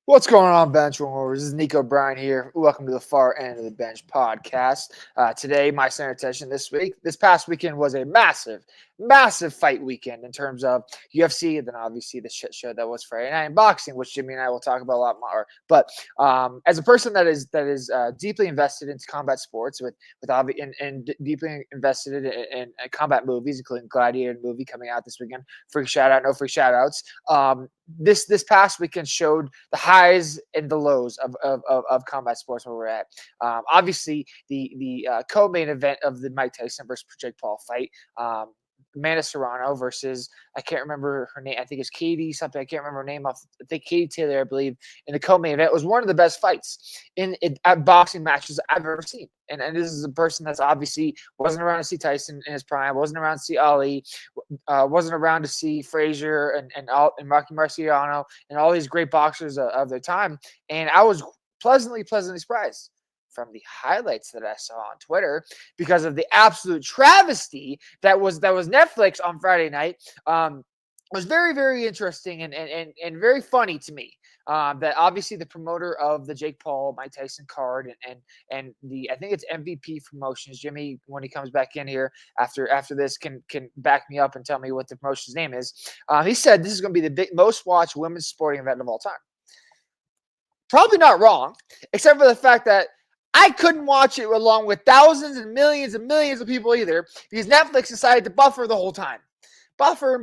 What's going on, Bench Warmers? This is Nico Bryan here. Welcome to the Far End of the Bench podcast. Today, my center attention this past weekend was a massive fight weekend in terms of UFC, and then obviously the shit show that was Friday Night in boxing, which Jimmy and I will talk about a lot more. But as a person that is deeply invested into combat sports, and deeply invested in combat movies, including Gladiator movie coming out this weekend. Free shout out, no free shout outs. This past weekend showed the highs and the lows of combat sports where we're at. Obviously, the co-main event of the Mike Tyson versus Jake Paul fight, Amanda Serrano versus, I can't remember her name. I think it's Katie something. I can't remember her name. I think Katie Taylor, I believe, in the co-main event was one of the best fights at boxing matches I've ever seen. And this is a person that's obviously wasn't around to see Tyson in his prime, wasn't around to see Ali, wasn't around to see Frazier and Rocky Marciano and all these great boxers of their time. And I was pleasantly surprised from the highlights that I saw on Twitter because of the absolute travesty that was Netflix on Friday night. It was very interesting and very funny to me. That obviously the promoter of the Jake Paul Mike Tyson card and the, I think it's MVP Promotions. Jimmy, when he comes back in here after this, can back me up and tell me what the promotion's name is. He said this is going to be the most watched women's sporting event of all time. Probably not wrong, except for the fact that I couldn't watch it along with thousands and millions of people either, because Netflix decided to buffer the whole time. Buffer.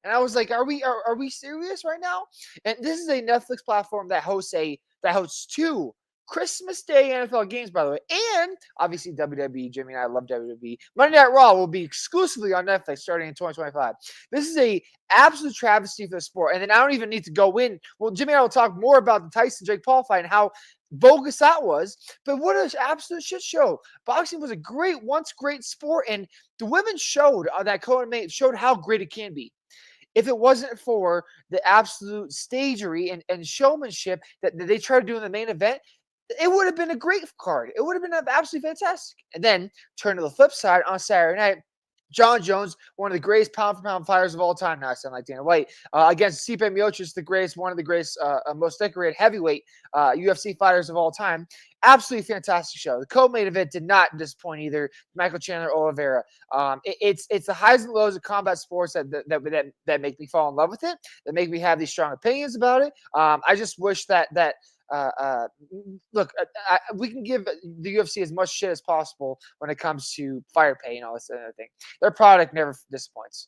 And I was like, are we serious right now? And this is a Netflix platform that hosts two Christmas Day NFL games, by the way, and obviously WWE. Jimmy and I love WWE. Monday Night Raw will be exclusively on Netflix starting in 2025. This is a absolute travesty for the sport. And then I don't even need to go in. Well, Jimmy and I will talk more about the Tyson Jake Paul fight and how bogus that was, but what an absolute shit show. Boxing was once great sport, and the women showed that co-main showed how great it can be. If it wasn't for the absolute stagery and showmanship that they tried to do in the main event, it would have been a great card. It would have been absolutely fantastic. And then turn to the flip side on Saturday night. John Jones, one of the greatest pound-for-pound fighters of all time. Now I sound like Dana White. Against Stipe Miocic, one of the greatest, most decorated heavyweight UFC fighters of all time. Absolutely fantastic show. The co-main event did not disappoint either. Michael Chandler Oliveira. It's the highs and lows of combat sports that make me fall in love with it. That make me have these strong opinions about it. I just wish that we can give the UFC as much shit as possible when it comes to fire pay and all this other thing. Their product never disappoints.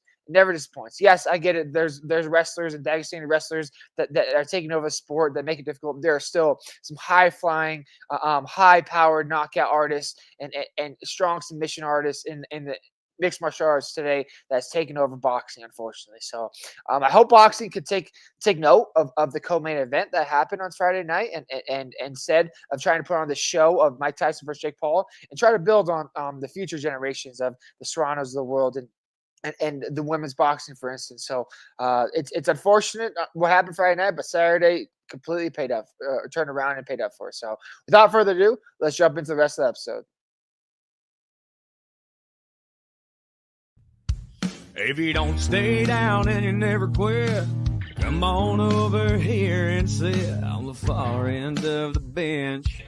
Yes, I get it. There's wrestlers and Dagestani wrestlers that are taking over the sport that make it difficult. There are still some high-flying, high-powered knockout artists and strong submission artists in the mixed martial arts today that's taken over boxing, unfortunately. So I hope boxing could take note of the co-main event that happened on Friday night and instead of trying to put on the show of Mike Tyson versus Jake Paul and try to build on the future generations of the Serranos of the world and the women's boxing, for instance. So it's unfortunate what happened Friday night, but Saturday completely turned around and paid up for us. So without further ado, let's jump into the rest of the episode. If you don't stay down and you never quit, come on over here and sit on the far end of the bench.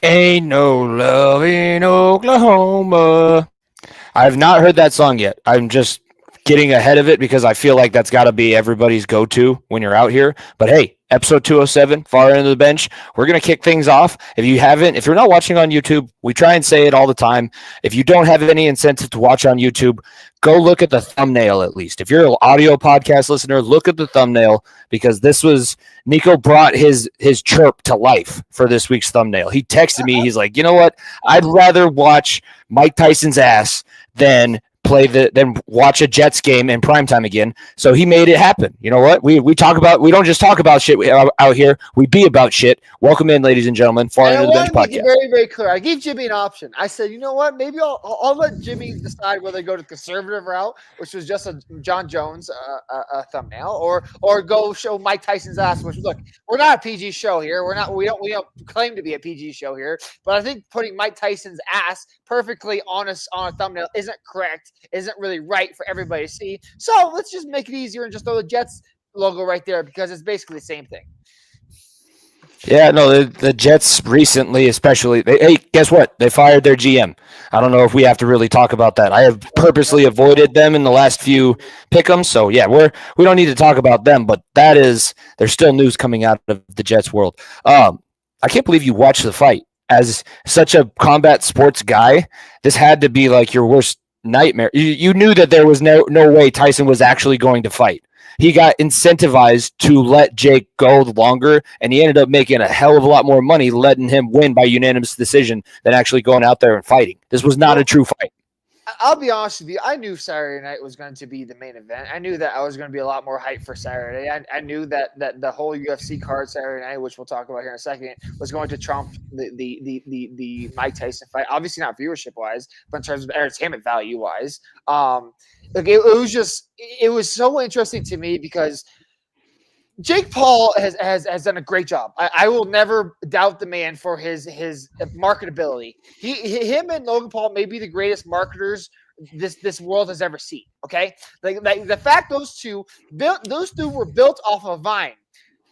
Ain't no love in Oklahoma. I have not heard that song yet. I'm just getting ahead of it because I feel like that's got to be everybody's go-to when you're out here. But hey, episode 207, Far End of the Bench. We're going to kick things off. If you're not watching on YouTube, we try and say it all the time. If you don't have any incentive to watch on YouTube, go look at the thumbnail at least. If you're an audio podcast listener, look at the thumbnail because Nico brought his chirp to life for this week's thumbnail. He texted me. He's like, you know what? I'd rather watch Mike Tyson's ass than then watch a Jets game in primetime again. So he made it happen. You know what? We don't just talk about shit out here. We be about shit. Welcome in, ladies and gentlemen. Far And Into I the want Bench to make it podcast. very, very clear. I gave Jimmy an option. I said, you know what? Maybe I'll let Jimmy decide whether to go to the conservative route, which was just a John Jones thumbnail, or go show Mike Tyson's ass. Which, look, we're not a PG show here. We don't claim to be a PG show here. But I think putting Mike Tyson's ass perfectly on a thumbnail isn't correct. Isn't really right for everybody to see. So let's just make it easier and just throw the Jets logo right there because it's basically the same thing. Yeah, no, the Jets recently, especially, hey, guess what? They fired their GM. I don't know if we have to really talk about that. I have purposely avoided them in the last few pick'ems, so yeah, we don't need to talk about them. But there's still news coming out of the Jets world. I can't believe you watched the fight. As such a combat sports guy, this had to be like your worst nightmare. You knew that there was no way Tyson was actually going to fight. He got incentivized to let Jake go longer, and he ended up making a hell of a lot more money letting him win by unanimous decision than actually going out there and fighting. This was not a true fight. I'll be honest with you. I knew Saturday night was going to be the main event. I knew that I was going to be a lot more hyped for Saturday. I knew that the whole UFC card Saturday night, which we'll talk about here in a second, was going to trump the Mike Tyson fight. Obviously not viewership wise, but in terms of entertainment value wise. It was so interesting to me because Jake Paul has done a great job. I will never doubt the man for his marketability. Him and Logan Paul may be the greatest marketers this world has ever seen. Okay, like the fact those two were built off of Vine.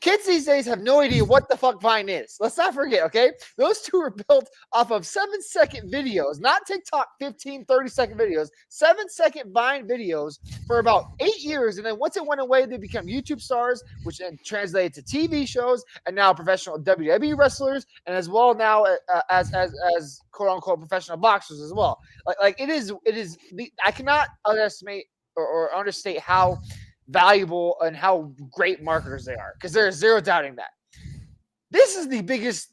Kids these days have no idea what the fuck Vine is. Let's not forget, okay? Those two were built off of 7-second videos, not TikTok 15, 30-second videos, 7-second Vine videos for about 8 years. And then once it went away, they became YouTube stars, which then translated to TV shows and now professional WWE wrestlers, and as well now as quote unquote professional boxers as well. Like it is. I cannot underestimate or understate how valuable and how great marketers they are, because there's zero doubting that. This is the biggest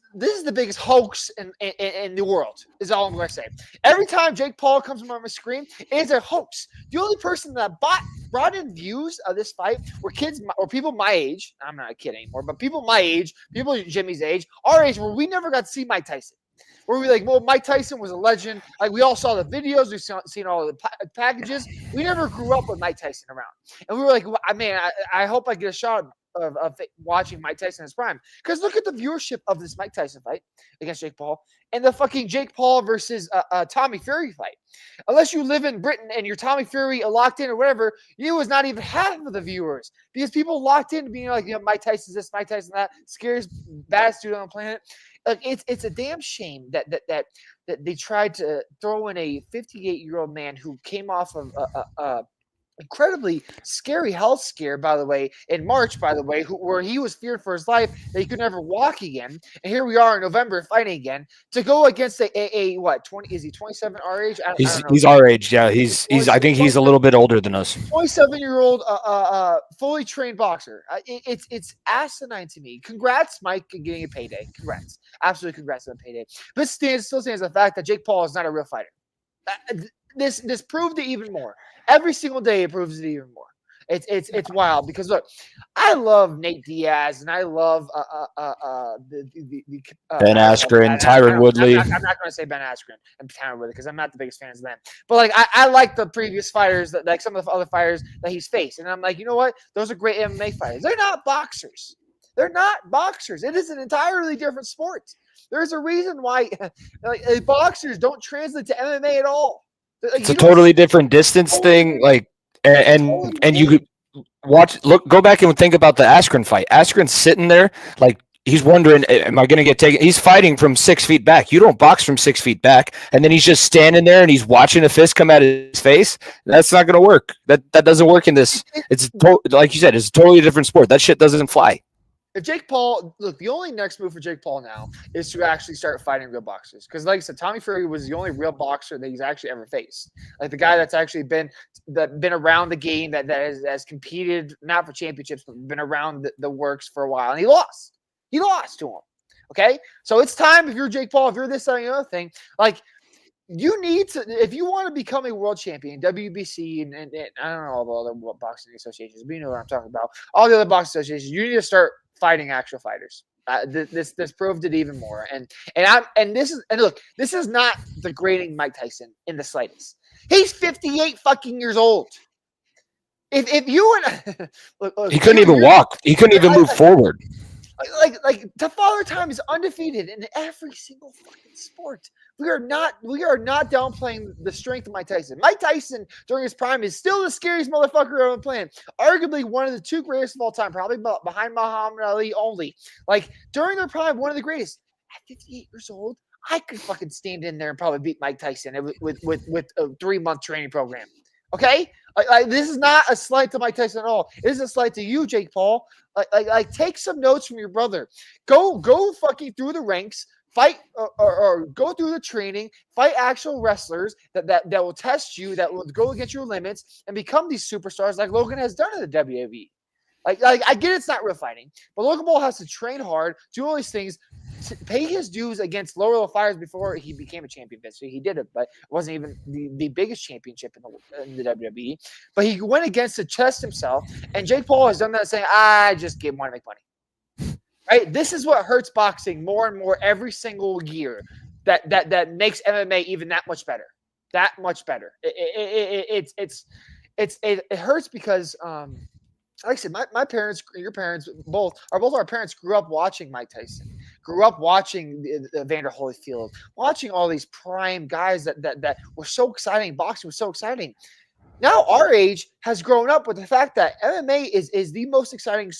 hoax in the world, is all I'm going to say. Every time Jake Paul comes on my screen, it is a hoax. The only person that brought in views of this fight were kids or people my age. I'm not a kid anymore, but people my age, people Jimmy's age, our age, where we never got to see Mike Tyson. Where we like, well, Mike Tyson was a legend. Like, we all saw the videos, we've seen all the packages. We never grew up with Mike Tyson around, and we were like, I hope I get a shot of watching Mike Tyson in his prime. Because look at the viewership of this Mike Tyson fight against Jake Paul and the fucking Jake Paul versus Tommy Fury fight. Unless you live in Britain and you're Tommy Fury locked in or whatever, you was not even half of the viewers, because people locked in to being like, Mike Tyson's this, Mike Tyson that, scariest, baddest dude on the planet. Like, it's a damn shame that they tried to throw in a 58-year-old man who came off of a incredibly scary health scare, by the way, in March, by the way, where he was feared for his life, that he could never walk again. And here we are in November fighting again to go against a what, 20, is he 27 our age? I don't know. He's our age. Yeah, he's I think he's a little bit older than us. 27-year-old fully trained boxer. It's asinine to me. Congrats, Mike, on getting a payday. Congrats. Absolutely congrats on a payday. But still stands the fact that Jake Paul is not a real fighter. This proved it even more. Every single day it proves it even more. It's wild, because look, I love Nate Diaz and I love Ben Askren, Tyron Woodley. I'm not going to say Ben Askren and Tyron Woodley, because I'm not the biggest fans of them. But like I like the previous fighters, that like some of the other fighters that he's faced, and I'm like, you know what? Those are great MMA fighters. They're not boxers. They're not boxers. It is an entirely different sport. There's a reason why boxers don't translate to MMA at all. It's a totally different distance thing. Like, and you could go back and think about the Askren fight. Askren's sitting there, like, he's wondering, am I going to get taken? He's fighting from 6 feet back. You don't box from 6 feet back. And then he's just standing there and he's watching a fist come out of his face. That's not going to work. That doesn't work in this. It's like you said, it's a totally different sport. That shit doesn't fly. If Jake Paul, look, the only next move for Jake Paul now is to actually start fighting real boxers. Because like I said, Tommy Fury was the only real boxer that he's actually ever faced. Like, the guy that's actually been around the game, that has competed, not for championships, but been around the works for a while. And he lost. He lost to him. Okay? So it's time, if you're Jake Paul, if you're this, that, and the other thing, like, you need to, if you want to become a world champion, WBC and I don't know all the other boxing associations, but you know what I'm talking about. All the other boxing associations, you need to start fighting actual fighters. This proved it even more. And look, this is not degrading Mike Tyson in the slightest. He's 58 fucking years old. If you and he couldn't even walk, he couldn't even move forward. Like the Father Time is undefeated in every single fucking sport. We are not downplaying the strength of Mike Tyson. Mike Tyson during his prime is still the scariest motherfucker ever playing. Arguably one of the two greatest of all time, probably behind Muhammad Ali only. Like during their prime, one of the greatest. At 58 years old, I could fucking stand in there and probably beat Mike Tyson with a 3-month training program. Okay, this is not a slight to Mike Tyson at all. It is a slight to you, Jake Paul. Like take some notes from your brother. Go fucking through the ranks. Fight or go through the training, fight actual wrestlers that will test you, that will go against your limits and become these superstars like Logan has done in the WWE. Like I get it's not real fighting, but Logan Paul has to train hard, do all these things, pay his dues against lower level fighters before he became a champion. So he did it, but it wasn't even the biggest championship in the WWE. But he went against to test himself, and Jake Paul has done that, saying, "I just want to make money." Right? This is what hurts boxing more and more every single year. That makes MMA even that much better. That much better. It hurts because like I said, my parents, your parents, both our parents grew up watching Mike Tyson, grew up watching the Evander Holyfield, watching all these prime guys that were so exciting. Boxing was so exciting. Now our age has grown up with the fact that MMA is the most exciting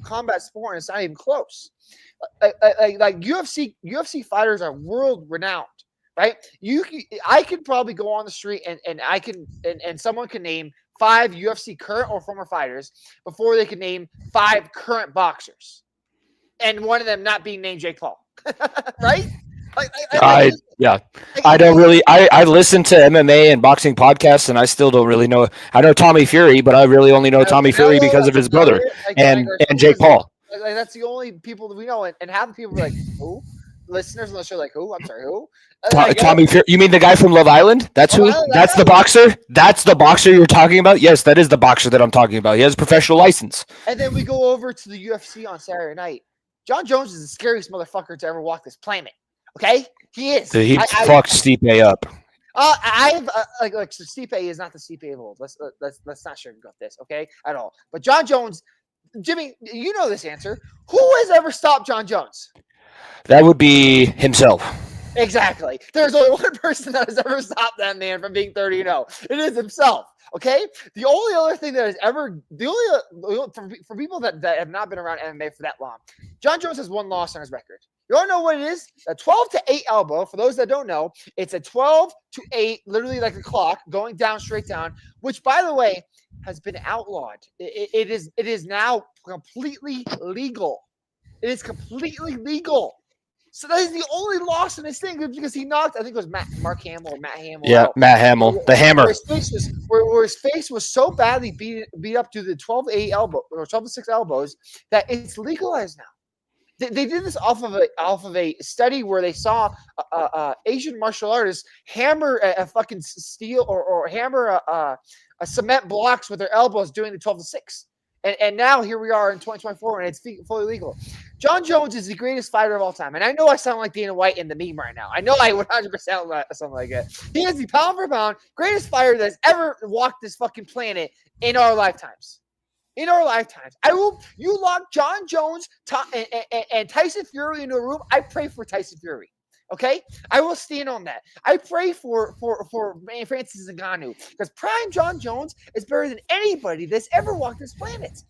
combat sport, and it's not even close. Like UFC fighters are world renowned, right? I could probably go on the street and someone can name 5 UFC current or former fighters before they can name 5 current boxers, and one of them not being named Jake Paul, right? I don't really. I listen to MMA and boxing podcasts, and I still don't really know. I know Tommy Fury, but I really only know Tommy Fury because of his brother and Jake Paul. Like that's the only people that we know, and half the people are like, who? Listeners on the show like, who? I'm sorry, who? Tommy Fury. You mean the guy from Love Island? That's who? That's the boxer? That's the boxer you're talking about? Yes, that is the boxer that I'm talking about. He has a professional license. And then we go over to the UFC on Saturday night. John Jones is the scariest motherfucker to ever walk this planet. Okay? He is. He fucked Stipe up. Stipe is not the Stipe of old. Let's not sugarcoat this, okay? At all. But John Jones, Jimmy, you know this answer. Who has ever stopped John Jones? That would be himself. Exactly. There's only one person that has ever stopped that man from being 30-0. It is himself. Okay. The only other thing that has ever, for people that have not been around MMA for that long, John Jones has 1 loss on his record. You all know what it is? A 12-8 elbow. For those that don't know, it's a 12-8, literally like a clock going down, straight down, which, by the way, has been outlawed. It is now completely legal. It is completely legal. So that is the only loss in this thing because he knocked, I think it was Mark Hamill or Matt Hamill. Yeah, out. Matt Hamill, the hammer. Where his face was so badly beat up to the 12-8 elbow or 12-6 elbows that it's legalized now. They did this off of a study where they saw Asian martial artists hammer a fucking steel or hammer a cement blocks with their elbows doing the 12-6. And now here we are in 2024 and it's fully legal. John Jones is the greatest fighter of all time. And I know I sound like Dana White in the meme right now. I know I 100% sound like it. He is the pound for pound greatest fighter that's ever walked this fucking planet in our lifetimes. In our lifetimes. You lock John Jones and Tyson Fury into a room. I pray for Tyson Fury. Okay? I will stand on that. I pray for Francis Ngannou because prime John Jones is better than anybody that's ever walked this planet.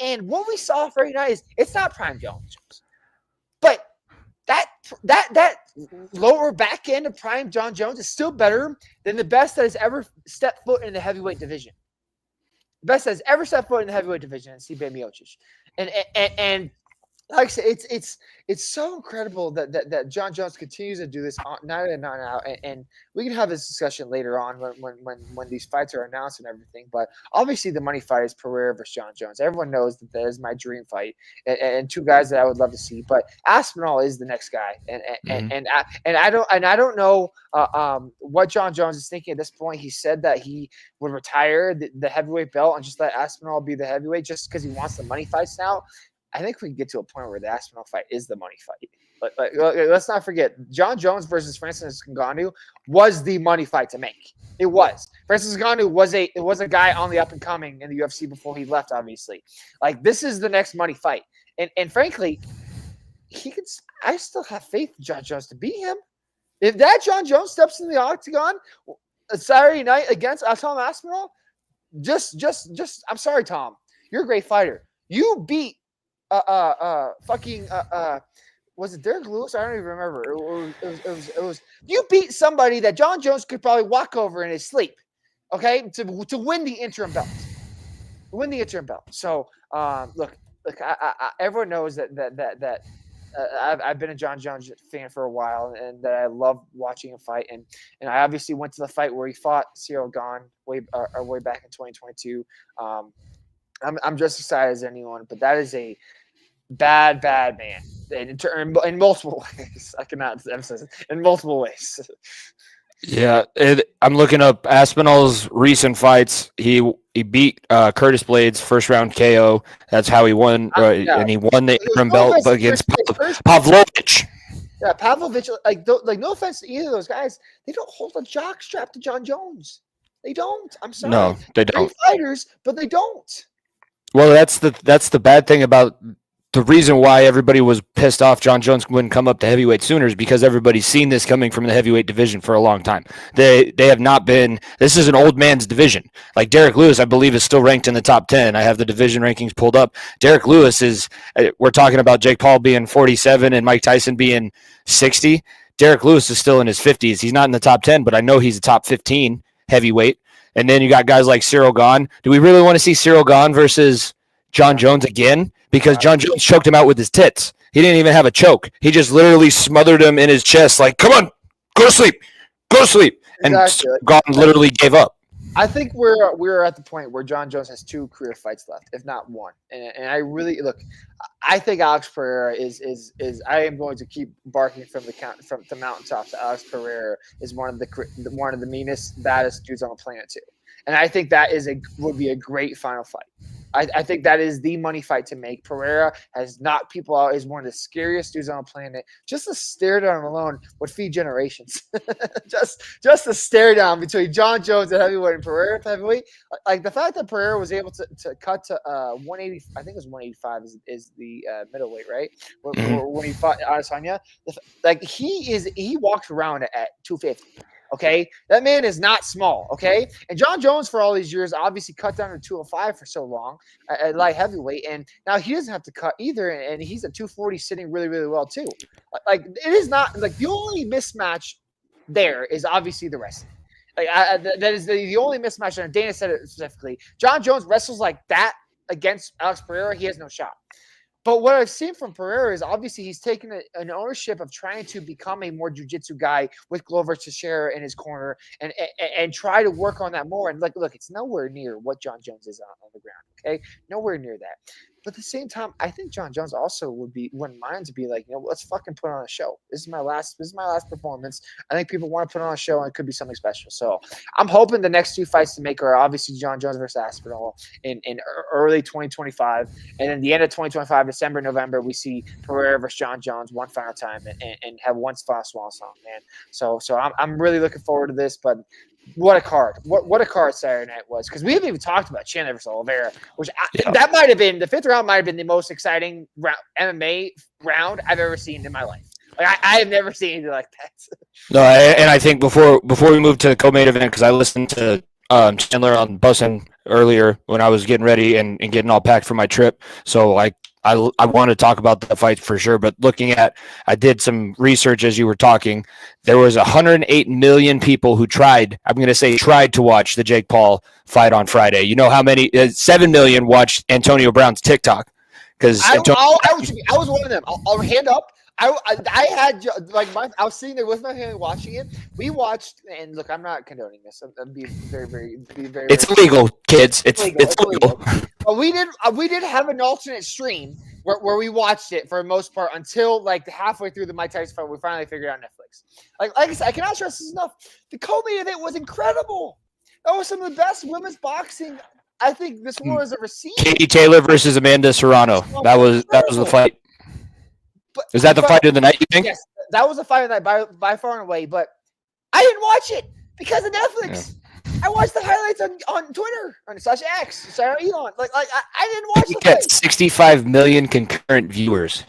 And what we saw Friday night is it's not prime John Jones. But that lower back end of prime John Jones is still better than the best that has ever stepped foot in the heavyweight division. The best that has ever stepped foot in the heavyweight division is Stipe Miocic. And like I said, it's so incredible that John Jones continues to do this night in and night out, and we can have this discussion later on when these fights are announced and everything. But obviously, the money fight is Pereira versus John Jones. Everyone knows that is my dream fight, and two guys that I would love to see. But Aspinall is the next guy, and I don't know what John Jones is thinking at this point. He said that he would retire the heavyweight belt and just let Aspinall be the heavyweight just because he wants the money fights now. I think we can get to a point where the Aspinall fight is the money fight. But let's not forget, John Jones versus Francis Ngannou was the money fight to make. It was. Francis Ngannou was a guy on the up and coming in the UFC before he left. Obviously, like this is the next money fight, and frankly, he can. I still have faith in John Jones to beat him. If that John Jones steps in the octagon Saturday night against Tom Aspinall, just. I'm sorry, Tom. You're a great fighter. You beat. Was it Derek Lewis? I don't even remember. It was you beat somebody that John Jones could probably walk over in his sleep, okay, to win the interim belt. So look, everyone knows that I've been a John Jones fan for a while, and that I love watching him fight. And I obviously went to the fight where he fought Cyril Gane way back in 2022. I'm just excited as anyone, but that is a bad man in multiple ways. I cannot emphasize it, in multiple ways. Yeah, I'm looking up Aspinall's recent fights. He beat Curtis Blades first round KO. That's how he won, and he won the interim belt against Pavlovich. Yeah, Pavlovich. Like no offense to either of those guys, they don't hold a jock strap to John Jones. They don't. I'm sorry. No, they don't. They're fighters, but they don't. Well, that's the bad thing about the reason why everybody was pissed off John Jones wouldn't come up to heavyweight sooner is because everybody's seen this coming from the heavyweight division for a long time. They have not been. This is an old man's division. Like Derek Lewis, I believe, is still ranked in the top 10. I have the division rankings pulled up. Derek Lewis is. We're talking about Jake Paul being 47 and Mike Tyson being 60. Derek Lewis is still in his 50s. He's not in the top 10, but I know he's a top 15 heavyweight. And then you got guys like Cyril Gane. Do we really want to see Cyril Gane versus John Jones again? Because John Jones choked him out with his tits. He didn't even have a choke. He just literally smothered him in his chest like, come on, go to sleep. And Gane literally gave up. I think we're at the point where John Jones has 2 career fights left, if not 1. And I really look. I think Alex Pereira is. I am going to keep barking from the mountaintops. Alex Pereira is one of the meanest, baddest dudes on the planet too. And I think that would be a great final fight. I think that is the money fight to make. Pereira has knocked people out. He's one of the scariest dudes on the planet. Just the stare down alone would feed generations. just the stare down between John Jones at heavyweight and Pereira at heavyweight. Like the fact that Pereira was able to cut to 180, I think it was 185 is the middleweight, right? When he fought Adesanya, like he walks around at 250. Okay, that man is not small. Okay, and John Jones for all these years obviously cut down to 205 for so long at light heavyweight, and now he doesn't have to cut either, and he's at 240 sitting really, really well too. Like it is not like the only mismatch there is obviously the wrestling. Like that is the only mismatch, and Dana said it specifically. John Jones wrestles like that against Alex Pereira, he has no shot. But what I've seen from Pereira is obviously he's taken an ownership of trying to become a more jiu-jitsu guy with Glover Teixeira in his corner and try to work on that more. And look, it's nowhere near what John Jones is on the ground. Okay, nowhere near that. But at the same time, I think John Jones also wouldn't mind to be like, let's fucking put on a show. This is my last performance. I think people want to put on a show, and it could be something special. So I'm hoping the next 2 fights to make are obviously John Jones versus Aspinall in early 2025, and then the end of 2025, December, November, we see Pereira versus John Jones one final time and have one final swan song, man. So I'm really looking forward to this, but. What a card! What a card Saturday night was, because we haven't even talked about Chandler versus Oliveira, which that might have been the 5th round, might have been the most exciting MMA round I've ever seen in my life. Like I have never seen anything like that. No, and I think before we move to the co-main event, because I listened to Chandler on Bussin' earlier when I was getting ready and getting all packed for my trip, so I want to talk about the fight for sure, but I did some research as you were talking. There was 108 million people who tried to watch the Jake Paul fight on Friday. You know how many? 7 million watched Antonio Brown's TikTok Because I was one of them. I'll hand up. I had like I was sitting there with my family watching it. We watched, and look, I'm not condoning this. I'm being very. It's illegal, kids. It's illegal. But we did have an alternate stream where we watched it for the most part until like halfway through the Mike Tyson fight. We finally figured out Netflix. Like I said, I cannot stress this enough. The co-main event was incredible. That was some of the best women's boxing I think this world has ever seen. Katie Taylor versus Amanda Serrano. That was the fight. Is that the fight of the night, you think? Yes, that was the fight of the night by far and away. But I didn't watch it because of Netflix. Yeah. I watched the highlights on Twitter on /X. Sarah Elon. Like I didn't watch the fight. 65 million concurrent viewers.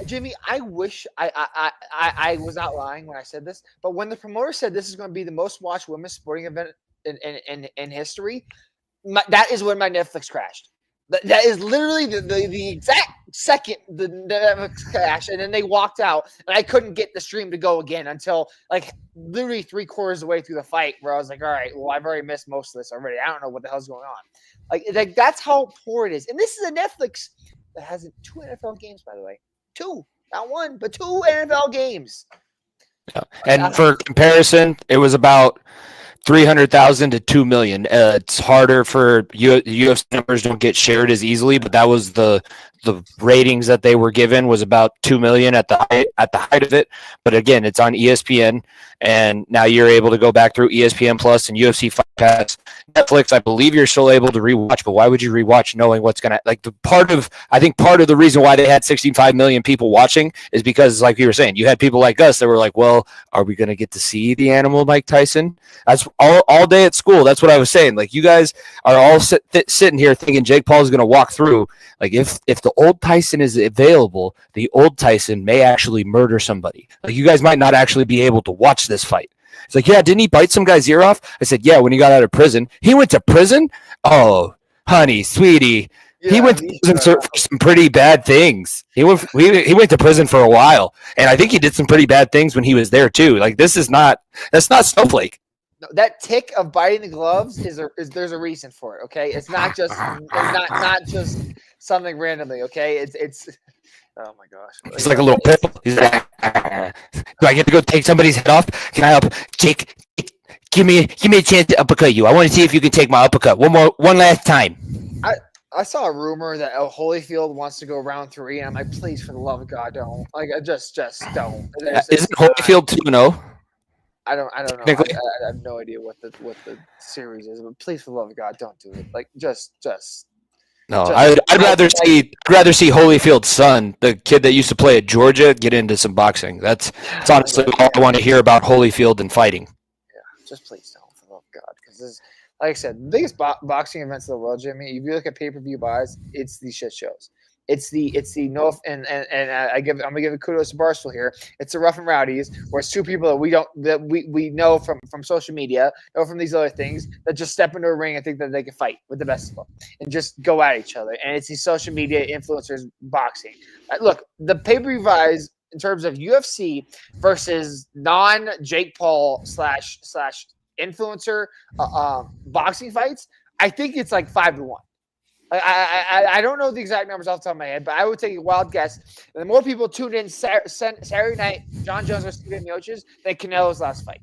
Jimmy, I wish I was not lying when I said this. But when the promoter said this is going to be the most watched women's sporting event in history, that is when my Netflix crashed. That is literally the exact second the Netflix crashed, and then they walked out, and I couldn't get the stream to go again until like literally 3/4 of the way through the fight, where I was like, all right, well, I've already missed most of this already. I don't know what the hell's going on. Like that's how poor it is. And this is a Netflix that has 2 NFL games, by the way. 2, not 1, but 2 NFL games. Yeah. And for comparison, it was about 300,000 to 2 million. It's harder for UFC numbers don't get shared as easily, but that was the ratings that they were given was about 2 million at the height of it. But again, it's on ESPN, and now you're able to go back through ESPN Plus and UFC Fight Pass. Netflix, I believe you're still able to rewatch, but why would you rewatch knowing what's gonna I think part of the reason why they had 65 million people watching is because, like you were saying, you had people like us that were like, well, are we gonna get to see the animal Mike Tyson? That's all day at school. That's what I was saying. Like, you guys are all sitting here thinking Jake Paul is gonna walk through. Like, if the old Tyson is available, the old Tyson may actually murder somebody. Like, you guys might not actually be able to watch this fight. It's like, yeah, didn't he bite some guy's ear off? I said, yeah, when he got out of prison. He went to prison? Oh, honey, sweetie. Yeah, he went to prison for some pretty bad things. He went to prison for a while, and I think he did some pretty bad things when he was there too. Like, that's not Snowflake. No, that tick of biting the gloves is there's a reason for it. Okay, it's not just something randomly. Okay, it's oh my gosh, it's like a little pimple. He's like, do I get to go take somebody's head off? Can I help? Jake, give me a chance to uppercut you. I want to see if you can take my uppercut one last time. I saw a rumor that Holyfield wants to go round 3, and I'm like, please, for the love of God, don't. Like, just don't. Isn't Holyfield 2-0? I don't know. I have no idea what the series is, but please, for the love of God, don't do it. Like, just. No, I'd rather see Holyfield's son, the kid that used to play at Georgia, get into some boxing. That's honestly all I want to hear about Holyfield and fighting. Yeah, just please don't, for the love of God, because this, like I said, the biggest boxing events in the world, Jimmy. If you look at pay-per-view buys, it's these shit shows. It's the no, and I'm gonna give a kudos to Barstool here. It's the Rough and Rowdies, where it's 2 people that we know from social media, know from these other things, that just step into a ring and think that they can fight with the best of them and just go at each other. And it's these social media influencers boxing. Look, the pay-per-view buys in terms of UFC versus non Jake Paul / influencer boxing fights, I think it's like 5-1. I don't know the exact numbers off the top of my head, but I would take a wild guess. And the more people tuned in Saturday night, John Jones versus Steven Miocic, than Canelo's last fight.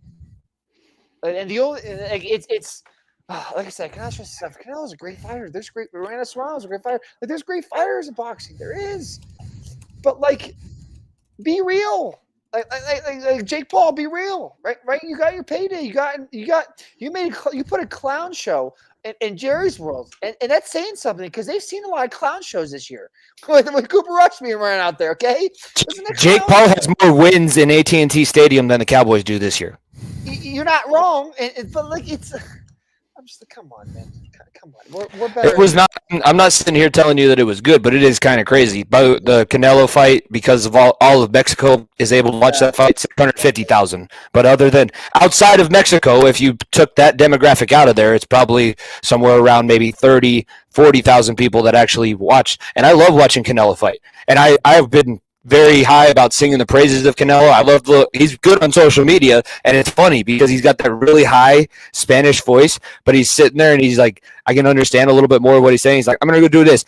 And the only it's like I said, Canelo's a great fighter. There's great. Miranda Serrano's a great fighter. Like, there's great fighters in boxing. There is, but like, be real. Like Jake Paul, be real, right? You got your payday. You put a clown show in Jerry's world, and that's saying something, because they've seen a lot of clown shows this year with Cooper Rush being running out there. Okay, Jake Paul has more wins in AT&T Stadium than the Cowboys do this year. You're not wrong, but like, it's. I'm just like, come on, man. Come on. We're better. It was not. I'm not sitting here telling you that it was good, but it is kind of crazy. But the Canelo fight, because of all of Mexico is able to watch that fight, 650,000. But outside of Mexico, if you took that demographic out of there, it's probably somewhere around maybe 30, 40,000 people that actually watch. And I love watching Canelo fight. And I've been very high about singing the praises of Canelo. I love he's good on social media, and it's funny because he's got that really high Spanish voice, but he's sitting there and he's like, I can understand a little bit more of what he's saying. He's like, I'm going to go do this.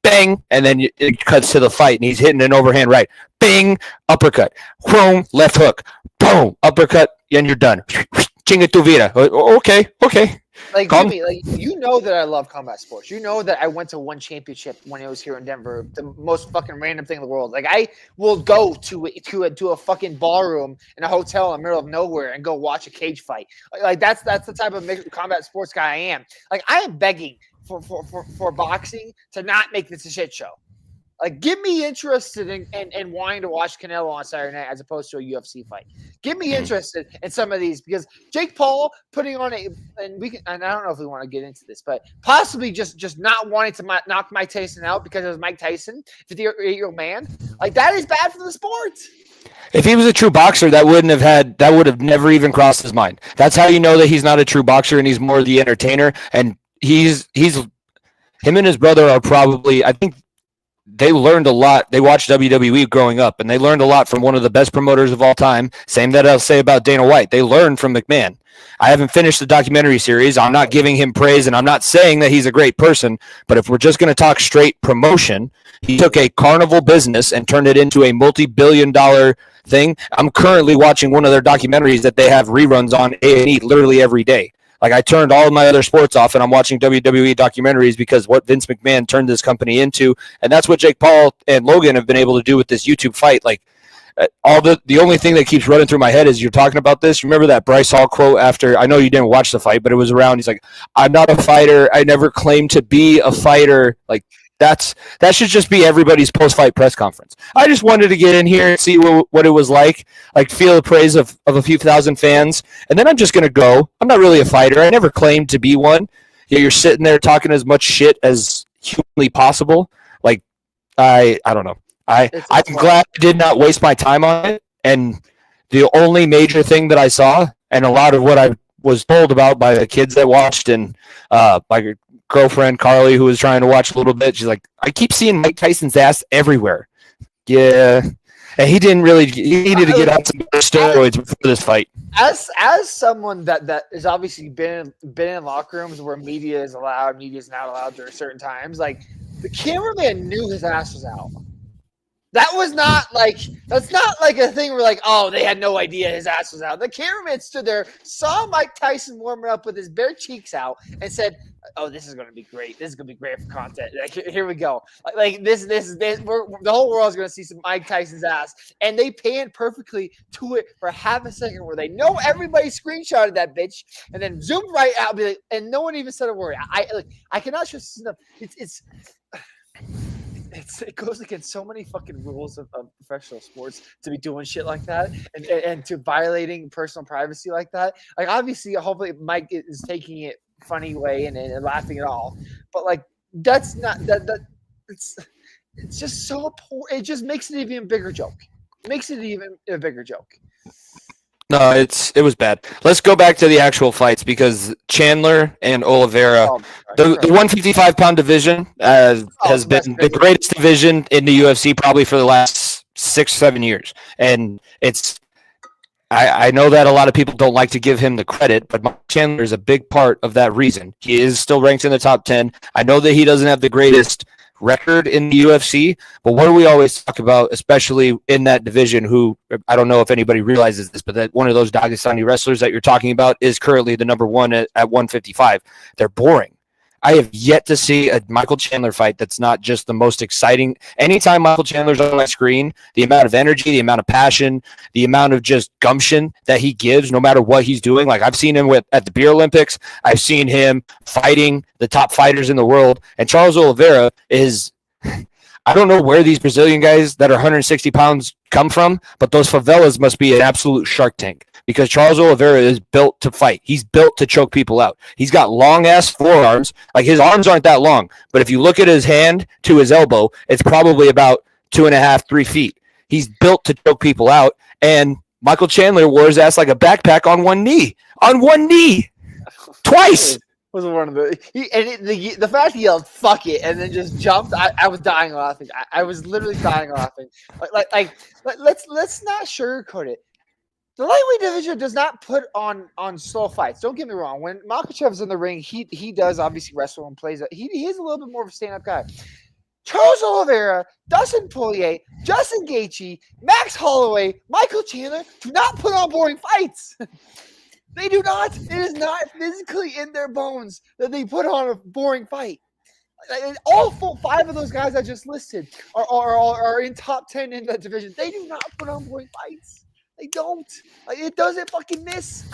bang, and then it cuts to the fight, and he's hitting an overhand right. Bang, uppercut. Boom, left hook. Boom, uppercut, and you're done. Chinga tu vida. Okay. Like, Jimmy, like, you know that I love combat sports. You know that I went to one championship when I was here in Denver, the most fucking random thing in the world. Like, I will go to a fucking ballroom in a hotel in the middle of nowhere and go watch a cage fight. Like that's the type of combat sports guy I am. Like, I am begging for boxing to not make this a shit show. Like, get me interested in wanting to watch Canelo on Saturday night as opposed to a UFC fight. Get me interested in some of these, because Jake Paul putting on and I don't know if we want to get into this, but possibly just not wanting to knock Mike Tyson out because it was Mike Tyson, 58-year-old man. Like, that is bad for the sport. If he was a true boxer, that would have never even crossed his mind. That's how you know that he's not a true boxer and he's more the entertainer. And him and his brother are probably, I think, they learned a lot. They watched WWE growing up, and they learned a lot from one of the best promoters of all time. Same that I'll say about Dana White. They learned from McMahon. I haven't finished the documentary series. I'm not giving him praise, and I'm not saying that he's a great person, but if we're just going to talk straight promotion, he took a carnival business and turned it into a multi-billion-dollar thing. I'm currently watching one of their documentaries that they have reruns on A&E literally every day. Like, I turned all of my other sports off, and I'm watching WWE documentaries because what Vince McMahon turned this company into, and that's what Jake Paul and Logan have been able to do with this YouTube fight. Like, the only thing that keeps running through my head is you're talking about this. Remember that Bryce Hall quote after? I know you didn't watch the fight, but it was around. He's like, "I'm not a fighter. I never claimed to be a fighter." Like, that should just be everybody's post-fight press conference. I just wanted to get in here and see what it was like feel the praise of a few thousand fans, and then I'm just going to go. I'm not really a fighter. I never claimed to be one. You're sitting there talking as much shit as humanly possible. Like, I don't know. I'm glad I did not waste my time on it, and the only major thing that I saw, and a lot of what I was told about by the kids that watched, and my girlfriend Carly, who was trying to watch a little bit, she's like, I keep seeing Mike Tyson's ass everywhere. Yeah, and he needed to get on some steroids before this fight. As someone that has obviously been in locker rooms where media is allowed, media is not allowed during certain times, like, the cameraman knew his ass was out. That's not like a thing where, like, oh, they had no idea his ass was out. The cameraman stood there, saw Mike Tyson warming up with his bare cheeks out, and said, "Oh, this is going to be great. This is going to be great for content. Like, here we go. Like this. The whole world is going to see some Mike Tyson's ass." And they panned perfectly to it for half a second, where they know everybody screenshotted that bitch, and then zoomed right out, and no one even said a word. I cannot stress this enough. It goes against so many fucking rules of professional sports to be doing shit like that and to violating personal privacy like that. Like, obviously, hopefully Mike is taking it funny way and laughing it off, but like, that's not that it's just so poor. It just makes it even a bigger joke. No, it was bad. Let's go back to the actual fights, because Chandler and Oliveira, the 155-pound division has been the greatest division in the UFC probably for the last 6-7 years. And I know that a lot of people don't like to give him the credit, but Mike Chandler is a big part of that reason. He is still ranked in the top 10. I know that he doesn't have the greatest record in the UFC, but what do we always talk about, especially in that division, who, I don't know if anybody realizes this, but that one of those Dagestani wrestlers that you're talking about is currently the number one at 155. They're boring. I have yet to see a Michael Chandler fight that's not just the most exciting. Anytime Michael Chandler's on my screen, the amount of energy, the amount of passion, the amount of just gumption that he gives, no matter what he's doing. Like, I've seen him at the Beer Olympics. I've seen him fighting the top fighters in the world. And Charles Oliveira is, I don't know where these Brazilian guys that are 160 pounds come from, but those favelas must be an absolute shark tank, because Charles Oliveira is built to fight. He's built to choke people out. He's got long-ass forearms. Like, his arms aren't that long, but if you look at his hand to his elbow, it's probably about 2.5, 3 feet. He's built to choke people out, and Michael Chandler wore his ass like a backpack on one knee. On one knee! Twice! Was one of the fact he yelled "fuck it" and then just jumped. I was dying laughing. I was literally dying laughing. Let's not sugarcoat it. The lightweight division does not put on slow fights. Don't get me wrong. When Makhachev is in the ring, he does obviously wrestle and plays. He is a little bit more of a stand-up guy. Charles Oliveira, Dustin Poirier, Justin Gaethje, Max Holloway, Michael Chandler do not put on boring fights. They do not. It is not physically in their bones that they put on a boring fight. All 5 of those guys I just listed are in top 10 in that division. They do not put on boring fights. They don't. It doesn't fucking miss.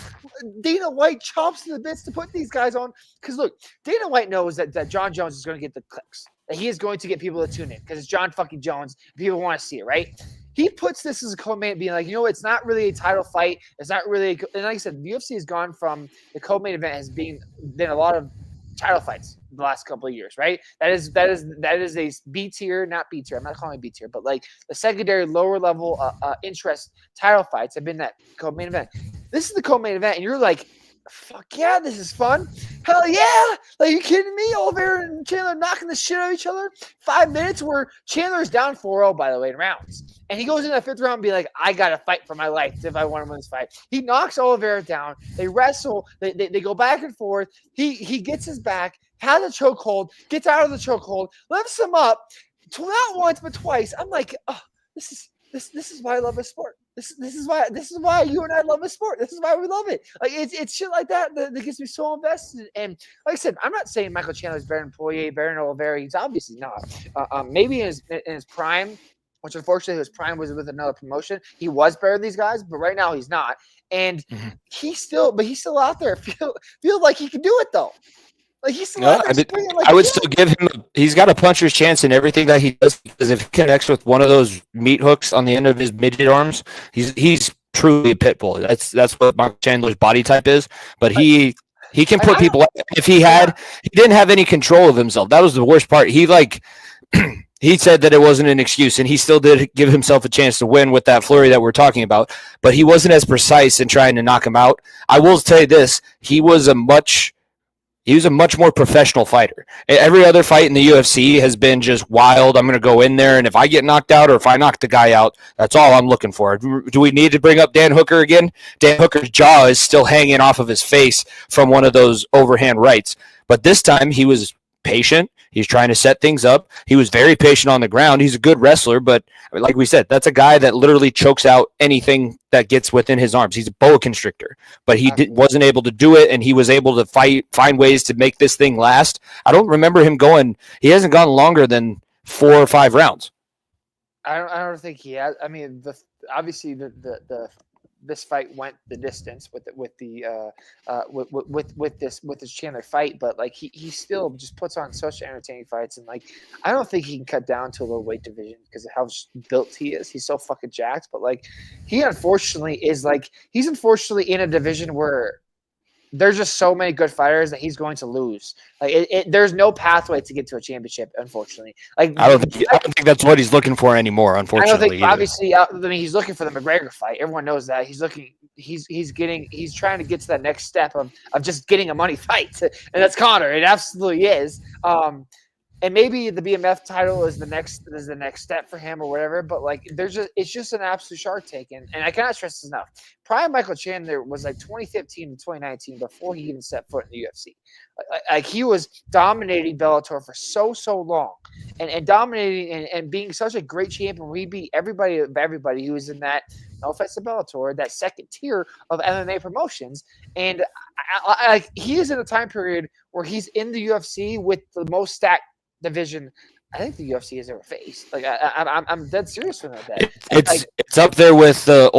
Dana White chops to the bits to put these guys on. Because look, Dana White knows that John Jones is going to get the clicks. That he is going to get people to tune in because it's John fucking Jones. People want to see it, right? He puts this as a co-main, being like, it's not really a title fight. It's not really, and like I said, the UFC has gone from the co-main event has been a lot of title fights the last couple of years, right? That is a B tier, not B tier. I'm not calling it B tier, but like the secondary, lower level interest title fights have been that co-main event. This is the co-main event, and you're like, fuck yeah, this is fun. Hell yeah. Like, you kidding me? Oliveira and Chandler knocking the shit out of each other. 5 minutes where Chandler's down 4-0, by the way, in rounds. And he goes in that 5th round and be like, I got to fight for my life if I want to win this fight. He knocks Oliveira down. They wrestle. They go back and forth. He gets his back, has a chokehold, gets out of the chokehold, lifts him up, not once but twice. I'm like, oh, this is why I love this sport. This is why you and I love this sport. This is why we love it. Like it's shit like that gets me so invested. And like I said, I'm not saying Michael Chandler's better than Poirier, better than Oliveira. He's obviously not. Maybe in his prime, which unfortunately his prime was with another promotion, he was better than these guys. But right now he's not. And he's still out there. Feel like he can do it though. Like he's still out there I would still give him. He's got a puncher's chance in everything that he does, because if he connects with one of those meat hooks on the end of his midget arms, he's truly a pit bull. That's what Mark Chandler's body type is. But he can put people up. If he didn't have any control of himself. That was the worst part. He he said that it wasn't an excuse, and he still did give himself a chance to win with that flurry that we're talking about. But he wasn't as precise in trying to knock him out. I will say this: he was a much more professional fighter. Every other fight in the UFC has been just wild. I'm going to go in there, and if I get knocked out or if I knock the guy out, that's all I'm looking for. Do we need to bring up Dan Hooker again? Dan Hooker's jaw is still hanging off of his face from one of those overhand rights. But this time he was patient. He's trying to set things up. He was very patient on the ground. He's a good wrestler, but like we said, that's a guy that literally chokes out anything that gets within his arms. He's a boa constrictor, but he wasn't able to do it, and he was able to find ways to make this thing last. I don't remember him going. He hasn't gone longer than 4 or 5 rounds. I don't think he has. I mean, obviously this fight went the distance with this Chandler fight, but like he still just puts on such entertaining fights, and like I don't think he can cut down to a low weight division because of how built he is. He's so fucking jacked, but like he's unfortunately in a division where there's just so many good fighters that he's going to lose. Like there's no pathway to get to a championship, unfortunately. Like I don't think that's what he's looking for anymore. Unfortunately, I don't think. Obviously, I mean, he's looking for the McGregor fight. Everyone knows that he's looking. He's trying to get to that next step of just getting a money fight, and that's Conor. It absolutely is. And maybe the BMF title is the next step for him or whatever. But like, it's just an absolute shark take, and I cannot stress this enough. Prime Michael Chandler was like 2015 to 2019 before he even set foot in the UFC. Like he was dominating Bellator for so long, and dominating and being such a great champion where he beat everybody who was in that, no offense to Bellator, that second tier of MMA promotions. And he is in a time period where he's in the UFC with the most stacked division I think the UFC has ever faced. Like I'm dead serious from that. It's up there with the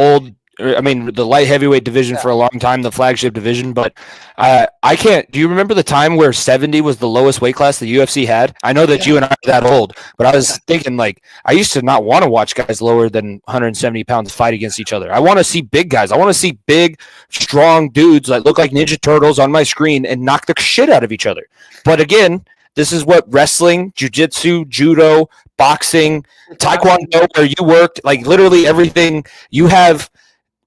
the light heavyweight division for a long time, the flagship division. But I can't. Do you remember the time where 70 was the lowest weight class the UFC had? I know that you and I are that old, but I was thinking like I used to not want to watch guys lower than 170 pounds fight against each other. I want to see big guys. I want to see big, strong dudes that look like Ninja Turtles on my screen and knock the shit out of each other. But again, this is what wrestling, jiu-jitsu, judo, boxing, taekwondo, where you worked, like literally everything you have.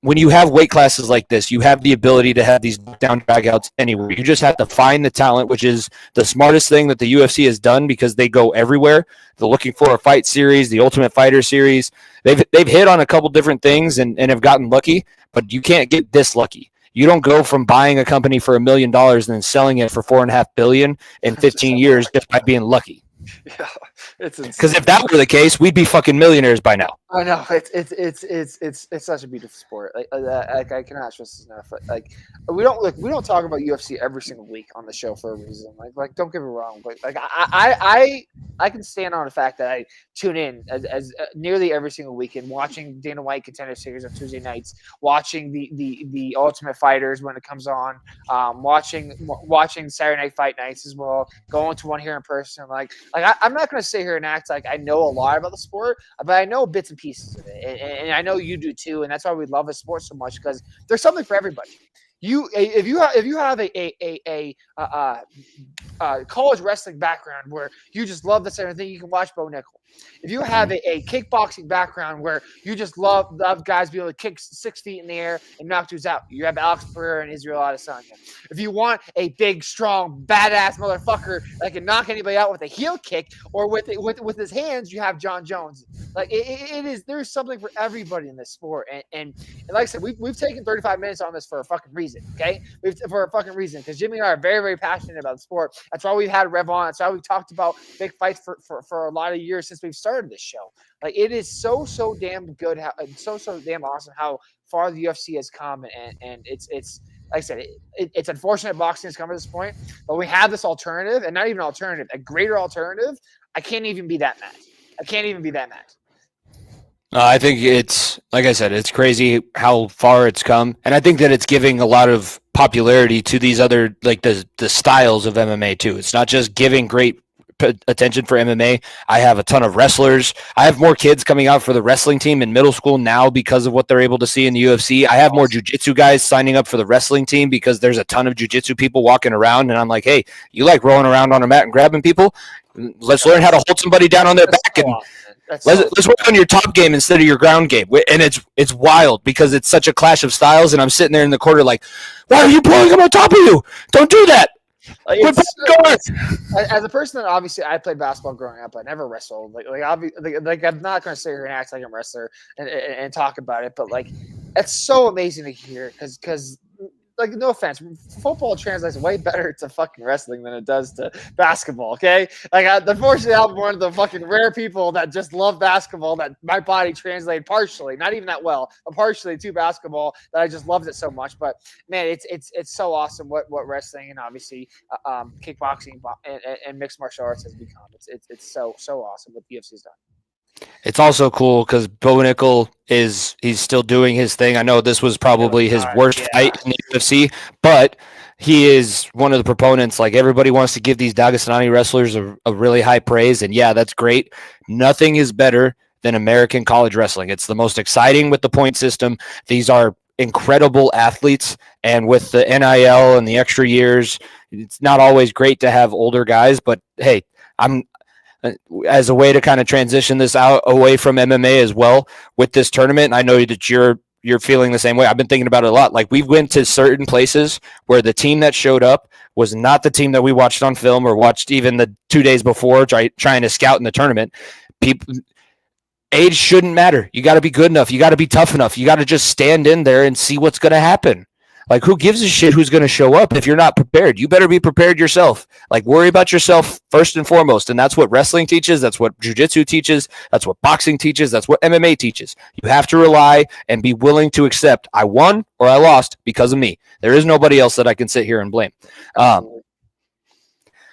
When you have weight classes like this, you have the ability to have these down dragouts anywhere. You just have to find the talent, which is the smartest thing that the UFC has done because they go everywhere. They're looking for a fight series, the Ultimate Fighter series. They've hit on a couple different things and have gotten lucky, but you can't get this lucky. You don't go from buying a company for $1 million and then selling it for $4.5 billion in 15 years just by being lucky. Yeah, it's insane. Because if that were the case, we'd be fucking millionaires by now. I know it's such a beautiful sport. Like I cannot stress this enough. Like we don't talk about UFC every single week on the show for a reason. Like don't get me wrong, but like I can stand on the fact that I tune in as nearly every single weekend, watching Dana White Contender Series on Tuesday nights, watching the Ultimate Fighters when it comes on, watching Saturday Night Fight Nights as well, going to one here in person. I'm not going to sit here and act like I know a lot about the sport, but I know bits and pieces of it, and I know you do too, and that's why we love the sport so much, because there's something for everybody. If you have a college wrestling background where you just love this everything, you can watch Bo Nickel. If you have a kickboxing background where you just love guys being able to kick 6 feet in the air and knock dudes out, you have Alex Pereira and Israel Adesanya. If you want a big, strong, badass motherfucker that can knock anybody out with a heel kick or with his hands, you have John Jones. Like there's something for everybody in this sport, and like I said, we've taken 35 minutes on this for a fucking reason, okay? For a fucking reason, because Jimmy and I are very, very passionate about the sport. That's why we've had Rev on. That's why we've talked about big fights for a lot of years since we've started this show. Like it is so damn good, so damn awesome how far the UFC has come, and it's like I said, it's unfortunate boxing has come to this point, but we have this alternative, and not even alternative, a greater alternative. I can't even be that mad. I think it's, like I said, it's crazy how far it's come. And I think that it's giving a lot of popularity to these other, like the styles of MMA too. It's not just giving great attention for MMA. I have a ton of wrestlers. I have more kids coming out for the wrestling team in middle school now because of what they're able to see in the UFC. I have more jiu-jitsu guys signing up for the wrestling team because there's a ton of jiu-jitsu people walking around. And I'm like, hey, you like rolling around on a mat and grabbing people? Let's learn how to hold somebody down on their back and let's work on your top game instead of your ground game. And it's wild because it's such a clash of styles. And I'm sitting there in the corner like, why are you pulling him on top of you? Don't do that. As a person that obviously I played basketball growing up, I never wrestled. Like I'm not going to sit here and act like I'm a wrestler and talk about it, but like it's so amazing to hear because like no offense, football translates way better to fucking wrestling than it does to basketball. Okay, like unfortunately, I'm one of the fucking rare people that just love basketball. That my body translated partially, not even that well, but partially to basketball. That I just loved it so much. But man, it's so awesome what wrestling and obviously kickboxing and mixed martial arts has become. It's so awesome what the UFC's done. It's also cool because Bo Nickel he's still doing his thing. I know this was probably his worst fight in the UFC, but he is one of the proponents. Like everybody wants to give these Dagestani wrestlers a really high praise, and yeah, that's great. Nothing is better than American college wrestling. It's the most exciting with the point system. These are incredible athletes, and with the NIL and the extra years, it's not always great to have older guys, but hey, as a way to kind of transition this out away from MMA as well with this tournament. I know that you're feeling the same way. I've been thinking about it a lot. Like we went to certain places where the team that showed up was not the team that we watched on film or watched even the 2 days before trying to scout in the tournament. Age shouldn't matter. You got to be good enough. You got to be tough enough. You got to just stand in there and see what's going to happen. Like, who gives a shit who's going to show up if you're not prepared? You better be prepared yourself. Like, worry about yourself first and foremost. And that's what wrestling teaches. That's what jiu-jitsu teaches. That's what boxing teaches. That's what MMA teaches. You have to rely and be willing to accept I won or I lost because of me. There is nobody else that I can sit here and blame.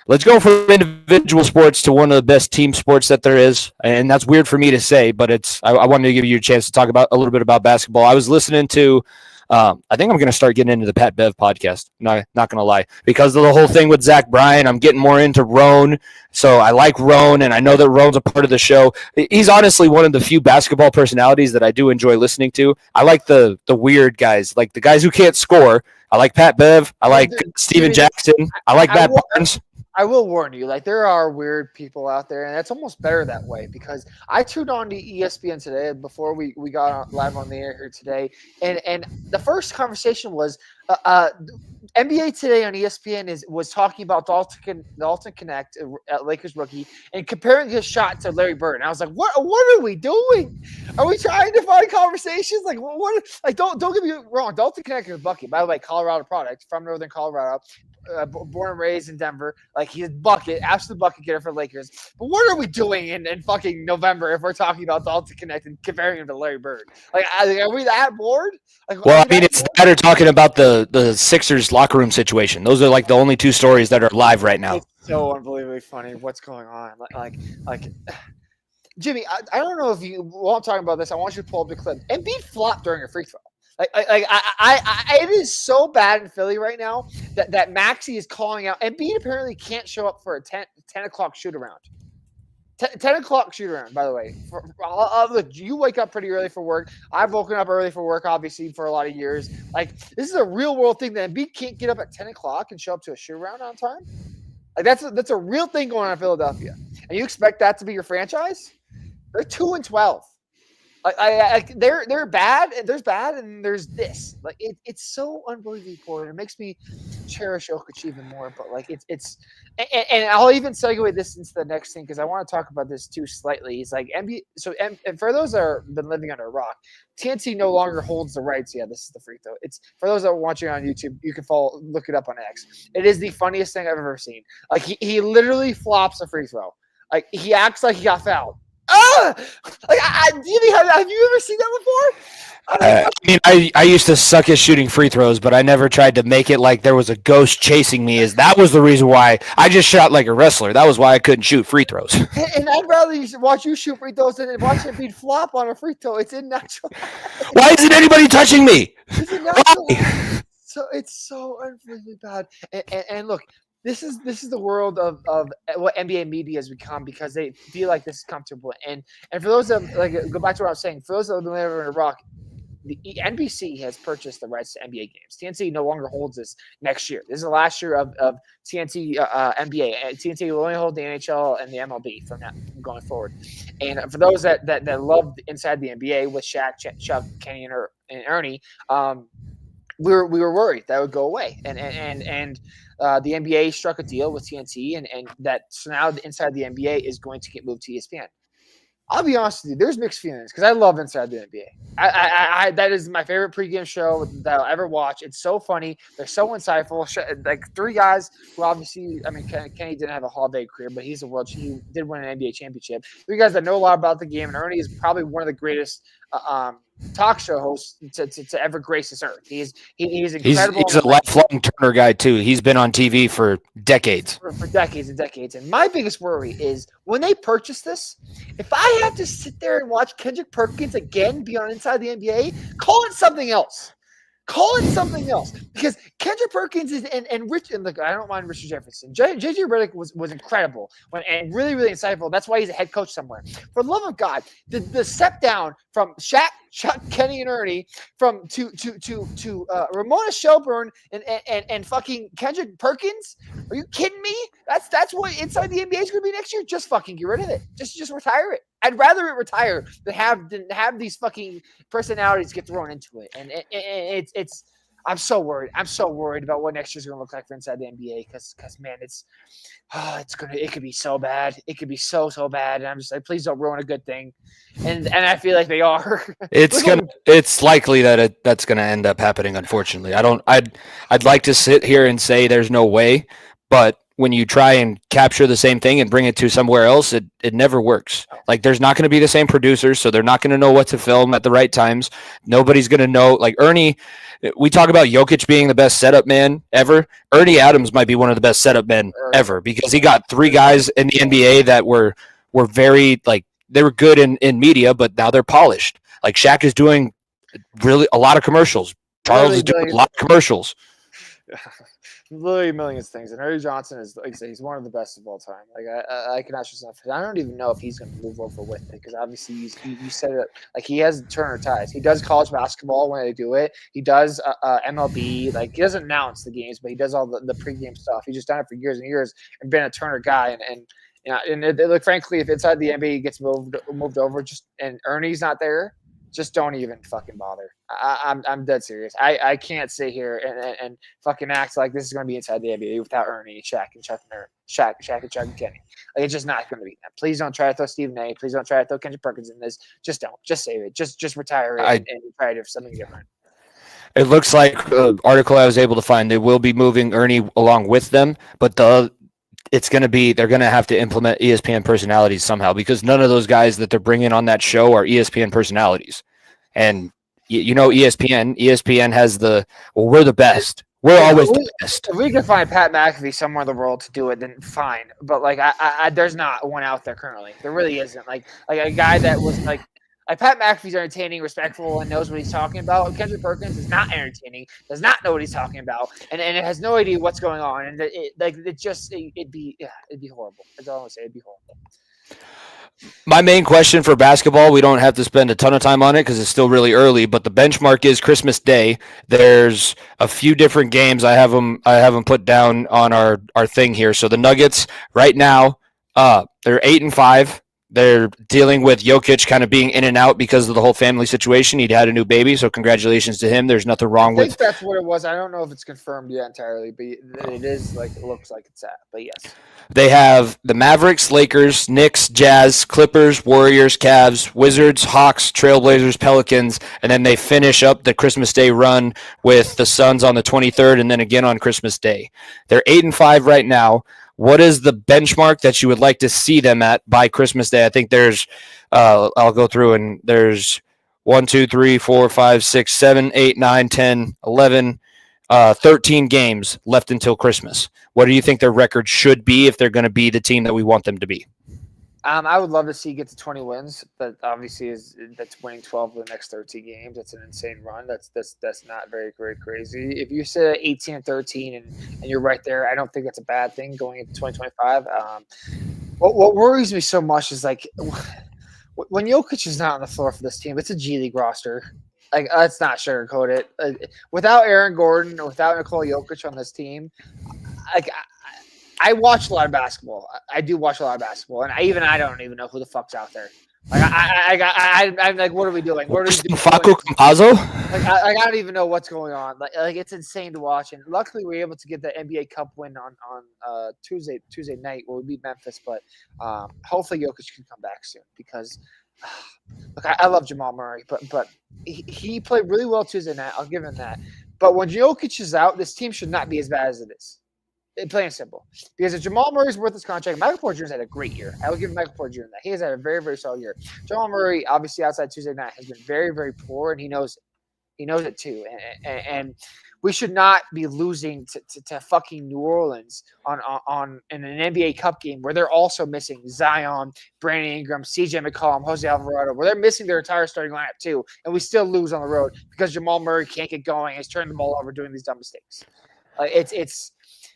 Let's go from individual sports to one of the best team sports that there is. And that's weird for me to say, but I wanted to give you a chance to talk about a little bit about basketball. I was listening to I think I'm going to start getting into the Pat Bev podcast. Not going to lie. Because of the whole thing with Zach Bryan, I'm getting more into Roan. So I like Roan, and I know that Roan's a part of the show. He's honestly one of the few basketball personalities that I do enjoy listening to. I like the weird guys, like the guys who can't score. I like Pat Bev. I like Steven Jackson. I like Matt Barnes. I will warn you, like there are weird people out there, and it's almost better that way because I tuned on to ESPN today before we got live on the air here today, and the first conversation was NBA Today on ESPN was talking about Dalton Connect, Lakers rookie, and comparing his shot to Larry Bird. And I was like, what are we doing? Are we trying to find conversations? Like what? Like don't get me wrong, Dalton Connect is a bucket. By the way, Colorado product from Northern Colorado. born and raised in Denver. Like he's absolute bucket getter for Lakers. But what are we doing in fucking November if we're talking about Dalton Connect and comparing him to Larry Bird? Like, are we that bored? Like, well, I mean, it's that or talking about the Sixers locker room situation. Those are like the only two stories that are live right now. It's so unbelievably funny. What's going on? Like Jimmy, I don't know if you, while I'm talking about this, I want you to pull up the clip. Embiid flopped during a free throw. It is so bad in Philly right now that Maxey is calling out. Embiid apparently can't show up for a 10 o'clock shoot around. 10 o'clock shoot around, by the way. Look, you wake up pretty early for work. I've woken up early for work, obviously, for a lot of years. Like, this is a real world thing that Embiid can't get up at 10 o'clock and show up to a shoot around on time. Like, that's a real thing going on in Philadelphia. And you expect that to be your franchise? They're 2-12. They're bad, and there's bad, and there's this. Like it's so unbelievably poor, and it makes me cherish Jokic even more. But like and I'll even segue this into the next thing because I want to talk about this too slightly. He's like NBA. So and for those that have been living under a rock, TNT no longer holds the rights. Yeah, this is the free throw. It's for those that are watching on YouTube. You can look it up on X. It is the funniest thing I've ever seen. Like he literally flops a free throw. Like he acts like he got fouled. Have you ever seen that before? I used to suck at shooting free throws, but I never tried to make it like there was a ghost chasing me. That was the reason why I just shot like a wrestler. That was why I couldn't shoot free throws. And I'd rather watch you shoot free throws than watch it be flop on a free throw. It's unnatural. Why isn't anybody touching me? It's unnatural. So it's so unbelievably bad. And look. This is the world of what NBA media has become because they feel like this is comfortable. And for those that go back to what I was saying, for those that have been living in a rock, the NBC has purchased the rights to NBA games. TNT no longer holds this next year. This is the last year of TNT NBA. TNT will only hold the NHL and the MLB from going forward. And for those that love inside the NBA with Shaq, Chuck, Kenny, and Ernie, we were worried that would go away. And the NBA struck a deal with TNT, and that so now Inside the NBA is going to get moved to ESPN. I'll be honest with you, there's mixed feelings because I love Inside the NBA. I that is my favorite pregame show that I'll ever watch. It's so funny. They're so insightful. Like three guys who obviously, I mean, Kenny didn't have a Hall of Fame career, but he did win an NBA championship. Three guys that know a lot about the game, and Ernie is probably one of the greatest talk show hosts to ever grace this earth. He's incredible. He's a lifelong Turner guy too. He's been on TV for decades. For decades and decades. And my biggest worry is when they purchase this, if I have to sit there and watch Kendrick Perkins again be on Inside the NBA, call it something else. Call it something else because Kendrick Perkins and look, I don't mind Richard Jefferson. JJ Redick was incredible and really, really insightful. That's why he's a head coach somewhere. For the love of God, the step down from Shaq, Kenny, and Ernie to Ramona Shelburne and fucking Kendrick Perkins. Are you kidding me? That's what Inside the NBA is going to be next year. Just fucking get rid of it. Just retire it. I'd rather it retire than have these fucking personalities get thrown into it. And it's I'm so worried. I'm so worried about what next year's going to look like for Inside the NBA because man, it could be so bad. It could be so bad. And I'm just like, please don't ruin a good thing. And I feel like they are. It's likely that that's going to end up happening. Unfortunately, I'd like to sit here and say there's no way, but when you try and capture the same thing and bring it to somewhere else, it never works. Like there's not going to be the same producers, so they're not going to know what to film at the right times. Nobody's going to know. Like Ernie, we talk about Jokic being the best setup man ever. Ernie Adams might be one of the best setup men ever because he got three guys in the NBA that were very like they were good in media, but now they're polished. Like Shaq is doing really a lot of commercials. Charles is doing a lot of commercials. Literally millions of things. And Ernie Johnson is, like I say, he's one of the best of all time. Like I cannot stress enough. I don't even know if he's going to move over with it because obviously you said it. Like he has Turner ties. He does college basketball when they do it. He does MLB. Like he doesn't announce the games, but he does all the pregame stuff. He's just done it for years and years and been a Turner guy. Look, frankly, if Inside the NBA gets moved over, and Ernie's not there. Just don't even fucking bother. I'm dead serious. I can't sit here and fucking act like this is going to be Inside the NBA without Ernie and Shaq and Chuck and Kenny. Like it's just not going to be that. Please don't try to throw Stephen A. Please don't try to throw Kendrick Perkins in this. Just don't. Just save it. Just retire it and try to do something different. It looks like the article I was able to find, they will be moving Ernie along with them, but it's going to be they're going to have to implement ESPN personalities somehow because none of those guys that they're bringing on that show are ESPN personalities. And you know ESPN has we're the best. We're always the best. If we can find Pat McAfee somewhere in the world to do it, then fine. But like, I there's not one out there currently. There really isn't. Like a guy that was like Pat McAfee's entertaining, respectful, and knows what he's talking about. Kendrick Perkins is not entertaining, does not know what he's talking about, and it has no idea what's going on. And it'd be horrible. That's all I'm gonna say. It'd be horrible. My main question for basketball, we don't have to spend a ton of time on it because it's still really early, but the benchmark is Christmas Day. There's a few different games. I have them put down on our thing here. So the Nuggets right now, they're 8-5. They're dealing with Jokic kind of being in and out because of the whole family situation. He'd had a new baby, so congratulations to him. There's nothing wrong with. I think that's what it was. I don't know if it's confirmed yet entirely, but it is like it looks like it's at. But yes, they have the Mavericks, Lakers, Knicks, Jazz, Clippers, Warriors, Cavs, Wizards, Hawks, Trailblazers, Pelicans, and then they finish up the Christmas Day run with the Suns on the 23rd, and then again on Christmas Day. They're 8-5 right now. What is the benchmark that you would like to see them at by Christmas Day? I think there's, I'll go through and there's 1, 2, 3, 4, 5, 6, 7, 8, 9, 10, 11, 13 games left until Christmas. What do you think their record should be if they're going to be the team that we want them to be? I would love to see get to 20 wins, but obviously that's winning 12 of the next 13 games. That's an insane run. That's not very, very crazy. If you sit at 18-13 and you're right there, I don't think that's a bad thing going into 2025. What worries me so much is like when Jokic is not on the floor for this team, it's a G League roster. Like let's not sugarcoat it. Without Aaron Gordon or without Nikola Jokic on this team, like. I watch a lot of basketball. I do watch a lot of basketball, and I don't even know who the fuck's out there. Like I'm like, what are we doing? What are we doing? Facu Campazzo? Like I don't even know what's going on. Like it's insane to watch. And luckily, we were able to get the NBA Cup win on Tuesday night where we beat Memphis. But hopefully, Jokic can come back soon because look, I love Jamal Murray, but he played really well Tuesday night. I'll give him that. But when Jokic is out, this team should not be as bad as it is. Plain and simple. Because if Jamal Murray's worth his contract, Michael Porter Jr.'s had a great year. I will give Michael Porter Jr. that. He has had a very, very solid year. Jamal Murray, obviously outside Tuesday night, has been very, very poor, and he knows it. He knows it too. And we should not be losing to fucking New Orleans on in an NBA Cup game where they're also missing Zion, Brandon Ingram, CJ McCollum, Jose Alvarado, where they're missing their entire starting lineup too, and we still lose on the road because Jamal Murray can't get going. He's turning the ball over, doing these dumb mistakes.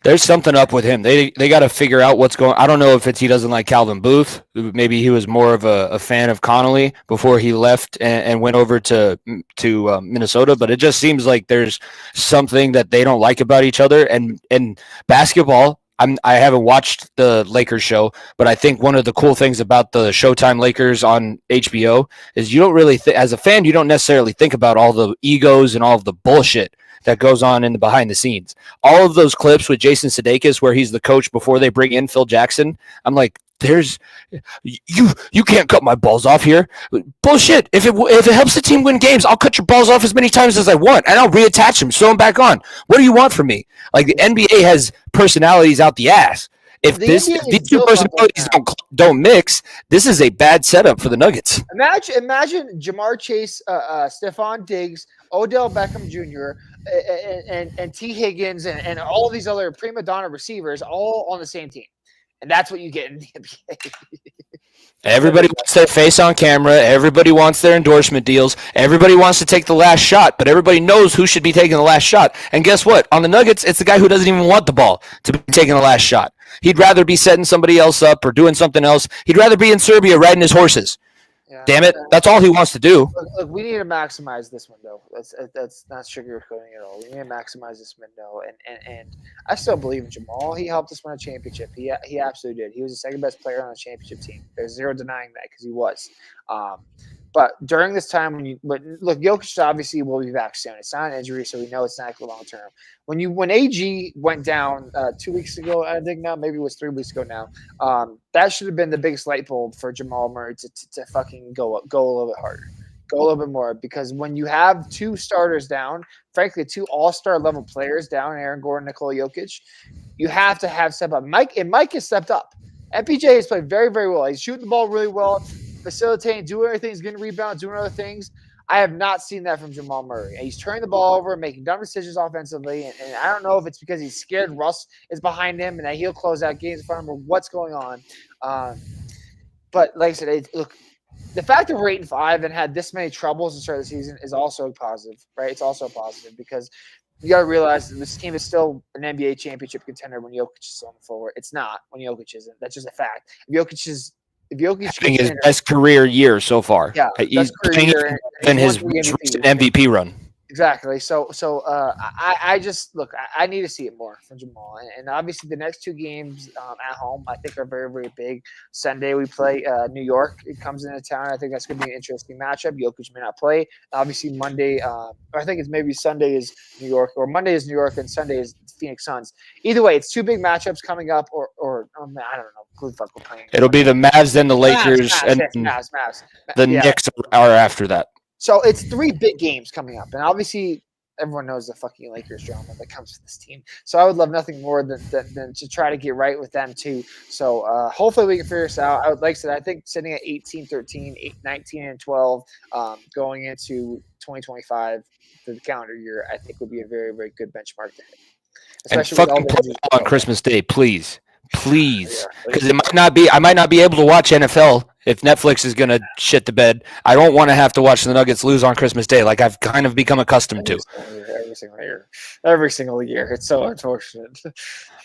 There's something up with him. They got to figure out what's going. I don't know if it's he doesn't like Calvin Booth. Maybe he was more of a fan of Connolly before he left and went over to Minnesota. But it just seems like there's something that they don't like about each other. And basketball, I haven't watched the Lakers show, but I think one of the cool things about the Showtime Lakers on HBO is you don't really as a fan, you don't necessarily think about all the egos and all of the bullshit that goes on in the behind the scenes. All of those clips with Jason Sudeikis where he's the coach before they bring in Phil Jackson, I'm like, there's you can't cut my balls off here. Bullshit. If it helps the team win games, I'll cut your balls off as many times as I want, and I'll reattach them, sew them back on. What do you want from me? Like the NBA has personalities out the ass. If these two personalities don't mix, this is a bad setup for the Nuggets. Imagine Jamar Chase, Stephon Diggs, Odell Beckham Jr., and T. Higgins, and all of these other prima donna receivers all on the same team. And that's what you get in the NBA. Everybody wants their face on camera. Everybody wants their endorsement deals. Everybody wants to take the last shot, but everybody knows who should be taking the last shot. And guess what? On the Nuggets, it's the guy who doesn't even want the ball to be taking the last shot. He'd rather be setting somebody else up or doing something else. He'd rather be in Serbia riding his horses. Yeah, damn it. That's all he wants to do. Look, we need to maximize this window. That's not sugarcoating at all. We need to maximize this window. And I still believe in Jamal. He helped us win a championship. He absolutely did. He was the second best player on the championship team. There's zero denying that because he was. But during this time, look, Jokic obviously will be back soon. It's not an injury, so we know it's not long term. When AG went down 2 weeks ago, I think now maybe it was 3 weeks ago now. That should have been the biggest light bulb for Jamal Murray to fucking go a little bit harder. Go a little bit more, because when you have two starters down, frankly, two all-star level players down, Aaron Gordon, Nikola Jokic, you have to have step up. Mike has stepped up. MPJ has played very, very well. He's shooting the ball really well, facilitating, doing everything. He's getting rebounds, doing other things. I have not seen that from Jamal Murray. He's turning the ball over, making dumb decisions offensively, and I don't know if it's because he's scared Russ is behind him and that he'll close out games for him, or what's going on. But like I said, look, the fact that we're 8-5 and had this many troubles to start the season is also positive, right? It's also positive because you got to realize that this team is still an NBA championship contender when Jokic is on the floor. It's not when Jokic isn't. That's just a fact. If Jokic having his best career year so far. Yeah, he's playing in his MVP run. Exactly. So I just look. I need to see it more from Jamal, and obviously the next two games at home I think are very, very big. Sunday we play New York. It comes into town. I think that's going to be an interesting matchup. Jokic may not play. Obviously Monday. I think it's maybe Sunday is New York, or Monday is New York, and Sunday is Phoenix Suns. Either way, it's two big matchups coming up, or I don't know. Who the fuck we're playing? It'll be the Mavs, then the Lakers, and Mavs. The Knicks are after that. So it's three big games coming up, and obviously everyone knows the fucking Lakers drama that comes with this team. So I would love nothing more than to try to get right with them too. So hopefully we can figure this out. I would like to. I think sitting at 18-13, 19-12, going into 2025 for the calendar year, I think would be a very, very good benchmark to hit. Especially and fucking play on Christmas Day, please. Because I might not be able to watch NFL if Netflix is going to shit the bed. I don't want to have to watch the Nuggets lose on Christmas Day, like I've kind of become accustomed to. Every single year. It's so unfortunate.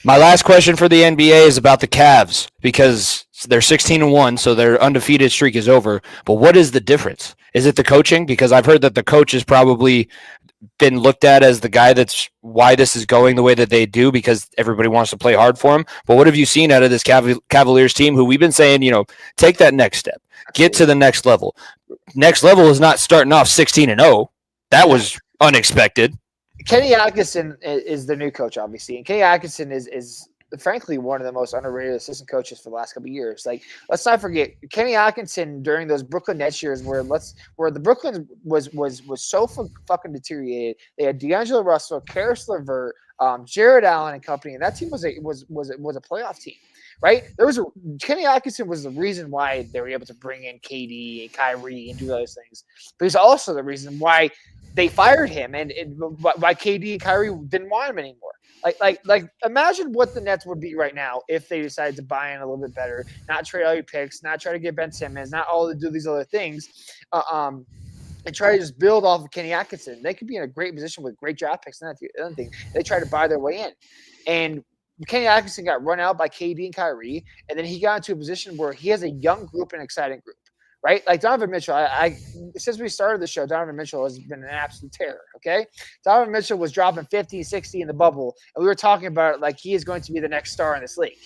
My last question for the NBA is about the Cavs, because they're 16-1, so their undefeated streak is over. But what is the difference? Is it the coaching? Because I've heard that the coach has probably been looked at as the guy that's why this is going the way that they do, because everybody wants to play hard for him. But what have you seen out of this Cavaliers team, who we've been saying, take that next step, get to the next level. Next level is not starting off 16-0. That was unexpected. Kenny Atkinson is the new coach, obviously, and Kenny Atkinson is frankly one of the most underrated assistant coaches for the last couple of years. Like, let's not forget Kenny Atkinson during those Brooklyn Nets years where the Brooklyn was so fucking deteriorated. They had D'Angelo Russell, Karis LeVert, Jared Allen and company, and that team was a playoff team. Right? Kenny Atkinson was the reason why they were able to bring in KD and Kyrie and do those things. But he's also the reason why they fired him and why KD and Kyrie didn't want him anymore. Like, imagine what the Nets would be right now if they decided to buy in a little bit better, not trade all your picks, not try to get Ben Simmons, not all to do these other things, and try to just build off of Kenny Atkinson. They could be in a great position with great draft picks and that's the other thing. They try to buy their way in. And Kenny Atkinson got run out by KD and Kyrie, and then he got into a position where he has a young group and exciting group. Right? Like Donovan Mitchell, I since we started the show, Donovan Mitchell has been an absolute terror, okay? Donovan Mitchell was dropping 50, 60 in the bubble, and we were talking about it like he is going to be the next star in this league.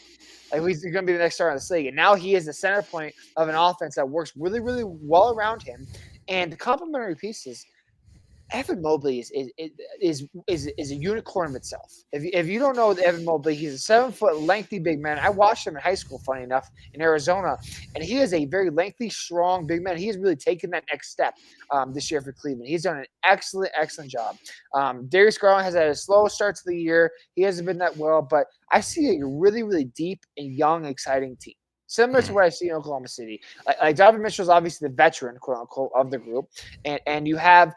Like, he's going to be the next star in this league. And now he is the center point of an offense that works really, really well around him. And the complementary pieces, Evan Mobley is a unicorn of itself. If you don't know Evan Mobley, he's a 7-foot lengthy big man. I watched him in high school, funny enough, in Arizona, and he is a very lengthy, strong big man. He has really taken that next step this year for Cleveland. He's done an excellent job. Darius Garland has had a slow start to the year. He hasn't been that well, but I see a really, really deep and young, exciting team. Similar to what I see in Oklahoma City. Like Donovan Mitchell is obviously the veteran, quote unquote, of the group, and you have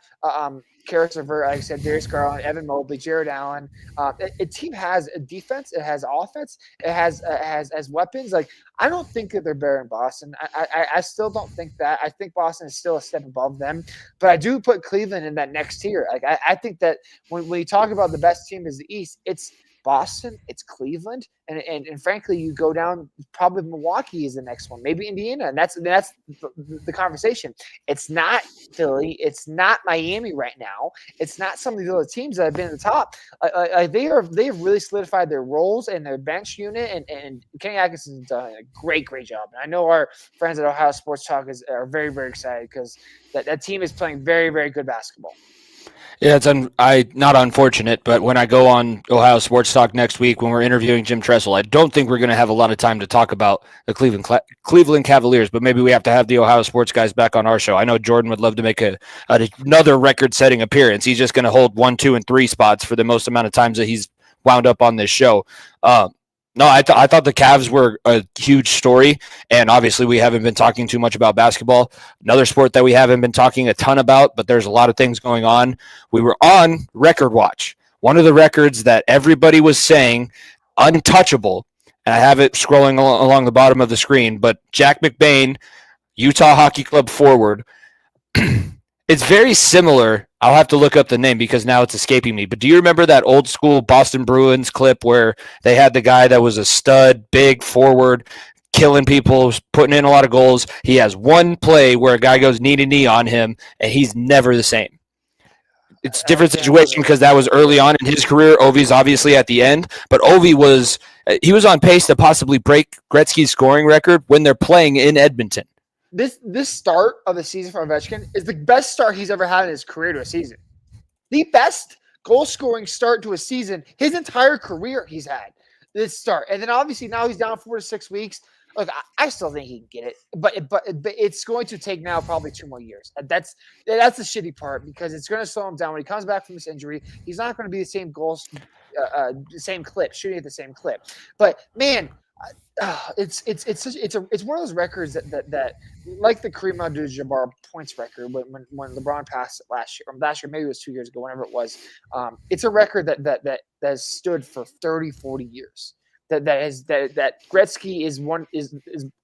Karis LeVert, like I said, Darius Garland, Evan Mobley, Jared Allen. A team has a defense, it has offense, it has weapons. Like, I don't think that they're better than Boston. I still don't think that. I think Boston is still a step above them, but I do put Cleveland in that next tier. Like, I think that when you talk about the best team is the East, it's Boston, it's Cleveland, and frankly, you go down, probably Milwaukee is the next one, maybe Indiana, and that's the conversation. It's not Philly, it's not Miami right now, it's not some of the other teams that have been at the top. They have really solidified their roles and their bench unit, and Kenny Atkinson's done a great job. And I know our friends at Ohio Sports Talk are very, very excited because that team is playing very, very good basketball. Yeah, it's not unfortunate, but when I go on Ohio Sports Talk next week when we're interviewing Jim Tressel, I don't think we're going to have a lot of time to talk about the Cleveland Cavaliers, but maybe we have to have the Ohio Sports guys back on our show. I know Jordan would love to make another record-setting appearance. He's just going to hold 1, 2, and 3 spots for the most amount of times that he's wound up on this show. No, I thought the Cavs were a huge story, and obviously we haven't been talking too much about basketball. Another sport that we haven't been talking a ton about, but there's a lot of things going on. We were on Record Watch, one of the records that everybody was saying untouchable, and I have it scrolling along the bottom of the screen, but Jack McBain, Utah Hockey Club forward, it's very similar. I'll have to look up the name because now it's escaping me. But do you remember that old school Boston Bruins clip where they had the guy that was a stud, big forward, killing people, putting in a lot of goals? He has one play where a guy goes knee to knee on him, and he's never the same. It's a different situation because that was early on in his career. Ovi's obviously at the end, but Ovi was on pace to possibly break Gretzky's scoring record when they're playing in Edmonton. This start of the season for Ovechkin is the best start he's ever had in his career to a season. The best goal-scoring start to a season his entire career he's had this start. And then obviously now he's down 4 to 6 weeks. Look, I still think he can get it, but it's going to take now probably 2 more years. That's the shitty part because it's going to slow him down when he comes back from this injury. He's not going to be the same goals, same clip, shooting at the same clip. But man. It's one of those records that like the Kareem Abdul-Jabbar points record when LeBron passed it last year, maybe it was 2 years ago, whenever it was. It's a record that has stood for 30, 40 years. That Gretzky is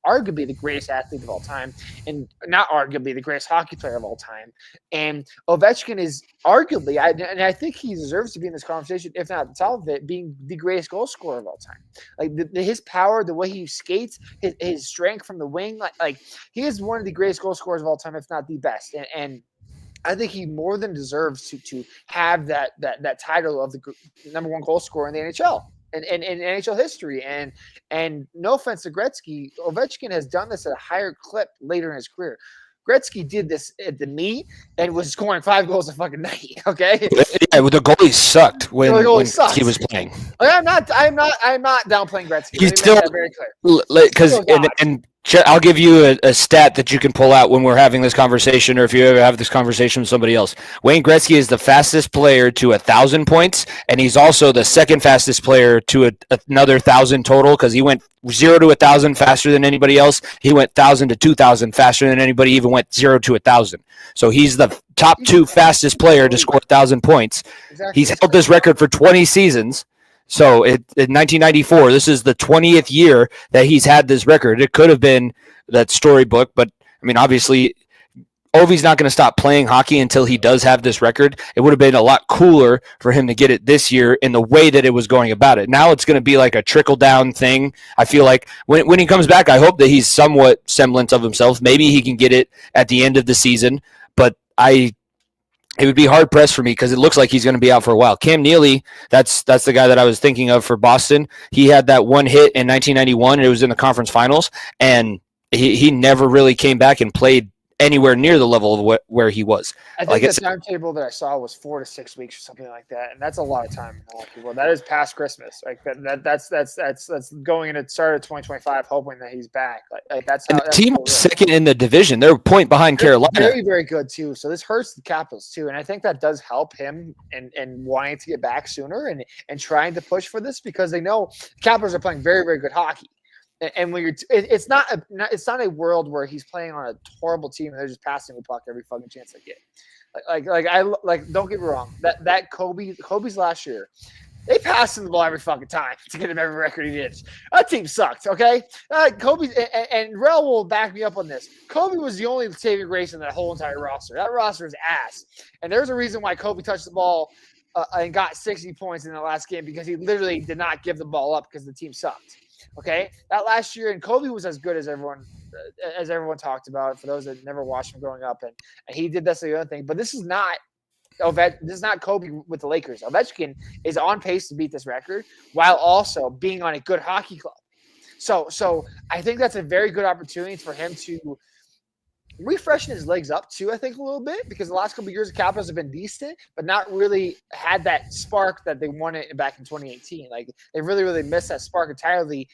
arguably the greatest athlete of all time, and not arguably the greatest hockey player of all time. And Ovechkin is arguably, and I think he deserves to be in this conversation, if not at the top of it, being the greatest goal scorer of all time. Like his power, the way he skates, his strength from the wing, like he is one of the greatest goal scorers of all time, if not the best. And I think he more than deserves to have that title of the number one goal scorer in the NHL. In NHL history, and no offense to Gretzky, Ovechkin has done this at a higher clip later in his career. Gretzky did this at the knee and was scoring 5 goals a fucking night. Okay, yeah, the goalie sucked when he was playing. I'm not downplaying Gretzky. He's still very clear because and I'll give you a stat that you can pull out when we're having this conversation, or if you ever have this conversation with somebody else. Wayne Gretzky is the fastest player to 1,000 points, and he's also the second fastest player to another 1,000 total because he went 0 to 1,000 faster than anybody else. He went 1,000 to 2,000 faster than anybody even went 0 to 1,000. So he's the top 2 fastest player to score 1,000 points. Exactly. He's held this record for 20 seasons. So in 1994, this is the 20th year that he's had this record. It could have been that storybook, but I mean, obviously, Ovi's not going to stop playing hockey until he does have this record. It would have been a lot cooler for him to get it this year in the way that it was going about it. Now it's going to be like a trickle-down thing. I feel like when he comes back, I hope that he's somewhat semblance of himself. Maybe he can get it at the end of the season, but it would be hard pressed for me because it looks like he's going to be out for a while. Cam Neely, that's the guy that I was thinking of for Boston. He had that one hit in 1991, and it was in the conference finals, and he never really came back and played anywhere near the level of where he was. I think the timetable that I saw was 4 to 6 weeks or something like that, and that's a lot of time in hockey. Well, that is past Christmas. Like that's going into start of 2025, hoping that he's back. Like that's how. And the team second in the division. They're a point behind Carolina. Very, very good too. So this hurts the Capitals too, and I think that does help him and wanting to get back sooner and trying to push for this because they know the Capitals are playing very, very good hockey. And when it's not a world where he's playing on a horrible team and they're just passing the puck every fucking chance they get. Don't get me wrong. That Kobe's last year, they passed him the ball every fucking time to get him every record he did. That team sucked. Okay, Kobe and Rel will back me up on this. Kobe was the only saving grace in that whole entire roster. That roster is ass, and there's a reason why Kobe touched the ball and got 60 points in the last game because he literally did not give the ball up because the team sucked. Okay, that last year, and Kobe was as good as everyone talked about. For those that never watched him growing up, and he did this the other thing. But this is not Kobe with the Lakers. Ovechkin is on pace to beat this record while also being on a good hockey club. So I think that's a very good opportunity for him to refreshing his legs up too, I think, a little bit, because the last couple of years the Capitals have been decent, but not really had that spark that they wanted back in 2018. Like they really, really missed that spark entirely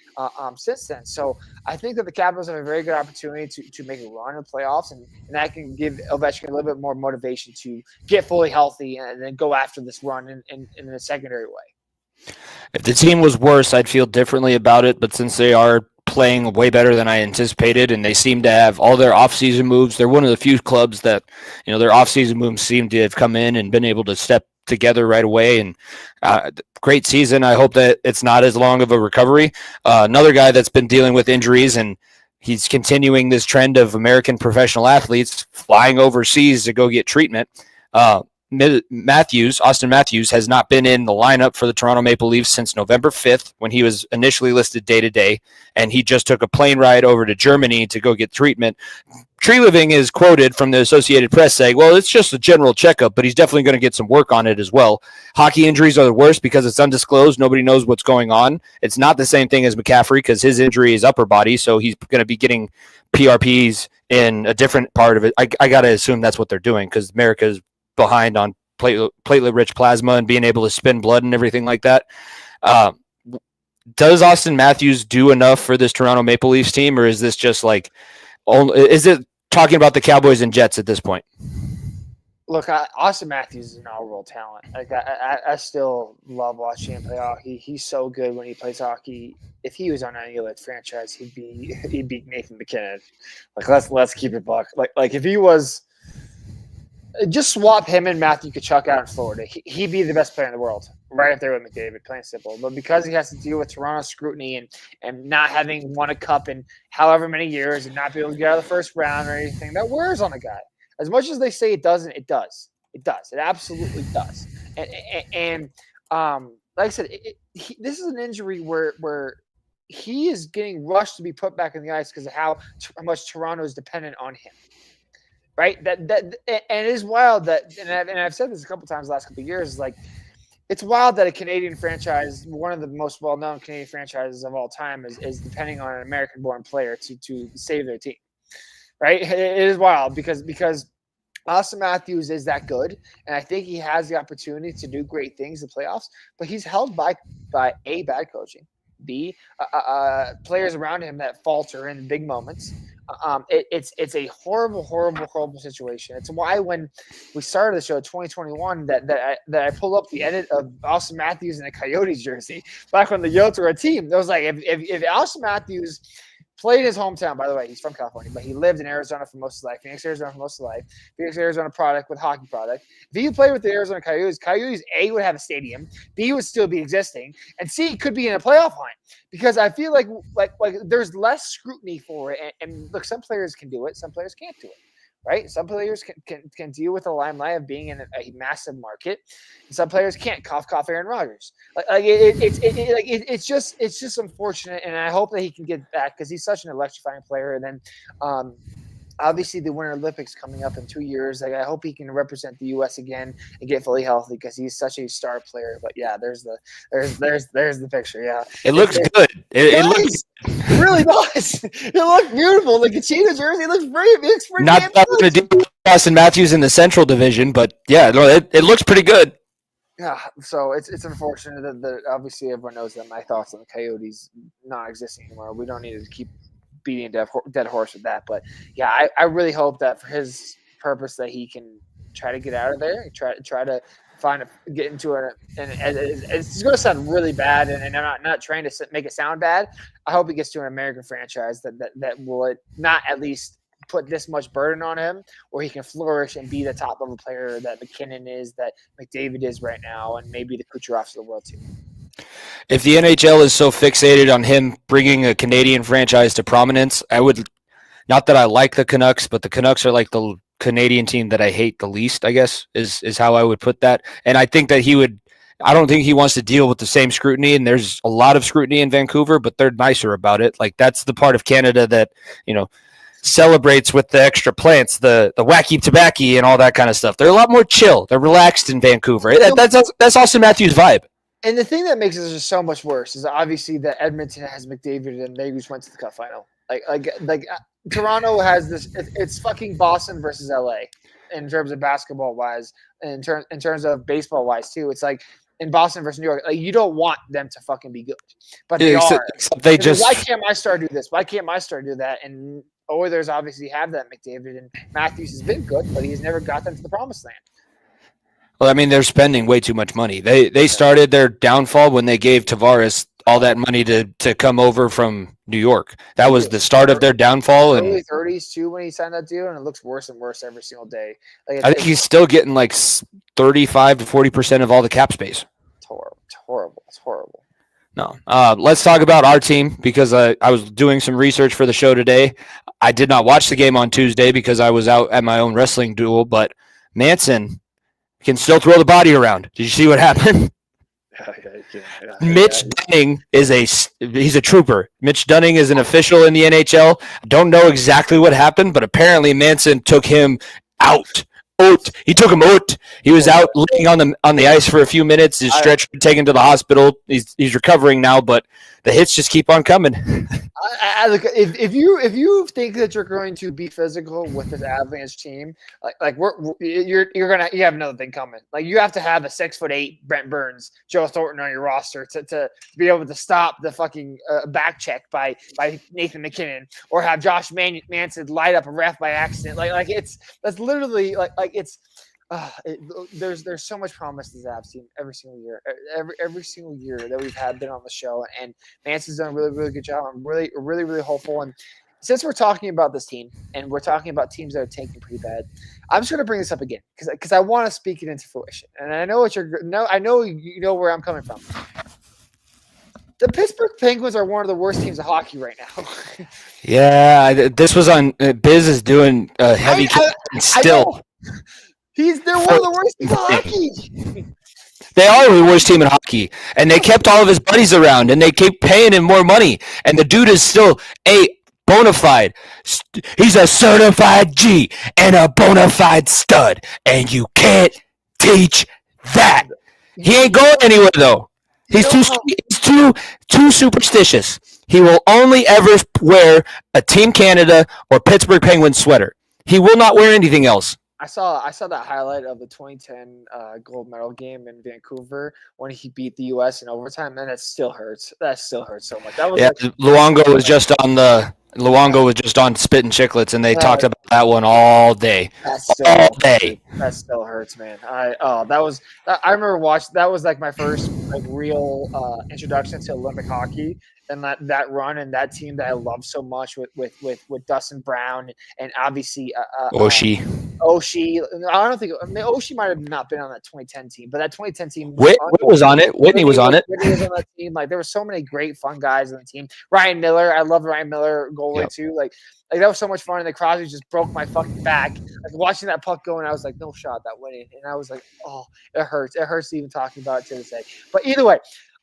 since then. So I think that the Capitals have a very good opportunity to make a run in playoffs, and that can give Ovechkin a little bit more motivation to get fully healthy and then go after this run in a secondary way. If the team was worse, I'd feel differently about it, but since they are playing way better than I anticipated, and they seem to have all their offseason moves. They're one of the few clubs that, their offseason moves seem to have come in and been able to step together right away. And great season. I hope that it's not as long of a recovery. Another guy that's been dealing with injuries, and he's continuing this trend of American professional athletes flying overseas to go get treatment. Austin Matthews has not been in the lineup for the Toronto Maple Leafs since November 5th when he was initially listed day-to-day, and he just took a plane ride over to Germany to go get treatment. Tree Living is quoted from the Associated Press saying, well, it's just a general checkup, but he's definitely going to get some work on it as well. Hockey injuries are the worst because it's undisclosed. Nobody knows what's going on. It's not the same thing as McCaffrey because his injury is upper body, so he's going to be getting PRPs in a different part of it. I got to assume that's what they're doing because America's behind on platelet-rich plasma and being able to spin blood and everything like that. Does Austin Matthews do enough for this Toronto Maple Leafs team, or is this just like, is it talking about the Cowboys and Jets at this point? Look, Austin Matthews is an all-world talent. Like I still love watching him play hockey. He's so good when he plays hockey. If he was on any other franchise, he'd be Nathan McKinnon. Like let's keep it buck. Like if he was. Just swap him and Matthew Tkachuk out in Florida. He'd be the best player in the world, right up there with McDavid, plain simple. But because he has to deal with Toronto scrutiny and not having won a cup in however many years and not be able to get out of the first round or anything, that wears on a guy. As much as they say it doesn't, it does. It does. It absolutely does. And like I said, this is an injury where he is getting rushed to be put back in the ice because of how much Toronto is dependent on him. Right, and it is wild that, and I've said this a couple times the last couple of years. Like, it's wild that a Canadian franchise, one of the most well-known Canadian franchises of all time, is depending on an American-born player to save their team. Right, it is wild because Austin Matthews is that good, and I think he has the opportunity to do great things in playoffs. But he's held by A, bad coaching, B, players around him that falter in big moments. It's a horrible situation. It's why when we started the show 2021 that I pulled up the edit of Austin Matthews in a Coyotes jersey back when the Yotes were a team. It was like if Austin Matthews played in his hometown, by the way, he's from California, but he lived in Arizona for most of his life. Phoenix, Arizona for most of his life. Phoenix, Arizona product with hockey product. If he played with the Arizona Coyotes, A, would have a stadium, B, would still be existing, and C, could be in a playoff line. Because I feel like there's less scrutiny for it. And look, some players can do it, some players can't do it. Right? Some players can deal with the limelight of being in a massive market, and some players can't. Cough, Aaron Rodgers. It's just unfortunate, and I hope that he can get back because he's such an electrifying player. And then, obviously, the Winter Olympics coming up in 2 years. Like, I hope he can represent the U.S. again and get fully healthy because he's such a star player. But yeah, there's the picture. Yeah, it looks good. It looks. It really does. It looks beautiful. The Kachina jersey looks pretty. It looks pretty. Not going to do Austin Matthews in the Central Division, but yeah, no, it looks pretty good. Yeah, so it's unfortunate that obviously everyone knows that my thoughts on the Coyotes not existing anymore. We don't need to keep beating a dead horse with that, but yeah, I really hope that for his purpose that he can try to get out of there, try to get into and it's going to sound really bad, and I'm not trying to make it sound bad. I hope he gets to an American franchise that will not at least put this much burden on him, where he can flourish and be the top level player that McKinnon is, that McDavid is right now, and maybe the Kucherovs of the world too. If the NHL is so fixated on him bringing a Canadian franchise to prominence, I would, not that I like the Canucks, but the Canucks are like the Canadian team that I hate the least, I guess, is how I would put that. And I think that I don't think he wants to deal with the same scrutiny, and there's a lot of scrutiny in Vancouver, but they're nicer about it. Like, that's the part of Canada that, celebrates with the extra plants, the wacky tobacco and all that kind of stuff. They're a lot more chill. They're relaxed in Vancouver. That's Austin Matthews' vibe. And the thing that makes it just so much worse is obviously that Edmonton has McDavid and they just went to the Cup final. Like Toronto has this. It's fucking Boston versus LA in terms of basketball wise, in terms of baseball wise too. It's like in Boston versus New York. Like you don't want them to fucking be good, but they are. Except they just. Why can't my star do this? Why can't my star do that? And Oilers obviously have that. McDavid and Matthews has been good, but he's never got them to the promised land. Well, I mean, they're spending way too much money. They started their downfall when they gave Tavares all that money to come over from New York. That was the start of their downfall. And early 30s too when he signed that deal, and it looks worse and worse every single day. Like, I think he's still getting like 35 to 40% of all the cap space. It's horrible. It's horrible. No. Let's talk about our team because I was doing some research for the show today. I did not watch the game on Tuesday because I was out at my own wrestling duel, but Manson can still throw the body around. Did you see what happened? Mitch Dunning he's a trooper. Mitch Dunning is an official in the NHL. I don't know exactly what happened, but apparently Manson took him out. He took him out. He was out laying on the ice for a few minutes. His stretcher taken to the hospital. He's recovering now, but the hits just keep on coming. Look, if you think that you're going to be physical with this Avalanche team, you have another thing coming. Like you have to have a 6'8" Brent Burns, Joe Thornton on your roster to be able to stop the fucking back check by Nathan McKinnon, or have Josh Manson light up a ref by accident. That's literally there's so much promise to this Avs team every single year. Every single year that we've been on the show, and Manson's done a really, really good job. I'm really, really, really hopeful. And since we're talking about this team and we're talking about teams that are tanking pretty bad, I'm just going to bring this up again because I want to speak it into fruition. And I know I know you know where I'm coming from. The Pittsburgh Penguins are one of the worst teams of hockey right now. Yeah, this was on Biz is doing heavy still. They're one of the worst teams in hockey. They are the worst team in hockey, and they kept all of his buddies around, and they keep paying him more money, and the dude is still a bona fide. He's a certified G and a bona fide stud, and you can't teach that. He ain't going anywhere though. He's too superstitious. He will only ever wear a Team Canada or Pittsburgh Penguins sweater. He will not wear anything else. I saw that highlight of the 2010 gold medal game in Vancouver when he beat the U.S. in overtime, and that still hurts. That still hurts so much. That was Luongo was just on Spit and Chicklets, and they talked about that one all day. That still hurts, man. I remember watching. That was like my first real introduction to Olympic hockey. And that run and that team that I love so much with Dustin Brown and obviously Oshie. I don't think Oshie might have not been on that 2010 team, but that 2010 team Whit was on it. Whitney was on it. Whitney was on that team. Like there were so many great fun guys on the team. Ryan Miller, I love Ryan Miller goalie too. Like that was so much fun. And the Crosby just broke my fucking back. Like watching that puck go, and I was like, no shot that went in, and I was like, oh, it hurts. It hurts even talking about it to this day. But either way.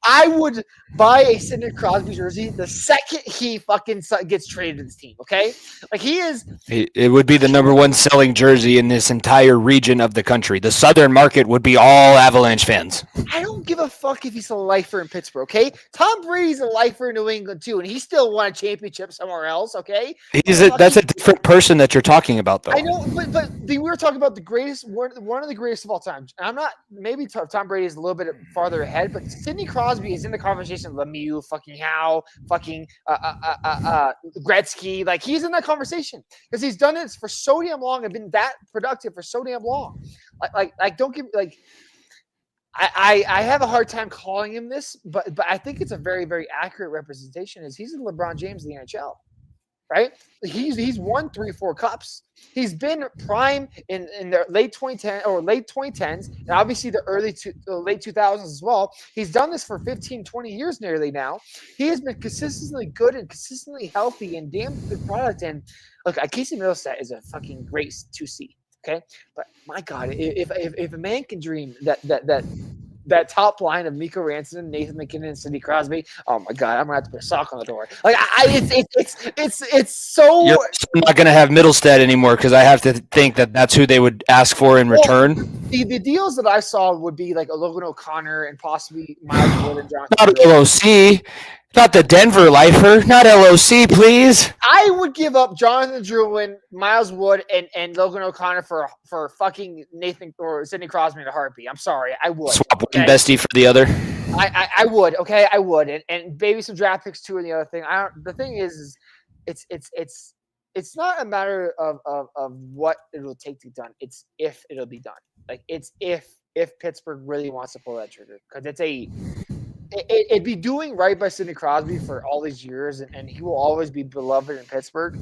I would buy a Sidney Crosby jersey the second he fucking gets traded to this team, okay? Like he is... It would be the number one selling jersey in this entire region of the country. The southern market would be all Avalanche fans. I don't give a fuck if he's a lifer in Pittsburgh, okay? Tom Brady's a lifer in New England too, and he still won a championship somewhere else, okay? That's a different person that you're talking about, though. I know, but we were talking about the greatest, one of the greatest of all time. And I'm not... Maybe Tom Brady is a little bit farther ahead, but Sidney Crosby is in the conversation. Lemieux, fucking Howe, fucking Gretzky. Like he's in that conversation because he's done it for so damn long and been that productive for so damn long. Like don't give like. I have a hard time calling him this, but I think it's a very, very accurate representation. Is he's the LeBron James of the NHL, right? He's won 3-4 cups. He's been prime in the late 2010 or late 2010s, and obviously the late 2000s as well. He's done this for 15, 20 years nearly now. He has been consistently good and consistently healthy and damn good product. And look, Casey Middlestat is a fucking great 2C. Okay, but my God, if a man can dream that top line of Mikko Rantanen, Nathan McKinnon, and Sidney Crosby, oh my God, I'm gonna have to put a sock on the door. Like it's so. You're not gonna have Middlestead anymore because I have to think that's who they would ask for in return. The deals that I saw would be like a Logan O'Connor and possibly Miles Wood and Jonathan. Not LOC. Not the Denver lifer, not LOC, please. I would give up Jonathan Drouin, Miles Wood, and Logan O'Connor for fucking Nathan or Sidney Crosby in a heartbeat. I'm sorry, I would. Swap one bestie for the other. I would. Okay, I would, and maybe some draft picks too. And the other thing, the thing is it's not a matter of what it'll take to be done. It's if it'll be done. Like it's if Pittsburgh really wants to pull that trigger, because it'd be doing right by Sidney Crosby for all these years, and he will always be beloved in Pittsburgh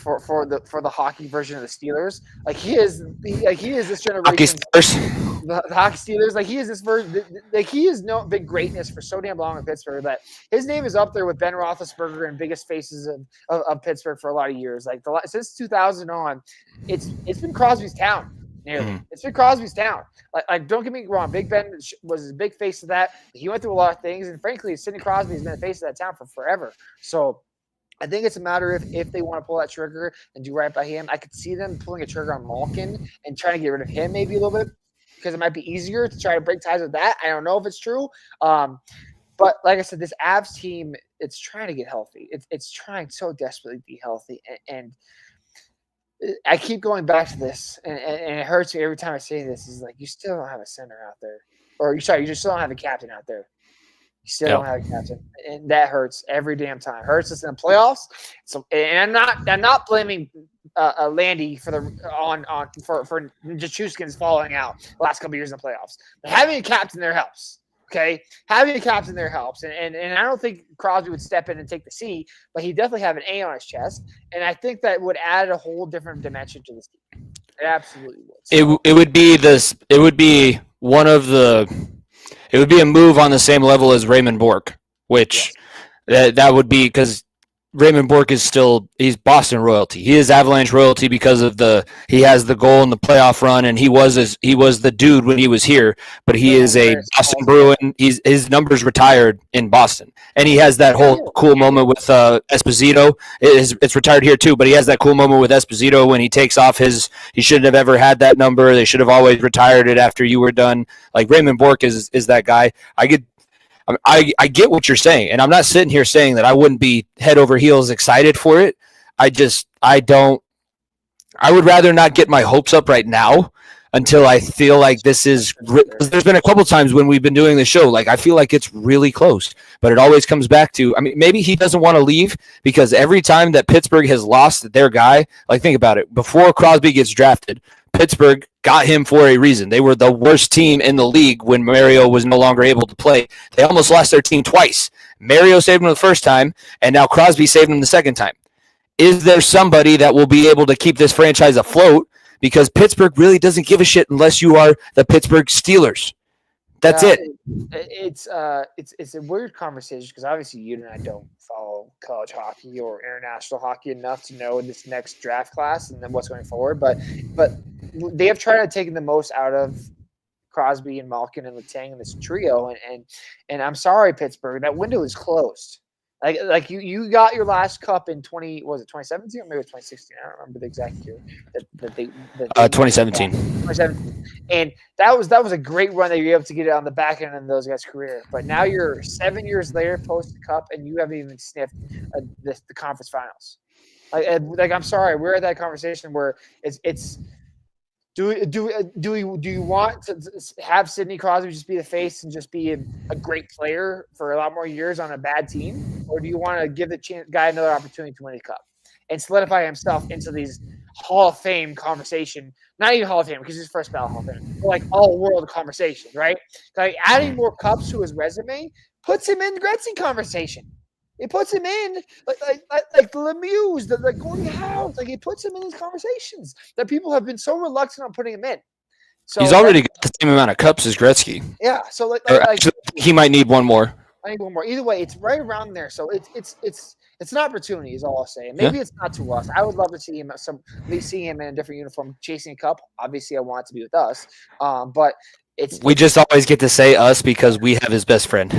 for the hockey version of the Steelers. Like he is this generation. Hockey Steelers. The hockey Steelers. Like he is this version. Like he has been greatness for so damn long in Pittsburgh that his name is up there with Ben Roethlisberger and biggest faces of Pittsburgh for a lot of years. Like since 2000 on, it's been Crosby's town. Nearly. Mm-hmm. It's been Crosby's town. Like, don't get me wrong. Big Ben was a big face of that. He went through a lot of things, and frankly, Sidney Crosby has been the face of that town for forever. So, I think it's a matter of if they want to pull that trigger and do right by him. I could see them pulling a trigger on Malkin and trying to get rid of him maybe a little bit, because it might be easier to try to break ties with that. I don't know if it's true. But like I said, this Avs team, it's trying to get healthy. It's trying so desperately to be healthy, and I keep going back to this, and it hurts me every time I say this. Is like, you still don't have a center out there, or you just still don't have a captain out there. You still don't have a captain, and that hurts every damn time. Hurts us in the playoffs. So, and I'm not blaming Landy for Nichushkin's falling out the last couple of years in the playoffs. But having a captain there helps. Okay, having a captain there helps, and I don't think Crosby would step in and take the C, but he definitely have an A on his chest, and I think that would add a whole different dimension to this team. It absolutely would. So, it would be this. It would be one of the. It would be a move on the same level as Raymond Bourque, which that would be because Raymond Bourque is he's Boston royalty. He is Avalanche royalty because of he has the goal in the playoff run, and he was the dude when he was here, but he is a Boston Bruin. His numbers retired in Boston, and he has that whole cool moment with Esposito. It's retired here too, but he has that cool moment with Esposito when he takes off he shouldn't have ever had that number. They should have always retired it after you were done. Like Raymond Bourque is that guy. I get what you're saying, and I'm not sitting here saying that I wouldn't be head over heels excited for it. I would rather not get my hopes up right now until I feel like this is – there's been a couple times when we've been doing the show, like I feel like it's really close, but it always comes back to – I mean, maybe he doesn't want to leave because every time that Pittsburgh has lost their guy, like think about it, before Crosby gets drafted, Pittsburgh got him for a reason. They were the worst team in the league when Mario was no longer able to play. They almost lost their team twice. Mario saved them the first time, and now Crosby saved them the second time. Is there somebody that will be able to keep this franchise afloat? Because Pittsburgh really doesn't give a shit unless you are the Pittsburgh Steelers. That's it. It's a weird conversation because obviously you and I don't follow college hockey or international hockey enough to know this next draft class and then what's going forward. But they have tried to take the most out of Crosby and Malkin and Letang and this trio. And I'm sorry, Pittsburgh, that window is closed. Like you got your last cup in 2017 or maybe it was 2016? I don't remember the exact year. 2017. 2017. And that was a great run that you were able to get it on the back end of those guys' career. But now you're 7 years later post cup and you haven't even sniffed the conference finals. Like I'm sorry, we're at that conversation where it's. Do you want to have Sidney Crosby just be the face and just be a great player for a lot more years on a bad team, or do you want to give the guy another opportunity to win a cup and solidify himself into these Hall of Fame conversation? Not even Hall of Fame because he's first ballot Hall of Fame, but like all world conversation, right? Like adding more cups to his resume puts him in the Gretzky conversation. It puts him in like Lemieux, the Gordie Howe. Like it puts him in these conversations that people have been so reluctant on putting him in. So he's already got the same amount of cups as Gretzky. Yeah. So actually, he might need one more. I need one more. Either way, it's right around there. So it's an opportunity, is all I'll say. Maybe it's not to us. I would love to see him in a different uniform chasing a cup. Obviously, I want it to be with us. But we just always get to say us because we have his best friend.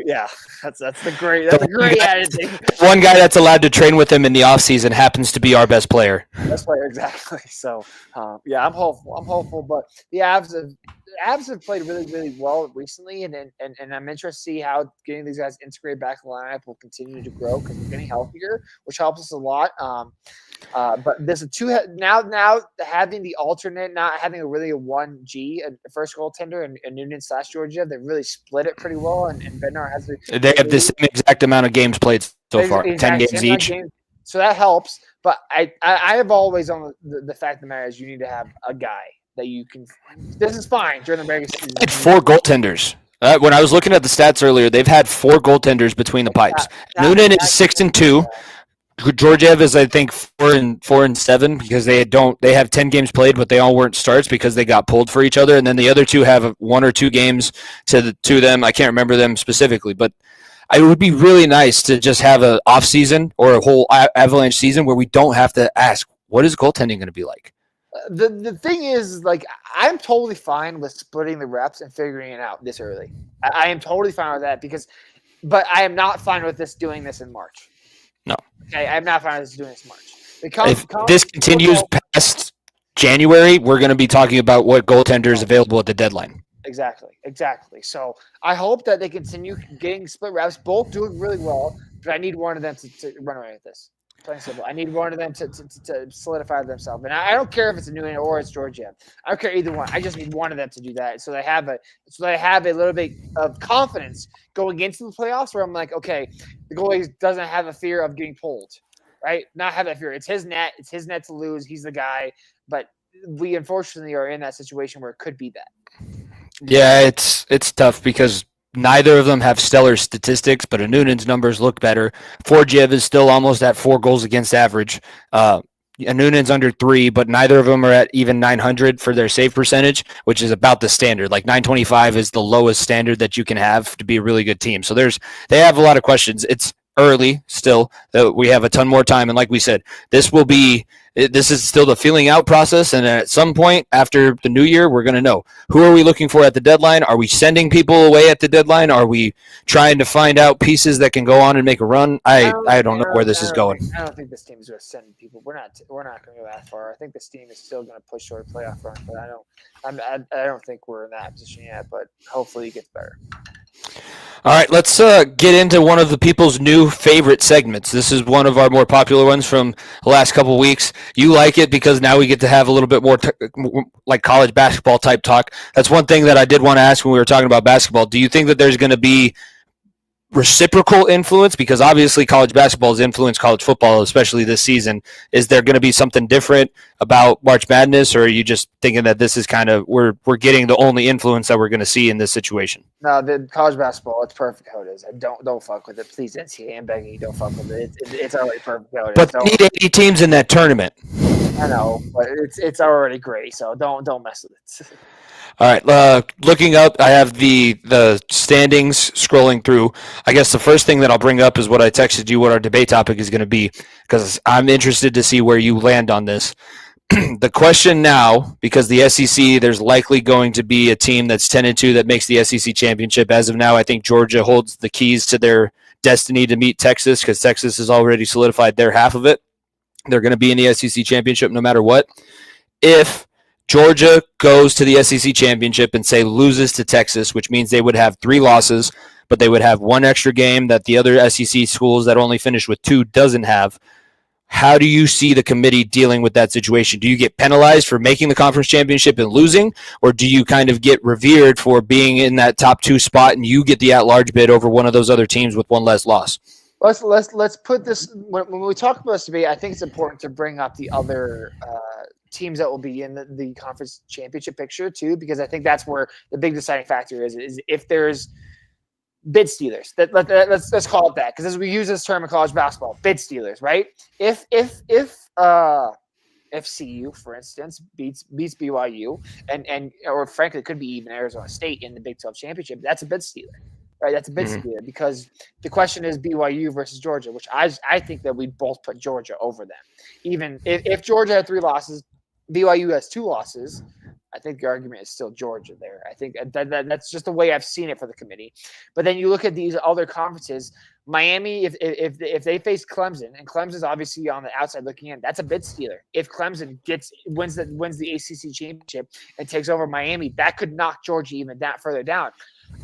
Yeah, that's a great attitude. One guy that's allowed to train with him in the offseason happens to be our best player. Best player, exactly. So, I'm hopeful. But the Avs Avs have played really, really well recently, and I'm interested to see how getting these guys integrated back in the lineup will continue to grow because they're getting healthier, which helps us a lot. But there's a two now having the alternate, not having a 1G, a first goaltender, and Noonan/Georgiev, they really split it pretty well, and Bednar has They have the same exact amount of games played so far, 10 games each. So that helps. But I have always on the fact of the matter is you need to have a guy that you can. This is fine during the regular season. Had 4 goaltenders. When I was looking at the stats earlier, they've had 4 goaltenders between the pipes. Noonan is 6-2. Georgiev is, I think, 4-7 because they have 10 games played, but they all weren't starts because they got pulled for each other. And then the other 2 have 1 or 2 games to them. I can't remember them specifically, but it would be really nice to just have an off season or a whole Avalanche season where we don't have to ask, what is goaltending going to be like? The thing is, like, I'm totally fine with splitting the reps and figuring it out this early. I am totally fine with that but I am not fine with doing this in March. No. Okay, I'm not fine with doing this in March. If this continues past January, we're going to be talking about what goaltender is available at the deadline. Exactly. So I hope that they continue getting split reps, both doing really well, but I need one of them to run away with this. Plain simple. I need one of them to solidify themselves. And I don't care if it's a Noonan or it's Georgiev. I don't care either one. I just need one of them to do that. So they have a little bit of confidence going into the playoffs where I'm like, okay, the goalie doesn't have a fear of getting pulled, right? Not have that fear. It's his net. It's his net to lose. He's the guy. But we unfortunately are in that situation where it could be that. Yeah, it's tough because neither of them have stellar statistics, but Noonan's numbers look better. Georgiev is still almost at 4 goals against average. Noonan's under 3, but neither of them are at even 900 for their save percentage, which is about the standard. Like 925 is the lowest standard that you can have to be a really good team. So they have a lot of questions. It's early still. We have a ton more time, and like we said, this is still the feeling out process, and at some point after the new year, we're going to know who are we looking for at the deadline. Are we sending people away at the deadline? Are we trying to find out pieces that can go on and make a run? I don't know where this is going. I don't think this team is going to send people. We're not going to go that far. I think this team is still going to push toward a playoff run, but I don't think we're in that position yet. But hopefully it gets better. All right, let's get into one of the people's new favorite segments. This is one of our more popular ones from the last couple of weeks. You like it because now we get to have a little bit more like college basketball type talk. That's one thing that I did want to ask when we were talking about basketball. Do you think that there's going to be reciprocal influence? Because obviously college basketball has influenced college football, especially this season. Is there going to be something different about March Madness, or are you just thinking that this is kind of we're getting the only influence that we're going to see in this situation? No, the college basketball, it's perfect how it is. Don't fuck with it, please. NCAA, I'm begging you, don't fuck with it. It's already perfect how it is. But they need 80 teams in that tournament. I know, but it's already great. So don't mess with it. All right, looking up, I have the standings scrolling through. I guess the first thing that I'll bring up is what I texted you, what our debate topic is going to be, because I'm interested to see where you land on this. The question now, because the SEC, there's likely going to be a team that's 10-2 that makes the SEC championship. As of now, I think Georgia holds the keys to their destiny to meet Texas, because Texas has already solidified their half of it. They're going to be in the SEC championship no matter what. If Georgia goes to the SEC championship and say loses to Texas, which means they would have 3 losses, but they would have 1 extra game that the other SEC schools that only finish with 2 doesn't have. How do you see the committee dealing with that situation? Do you get penalized for making the conference championship and losing, or do you kind of get revered for being in that top 2 spot and you get the at-large bid over one of those other teams with 1 less loss? Let's put this when we talk about this debate. I think it's important to bring up the other teams that will be in the conference championship picture too, because I think that's where the big deciding factor is if there's bid stealers. Let's call it that, because as we use this term in college basketball, bid stealers, right? If CU, for instance, beats BYU and or frankly could be even Arizona State in the Big 12 championship, that's a bid stealer. Right, that's a bid stealer, because the question is BYU versus Georgia, which I think that we both put Georgia over them. Even if Georgia had 3 losses, BYU has 2 losses, I think the argument is still Georgia there. I think that's just the way I've seen it for the committee. But then you look at these other conferences. Miami, if they face Clemson, and Clemson's obviously on the outside looking in, that's a bid stealer. If Clemson wins the ACC championship and takes over Miami, that could knock Georgia even that further down.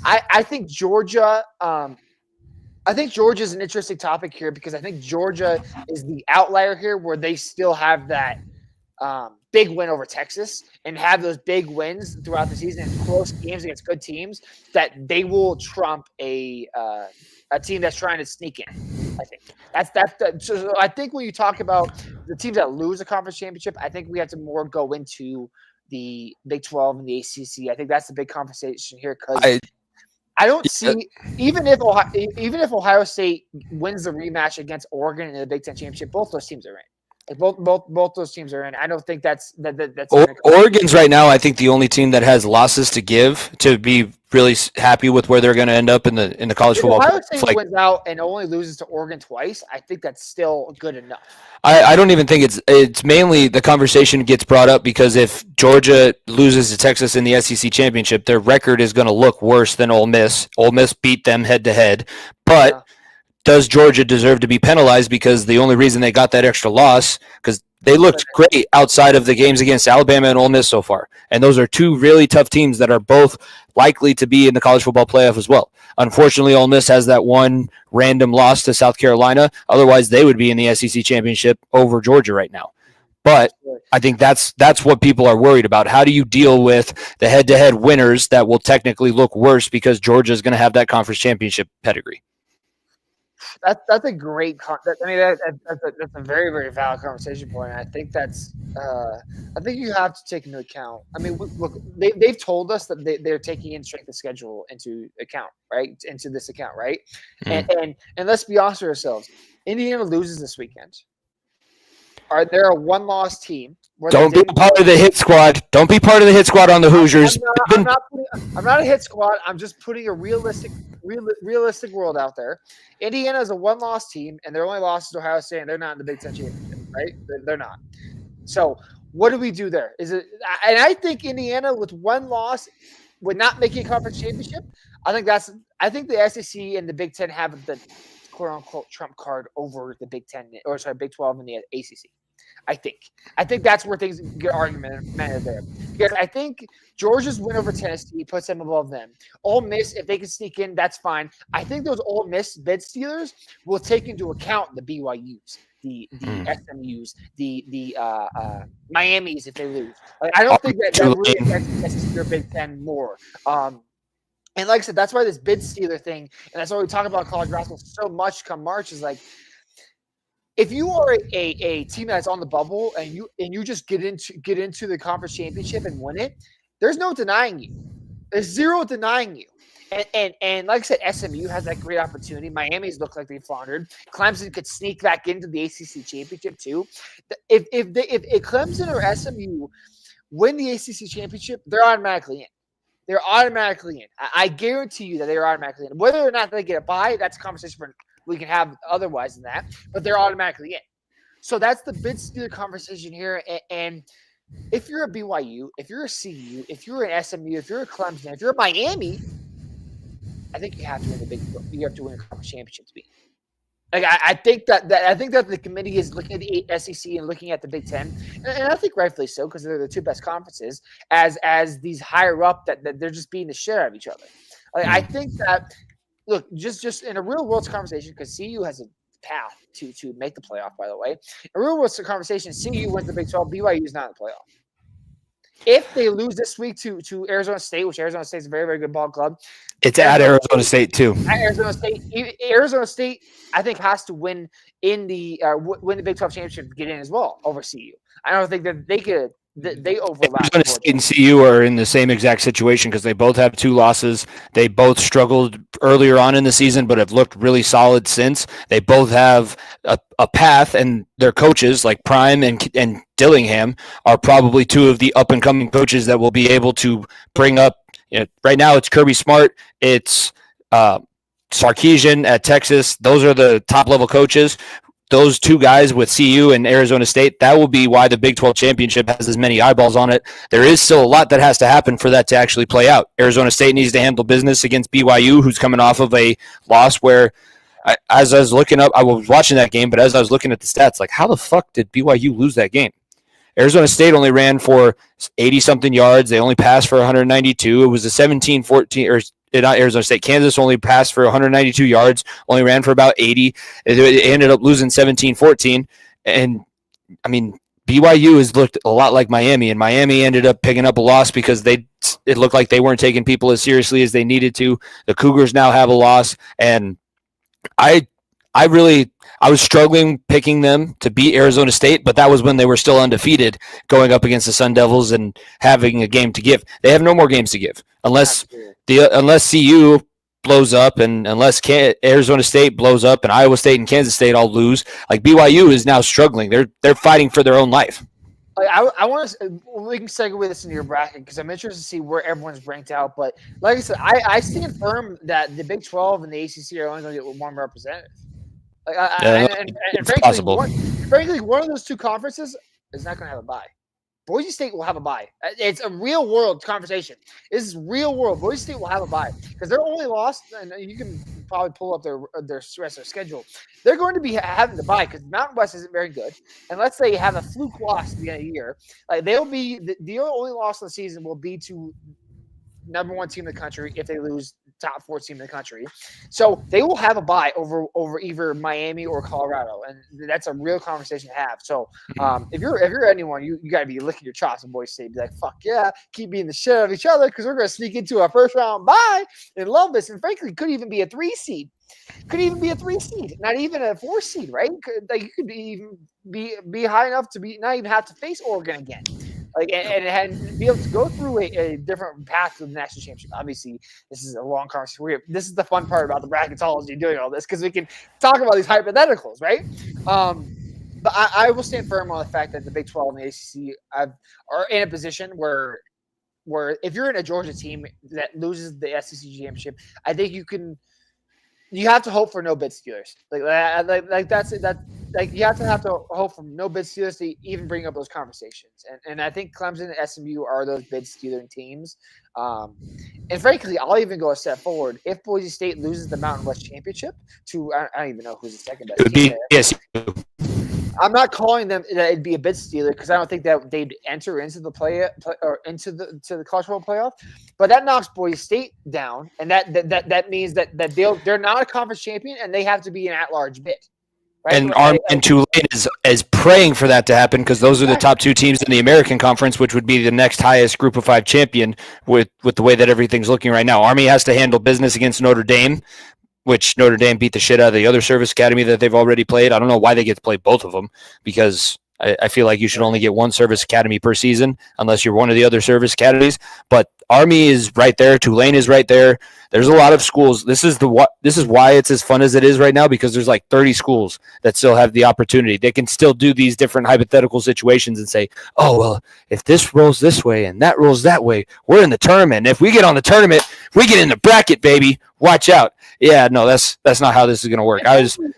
I think Georgia. I think Georgia is an interesting topic here because I think Georgia is the outlier here, where they still have that big win over Texas and have those big wins throughout the season and close games against good teams that they will trump a team that's trying to sneak in. I think so I think when you talk about the teams that lose the conference championship, I think we have to more go into the Big 12 and the ACC. I think that's the big conversation here because I don't see even if Ohio State wins the rematch against Oregon in the Big 10 championship, both those teams are in. Like both those teams are in. I don't think that's Oregon's right now. I think the only team that has losses to give to be really happy with where they're going to end up in the college football. Ohio State wins out and only loses to Oregon twice. I think that's still good enough. I don't even think it's mainly the conversation gets brought up because if Georgia loses to Texas in the SEC championship, their record is going to look worse than Ole Miss. Ole Miss beat them head to head, but. Yeah. Does Georgia deserve to be penalized because the only reason they got that extra loss because they looked great outside of the games against Alabama and Ole Miss so far. And those are two really tough teams that are both likely to be in the college football playoff as well. Unfortunately, Ole Miss has that one random loss to South Carolina. Otherwise, they would be in the SEC championship over Georgia right now. But I think that's what people are worried about. How do you deal with the head-to-head winners that will technically look worse because Georgia is going to have that conference championship pedigree? That's a great. That's a very, very valid conversation point. I think that's. I think you have to take into account. I mean, look, they've told us that they're taking in strength of schedule into account, right? Into this account, right? Mm-hmm. And let's be honest with ourselves. Indiana loses this weekend. They're a one-loss team. Don't be part of the hit squad. Don't be part of the hit squad on the Hoosiers. I'm not a hit squad. I'm just putting a realistic world out there. Indiana is a one-loss team, and their only loss is to Ohio State, and they're not in the Big Ten championship, right? They're not. So what do we do there? And I think Indiana with one loss would not make a conference championship. I think the SEC and the Big Ten have the quote-unquote trump card over the Big 12 and the ACC. I think that's where things get argumented there. Because I think Georgia's win over Tennessee puts them above them. Ole Miss, if they can sneak in, that's fine. I think those Ole Miss bid stealers will take into account the BYUs, the SMUs, the Miamis if they lose. Like, I don't think that really affects your Big Ten more. And like I said, that's why this bid stealer thing, and that's why we talk about college basketball so much come March, is like, if you are a team that's on the bubble and you just get into the conference championship and win it, there's no denying you. There's zero denying you. And like I said, SMU has that great opportunity. Miami's looked like they floundered. Clemson could sneak back into the ACC championship too. If Clemson or SMU win the ACC championship, they're automatically in. They're automatically in. I guarantee you that they're automatically in. Whether or not they get a bye, that's a conversation we can have otherwise than that, but they're automatically in. So that's the bid stealer conversation here. And if you're a BYU, if you're a CU, if you're an SMU, if you're a Clemson, if you're a Miami, I think you have to win you have to win a conference championship to be. Like I think that the committee is looking at the SEC and looking at the Big Ten, and I think rightfully so because they're the two best conferences. As these higher up that they're just beating the shit out of each other. Like, I think that. Look, just in a real world conversation, because CU has a path to make the playoff, by the way. A real world conversation, CU wins the Big 12, BYU is not in the playoff. If they lose this week to Arizona State, which Arizona State is a very, very good ball club. It's at Arizona State, too. At Arizona State, I think, has to win win the Big 12 championship to get in as well over CU. I don't think that they could. They overlap. Arizona State and CU are in the same exact situation because they both have 2 losses. They both struggled earlier on in the season, but have looked really solid since. They both have a path, and their coaches like Prime and Dillingham are probably 2 of the up-and-coming coaches that will be able to bring up. Right now, it's Kirby Smart. It's Sarkisian at Texas. Those are the top-level coaches. those two guys with CU and Arizona State, that will be why the Big 12 championship has as many eyeballs on it. There is still a lot that has to happen for that to actually play out. Arizona State needs to handle business against BYU, who's coming off of a loss where, as I was looking up, I was watching that game, but as I was looking at the stats, like, how the fuck did BYU lose that game? Arizona State only ran for 80-something yards. They only passed for 192. It was a 17-14, or not Arizona State. Kansas only passed for 192 yards, only ran for about 80. It ended up losing 17-14. And, I mean, BYU has looked a lot like Miami, and Miami ended up picking up a loss because it looked like they weren't taking people as seriously as they needed to. The Cougars now have a loss, and I was struggling picking them to beat Arizona State, but that was when they were still undefeated going up against the Sun Devils and having a game to give. They have no more games to give unless CU blows up and unless Arizona State blows up and Iowa State and Kansas State all lose. Like, BYU is now struggling. They're fighting for their own life. I want to. We can segue this into your bracket because I'm interested to see where everyone's ranked out. But like I said, I stand firm that the Big 12 and the ACC are only going to get one representative. And frankly, one of those two conferences is not going to have a bye. Boise State will have a bye. It's a real world conversation. This is real world. Boise State will have a bye because they're only lost, and you can probably pull up their rest of their schedule. They're going to be having to bye because Mountain West isn't very good. And let's say you have a fluke loss at the end of the year, like they'll be the only loss of the season will be to number one team in the country if they lose top 4 team in the country. So they will have a bye over either Miami or Colorado, and that's a real conversation to have. So if you're anyone, you got to be licking your chops in Boise State. Be like, fuck yeah, keep beating the shit out of each other because we're going to sneak into a first round bye and love this. And frankly, could even be a 3 seed. Not even a 4 seed, right? You could be high enough to not even have to face Oregon again. And be able to go through a different path to the national championship. Obviously, this is a long conversation. This is the fun part about the bracketology doing all this because we can talk about these hypotheticals, right? But I will stand firm on the fact that the Big 12 and the ACC are in a position where if you're in a Georgia team that loses the SEC championship, I think you have to hope for no bid stealers. That's it. Like you have to hope for no bid stealers to even bring up those conversations. And I think Clemson and SMU are those bid stealing teams. And frankly, I'll even go a step forward. If Boise State loses the Mountain West championship to I don't even know who's the second best. It would be TSU. I'm not calling them that it'd be a bid stealer because I don't think that they'd enter into the into the college football playoff. But that knocks Boise State down, and that means that they're not a conference champion and they have to be an at-large bid. Right? And Tulane is praying for that to happen because those are the top 2 teams in the American Conference, which would be the next highest Group of 5 champion with the way that everything's looking right now. Army has to handle business against Notre Dame, which Notre Dame beat the shit out of the other service academy that they've already played. I don't know why they get to play both of them because I feel like you should only get one service academy per season unless you're one of the other service academies. But Army is right there. Tulane is right there. There's a lot of schools. This is why it's as fun as it is right now because there's like 30 schools that still have the opportunity. They can still do these different hypothetical situations and say, oh, well, if this rolls this way and that rolls that way, we're in the tournament. If we get on the tournament, we get in the bracket, baby. Watch out. Yeah, no, that's not how this is going to work.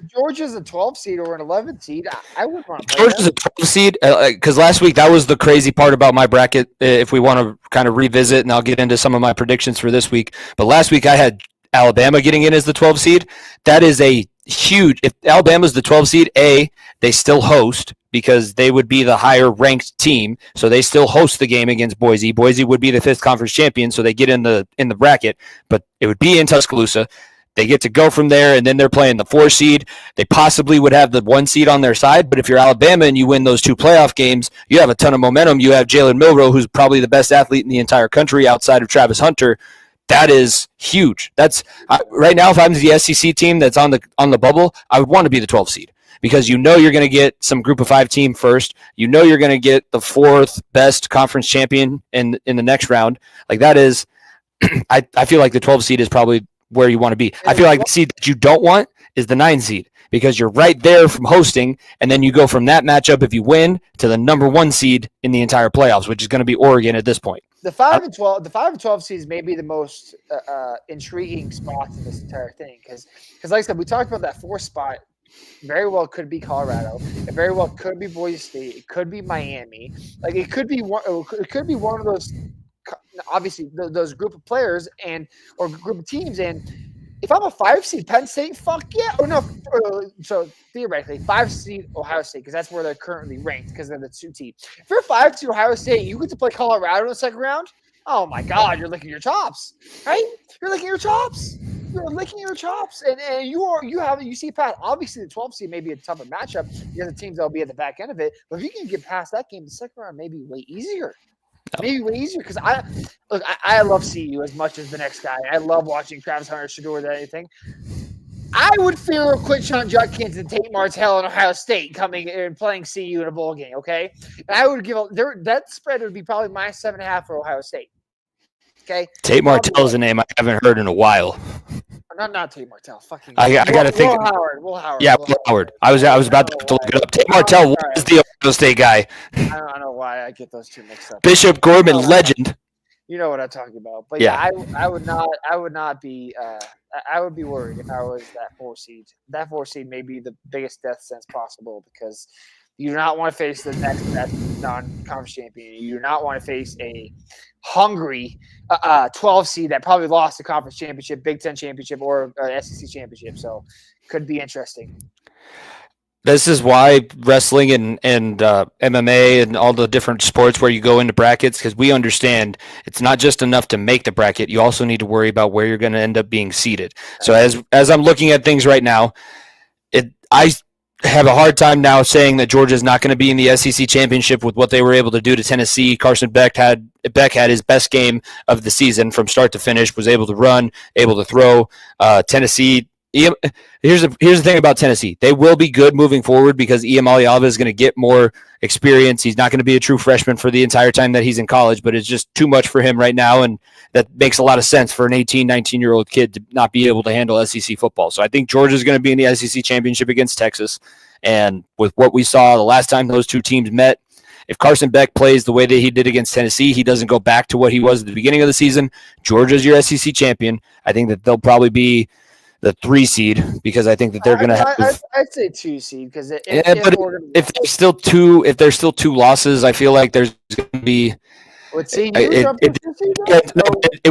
Georgia's a 12 seed or an 11 seed. I wouldn't want to. Georgia's a 12 seed because last week that was the crazy part about my bracket. If we want to kind of revisit, and I'll get into some of my predictions for this week. But last week I had Alabama getting in as the 12 seed. That is a huge. If Alabama's the 12 seed, they still host because they would be the higher ranked team, so they still host the game against Boise. Boise would be the 5th conference champion, so they get in the bracket, but it would be in Tuscaloosa. They get to go from there, and then they're playing the 4 seed. They possibly would have the 1 seed on their side, but if you're Alabama and you win those 2 playoff games, you have a ton of momentum. You have Jalen Milroe, who's probably the best athlete in the entire country outside of Travis Hunter. That is huge. That's right now. If I'm the SEC team that's on the bubble, I would want to be the 12 seed because you're going to get some Group of 5 team first. You're going to get the 4th best conference champion in the next round. Like that is, I feel like the 12 seed is probably where you want to be. I feel like the seed that you don't want is the 9 seed because you're right there from hosting, and then you go from that matchup if you win to the number 1 seed in the entire playoffs, which is going to be Oregon at this point. The 5 and 12 seeds may be the most intriguing spots in this entire thing because like I said, we talked about that 4th spot very well could be Colorado. It very well could be Boise State. It could be Miami. Like it could be one. It could be one of those. Obviously, those group of players or group of teams. And if I'm a 5 seed, Penn State, fuck yeah. Or no. So theoretically, 5 seed Ohio State, because that's where they're currently ranked because they're the 2 team. If you're 5 seed Ohio State, you get to play Colorado in the second round. Oh my God, you're licking your chops, right? You're licking your chops. You're licking your chops, and you see past. Obviously, the 12 seed may be a tougher matchup because the teams that'll be at the back end of it. But if you can get past that game, the second round may be way easier. Maybe way easier because I love CU as much as the next guy. I love watching Travis Hunter, Shador, that anything. I would fear Quinshon Judkins and Tate Martell in Ohio State coming and playing CU in a bowl game. Okay, and I would give that spread would be probably -7.5 for Ohio State. Okay, Tate Martell is a name I haven't heard in a while. Not Tate Martell. Fucking. I got to think. Will Howard. Yeah, Will Howard. I was about to look it up. Tate Martell was the Ohio State guy. I don't know why I get those two mixed up. Bishop Gorman, legend. You know what I'm talking about. But yeah, I would not be. I would be worried if I was that 4 seed. That 4 seed may be the biggest death sentence possible because you do not want to face the next best non-conference champion. You do not want to face a hungry 12 seed that probably lost the conference championship, Big Ten championship, or SEC championship. So could be interesting. This is why wrestling and MMA and all the different sports where you go into brackets, because we understand it's not just enough to make the bracket. You also need to worry about where you're going to end up being seated. So as I'm looking at things right now, I have a hard time now saying that Georgia is not going to be in the SEC championship with what they were able to do to Tennessee. Carson Beck had his best game of the season from start to finish, was able to run, able to throw. Tennessee. Here's the thing about Tennessee. They will be good moving forward because Iamaleava is going to get more experience. He's not going to be a true freshman for the entire time that he's in college, but it's just too much for him right now, and that makes a lot of sense for an 18, 19-year-old kid to not be able to handle SEC football. So I think Georgia's going to be in the SEC championship against Texas, and with what we saw the last time those two teams met, if Carson Beck plays the way that he did against Tennessee, he doesn't go back to what he was at the beginning of the season, Georgia's your SEC champion. I think that they'll probably be the 3 seed because I think that they're going to have. I'd say 2 seed because if there's still 2 losses, I feel like there's going to be. It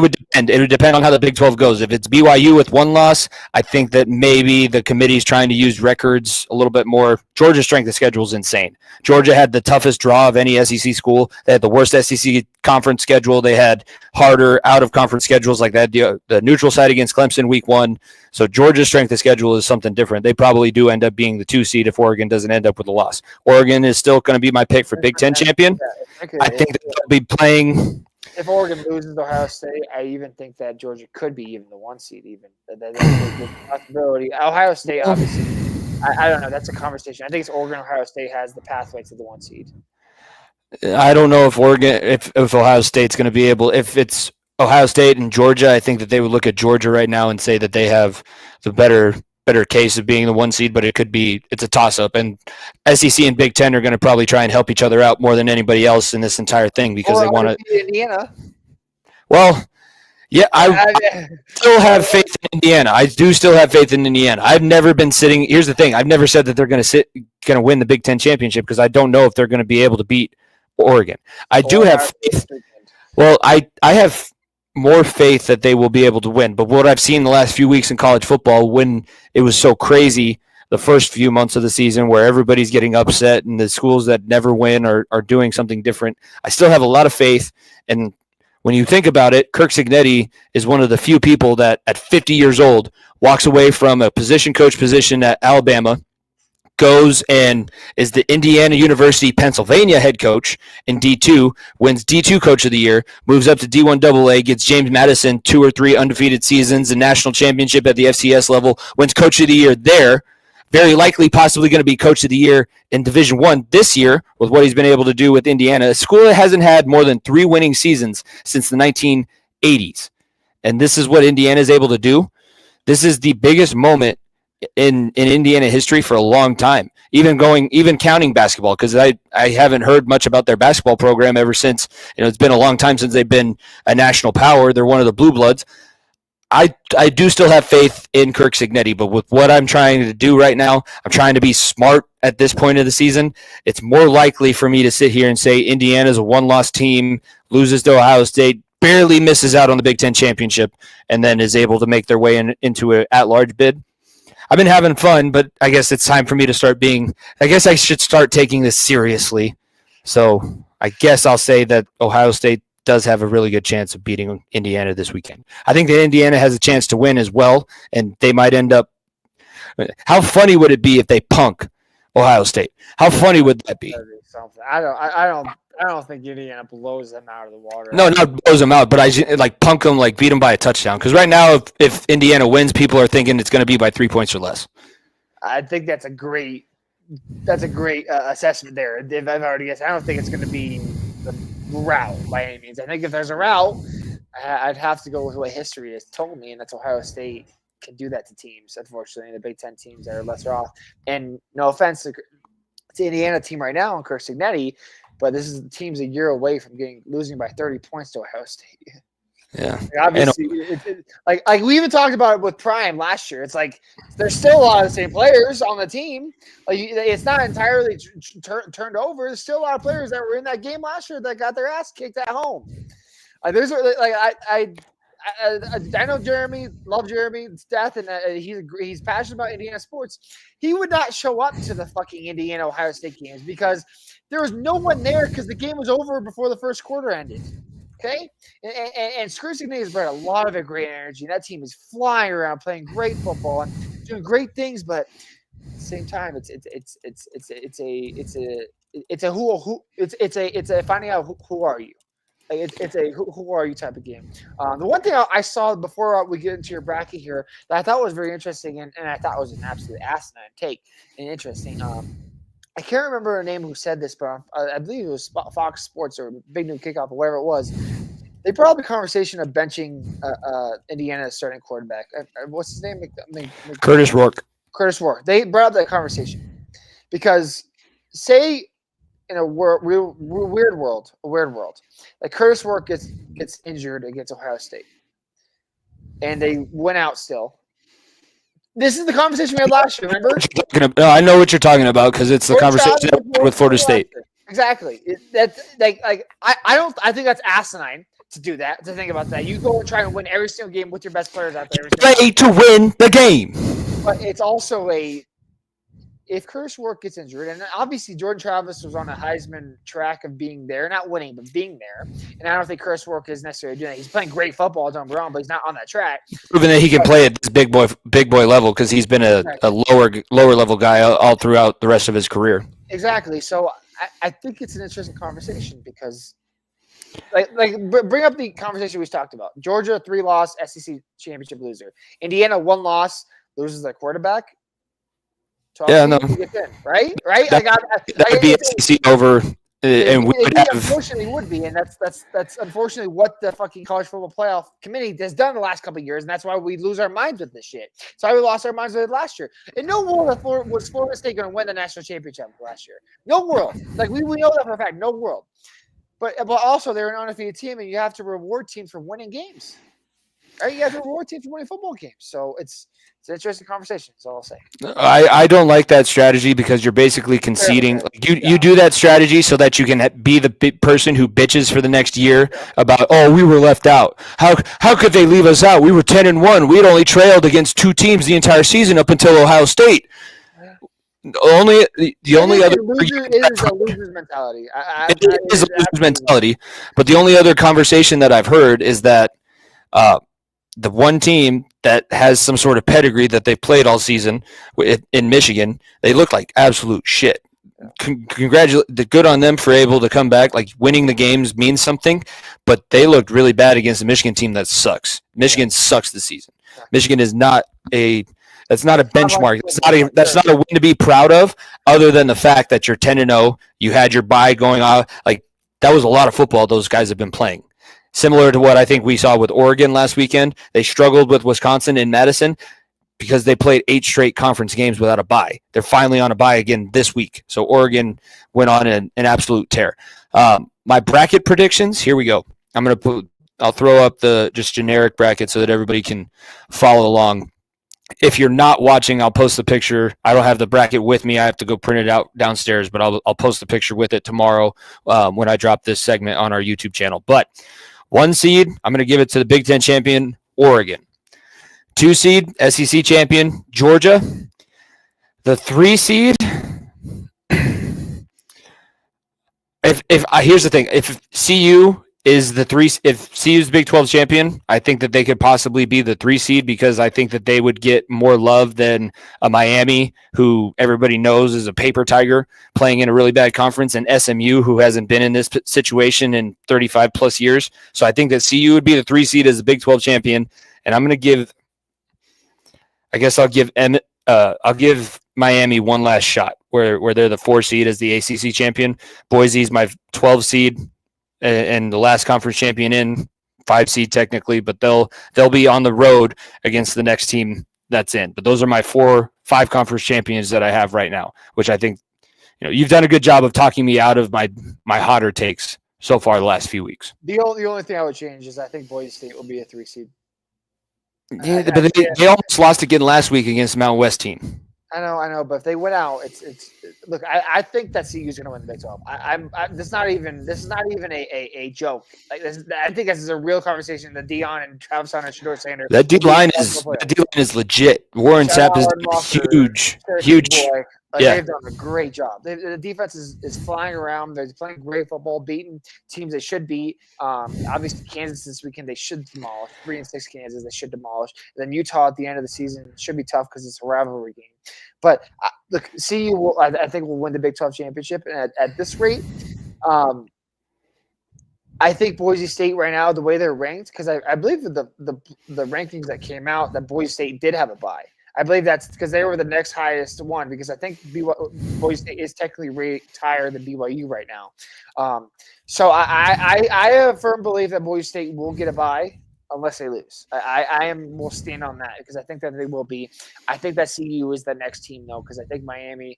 would depend. It would depend on how the Big 12 goes. If it's BYU with 1 loss, I think that maybe the committee's trying to use records a little bit more. Georgia's strength of schedule is insane. Georgia had the toughest draw of any SEC school. They had the worst SEC conference schedule. They had harder out-of-conference schedules like that. The neutral site against Clemson week 1. So Georgia's strength of schedule is something different. They probably do end up being the 2 seed if Oregon doesn't end up with a loss. Oregon is still going to be my pick for Big Ten champion. I think that they'll be playing. If Oregon loses to Ohio State, I even think that Georgia could be even the 1 seed. Even that's a good possibility. Ohio State, obviously, I don't know. That's a conversation. I think it's Oregon. Ohio State has the pathway to the 1 seed. I don't know if Ohio State's going to be able. If it's Ohio State and Georgia, I think that they would look at Georgia right now and say that they have the better case of being the 1 seed, but it's a toss-up. And SEC and Big Ten are going to probably try and help each other out more than anybody else in this entire thing because they want to. Indiana. Well, yeah, I still have faith in Indiana. I do still have faith in Indiana. I've never been sitting. Here's the thing: I've never said that they're going to win the Big Ten championship because I don't know if they're going to be able to beat Oregon. I do have faith. Well, I have more faith that they will be able to win. But what I've seen the last few weeks in college football, when it was so crazy the first few months of the season where everybody's getting upset and the schools that never win are doing something different, I still have a lot of faith. And when you think about it, Kirk Cignetti is one of the few people that at 50 years old walks away from a position coach position at Alabama, goes and is the Indiana University, Pennsylvania head coach in D2, wins D2 Coach of the Year, moves up to D1 AA, gets James Madison 2 or 3 undefeated seasons, a national championship at the FCS level, wins Coach of the Year there, very likely possibly going to be Coach of the Year in Division I this year with what he's been able to do with Indiana, a school that hasn't had more than 3 winning seasons since the 1980s. And this is what Indiana is able to do. This is the biggest moment in Indiana history for a long time, even counting basketball, because I haven't heard much about their basketball program ever since, it's been a long time since they've been a national power. They're one of the blue bloods. I do still have faith in Kirk Cignetti, but with what I'm trying to do right now, I'm trying to be smart at this point of the season. It's more likely for me to sit here and say Indiana's a one-loss team, loses to Ohio State, barely misses out on the Big Ten championship, and then is able to make their way into an at-large bid. I've been having fun, but I guess it's time for me to start I guess I should start taking this seriously. So I guess I'll say that Ohio State does have a really good chance of beating Indiana this weekend. I think that Indiana has a chance to win as well, and they might end up. How funny would it be if they punk Ohio State? How funny would that be? I don't think Indiana blows them out of the water. No, not blows them out, but I like punk them, like beat them by a touchdown. Because right now, if Indiana wins, people are thinking it's going to be by 3 points or less. I think that's a great assessment there. If I've already guessed, I don't think it's going to be the route by any means. I think if there's a route, I'd have to go with what history has told me, and that's Ohio State can do that to teams. Unfortunately, the Big Ten teams that are lesser off. And no offense to the Indiana team right now and Kirk Cignetti, but this is the team's a year away from losing by 30 points to Ohio State. Yeah, obviously, like we even talked about it with Prime last year. It's like there's still a lot of the same players on the team. Like it's not entirely turned over. There's still a lot of players that were in that game last year that got their ass kicked at home. I know Jeremy, love Jeremy to death, and he's passionate about Indiana sports. He would not show up to the fucking Indiana Ohio State games because there was no one there because the game was over before the first quarter ended. Okay, and Screw Cignetti has brought a lot of great energy. That team is flying around, playing great football and doing great things. But at the same time, it's a finding out who are you. Like it's a who are you type of game. The one thing I saw before we get into your bracket here that I thought was very interesting and I thought was an absolute asinine take and interesting. I can't remember her name who said this, but I believe it was Fox Sports or Big New Kickoff or whatever it was. They brought up the conversation of benching Indiana's starting quarterback. What's his name? Curtis Rourke. Curtis Rourke. They brought up that conversation because say in a weird world, like Curtis Rourke gets injured against Ohio State, and they went out still. This is the conversation we had last year, remember? I know what you're talking about because it's the conversation with Florida State. Exactly. I think that's asinine to do that, to think about that. You go and try and win every single game with your best players out there. Play to win the game. But it's also if Curtis Rourke gets injured, and obviously Jordan Travis was on a Heisman track of being there, not winning, but being there. And I don't think Curtis Rourke is necessarily doing that. He's playing great football, don't get me wrong, but he's not on that track. Proven that he can play at this big boy level because he's been a lower level guy all throughout the rest of his career. Exactly. So I think it's an interesting conversation because bring up the conversation we talked about. Georgia, 3-loss SEC championship loser. Indiana, 1-loss, loses their quarterback. Yeah, no. Right? That would be SEC over, and we would have. Unfortunately, would be, and that's unfortunately what the fucking college football playoff committee has done the last couple of years, and that's why we lose our minds with this shit. That's why we lost our minds with it last year. In no world was Florida State going to win the national championship last year. No world. Like we know that for a fact. No world. But also they're an undefeated team, and you have to reward teams for winning games. Right? You have to reward teams for winning football games. So it's an interesting conversation. That's all I'll say. I don't like that strategy because you're basically conceding. You do that strategy so that you can be the person who bitches for the next year about, we were left out. How could they leave us out? We were 10-1. We had only trailed against 2 teams the entire season up until Ohio State. The only other it is a loser's mentality. It is a loser's mentality. But the only other conversation that I've heard is that the one team that has some sort of pedigree that they played all season in Michigan, they look like absolute shit. Good on them for able to come back. Like winning the games means something, but they looked really bad against a Michigan team that sucks. Michigan sucks this season. Michigan is not that's not a benchmark. That's not a win to be proud of, other than the fact that you're 10-0. You had your bye going on. Like that was a lot of football those guys have been playing. Similar to what I think we saw with Oregon last weekend. They struggled with Wisconsin in Madison because they played 8 straight conference games without a bye. They're finally on a bye again this week. So Oregon went on an absolute tear. My bracket predictions, here we go. I'm going to I'll throw up the just generic bracket so that everybody can follow along. If you're not watching, I'll post the picture. I don't have the bracket with me. I have to go print it out downstairs, but I'll post the picture with it tomorrow when I drop this segment on our YouTube channel. But 1 seed, I'm going to give it to the Big Ten champion, Oregon. 2 seed, SEC champion, Georgia. The 3 seed, here's the thing, if CU is the 3, if CU's Big 12 champion, I think that they could possibly be the 3 seed because I think that they would get more love than a Miami, who everybody knows is a paper tiger playing in a really bad conference, and SMU, who hasn't been in this situation in 35 plus years. So I think that CU would be the 3 seed as the Big 12 champion, and I'm going to give, I guess I'll give Miami one last shot where they're the 4 seed as the ACC champion. Boise's my 12 seed and the last conference champion in 5 seed technically, but they'll be on the road against the next team that's in. But those are my 5 conference champions that I have right now, which I think, you've done a good job of talking me out of my hotter takes so far the last few weeks. The only thing I would change is I think Boise State will be a 3 seed. Yeah, but they almost lost again last week against the Mountain West team. I know, but if they went out, it's look. I think that CU is going to win the Big 12. This is not even a joke. Like I think this is a real conversation that Dion and Travis Hunter and Shador Sander. That D line is legit. Warren Sapp is huge. Boy. They've done a great job. The defense is flying around. They're playing great football, beating teams they should beat. Obviously, Kansas this weekend they should demolish. 3-6 Kansas they should demolish. And then Utah at the end of the season should be tough because it's a rivalry game. But look, CU will, I think will win the Big 12 championship. And at this rate, I think Boise State right now, the way they're ranked, because I believe that the rankings that came out that Boise State did have a bye. I believe that's because they were the next highest one because I think Boise State is technically ranked higher than BYU right now. So I have a firm belief that Boise State will get a bye unless they lose. I will stand on that because I think that they will be. I think that CU is the next team though because I think Miami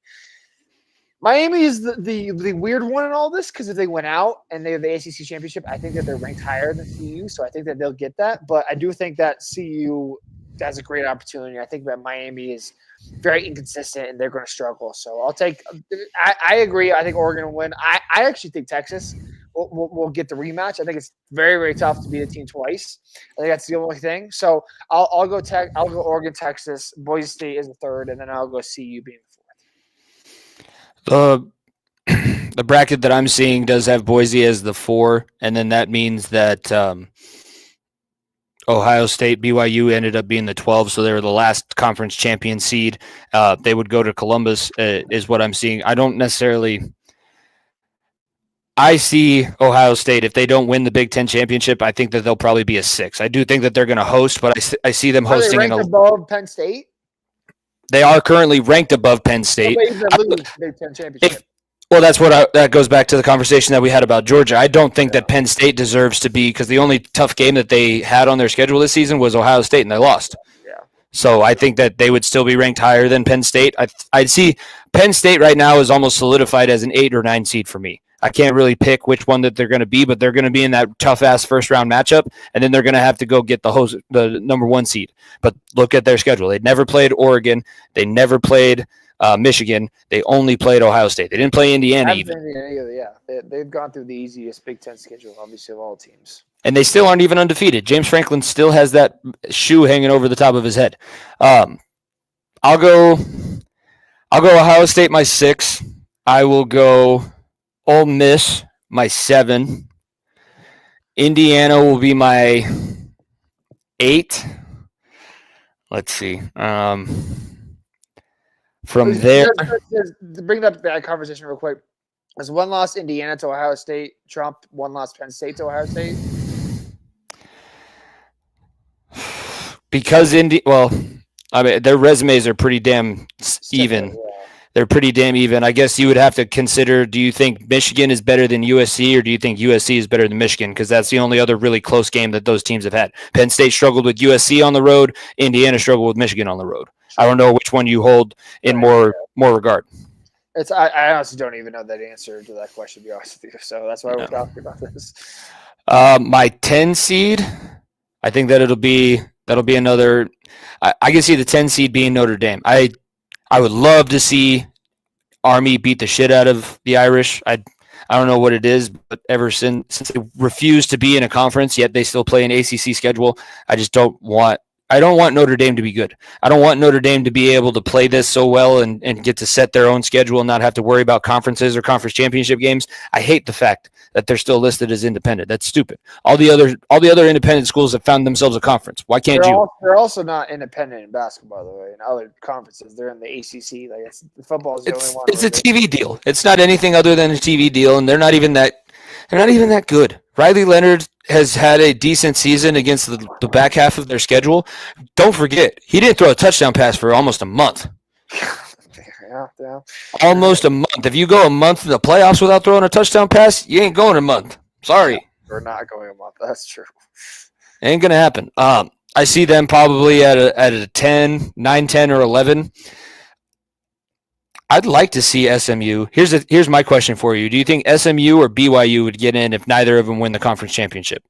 is the weird one in all this because if they went out and they have the ACC championship, I think that they're ranked higher than CU, so I think that they'll get that. But I do think that CU has a great opportunity. I think that Miami is very inconsistent and they're going to struggle. So I'll take – I agree. I think Oregon will win. I actually think Texas will get the rematch. I think it's very, very tough to beat a team twice. I think that's the only thing. So I'll go Oregon, Texas. Boise State is the third, and then I'll go CU being the fourth. The bracket that I'm seeing does have Boise as the 4, and then that means that Ohio State, BYU ended up being the 12, so they were the last conference champion seed. They would go to Columbus, is what I'm seeing. I see Ohio State. If they don't win the Big Ten championship, I think that they'll probably be a 6. I do think that they're going to host, but I see them hosting. Are they ranked above Penn State? They are currently ranked above Penn State. Big Ten championship. Well, that goes back to the conversation that we had about Georgia. I don't think that Penn State deserves to be because the only tough game that they had on their schedule this season was Ohio State, and they lost. Yeah. So I think that they would still be ranked higher than Penn State. I'd see Penn State right now is almost solidified as an 8 or 9 seed for me. I can't really pick which one that they're going to be, but they're going to be in that tough-ass first-round matchup, and then they're going to have to go get the number 1 seed. But look at their schedule. They never played Oregon. They never played Michigan. They only played Ohio State. They didn't play Indiana even. Yeah, they've gone through the easiest Big Ten schedule, obviously, of all teams. And they still aren't even undefeated. James Franklin still has that shoe hanging over the top of his head. I'll go Ohio State my 6. I will go Ole Miss my 7. Indiana will be my 8. Let's see. From there, to bring up that conversation real quick, is 1 loss Indiana to Ohio State Trump 1 loss Penn State to Ohio State? Because their resumes are pretty damn even. Yeah. They're pretty damn even. I guess you would have to consider, do you think Michigan is better than USC or do you think USC is better than Michigan? Because that's the only other really close game that those teams have had. Penn State struggled with USC on the road. Indiana struggled with Michigan on the road. I don't know which one you hold in more regard. I honestly don't even know that answer to that question, to be honest with you. So that's why we're talking about this. My 10 seed, I think that'll be another. I can see the 10 seed being Notre Dame. I would love to see Army beat the shit out of the Irish. I don't know what it is, but ever since they refuse to be in a conference, yet they still play an ACC schedule, I just don't want. I don't want Notre Dame to be good. I don't want Notre Dame to be able to play this so well and get to set their own schedule and not have to worry about conferences or conference championship games. I hate the fact that they're still listed as independent. That's stupid. All the other independent schools have found themselves a conference. Why can't you? They're also not independent in basketball, by the way. In other conferences, they're in the ACC. Like football is the only one. It's a TV deal. It's not anything other than a TV deal, and they're not even that good. Riley Leonard has had a decent season against the back half of their schedule. Don't forget, he didn't throw a touchdown pass for almost a month. Yeah. Almost a month. If you go a month in the playoffs without throwing a touchdown pass, you ain't going a month. Sorry. We're not going a month. That's true. Ain't going to happen. I see them probably at a 10, 9, 10, or 11. I'd like to see SMU. Here's my question for you. Do you think SMU or BYU would get in if neither of them win the conference championship?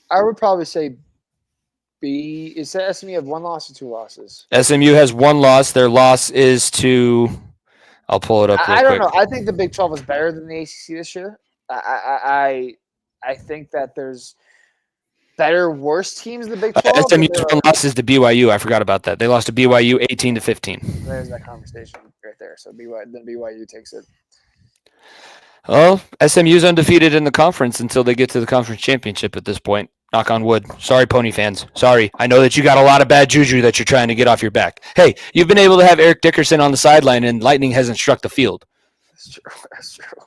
I would probably say B. Is that SMU have 1 loss or 2 losses? SMU has 1 loss. Their loss is to – I'll pull it up real quick. I don't know. I think the Big 12 is better than the ACC this year. I think that there's better, worse teams in the Big 12. SMU's 1 loss is to BYU. I forgot about that. They lost to BYU 18-15. There's that conversation right there. So BYU takes it. Well, SMU's undefeated in the conference until they get to the conference championship at this point. Knock on wood. Sorry, Pony fans. Sorry. I know that you got a lot of bad juju that you're trying to get off your back. Hey, you've been able to have Eric Dickerson on the sideline and lightning hasn't struck the field. That's true.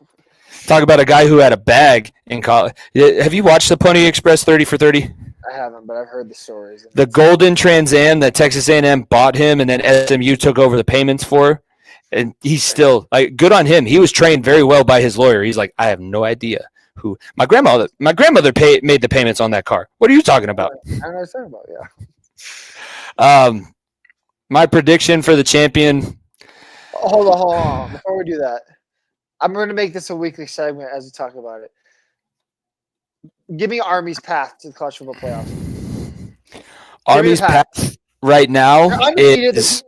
Talk about a guy who had a bag in college. Have you watched the Pony Express 30 for 30? I haven't, but I've heard the stories. The golden Trans Am that Texas A&M bought him and then SMU took over the payments for. And he's still like good on him. He was trained very well by his lawyer. He's like, I have no idea who my grandmother made the payments on that car. What are you talking about? I don't know what you're talking about, yeah. My prediction for the champion. Hold on. Before we do that, I'm going to make this a weekly segment as we talk about it. Give me Army's path to the college football playoffs. Army's path right now is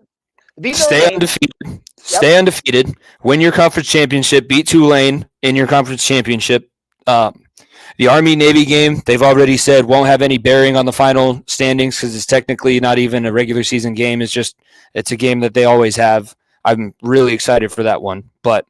stay undefeated. Yep. Stay undefeated. Win your conference championship. Beat Tulane in your conference championship. The Army-Navy game, they've already said won't have any bearing on the final standings because it's technically not even a regular season game. It's a game that they always have. I'm really excited for that one. But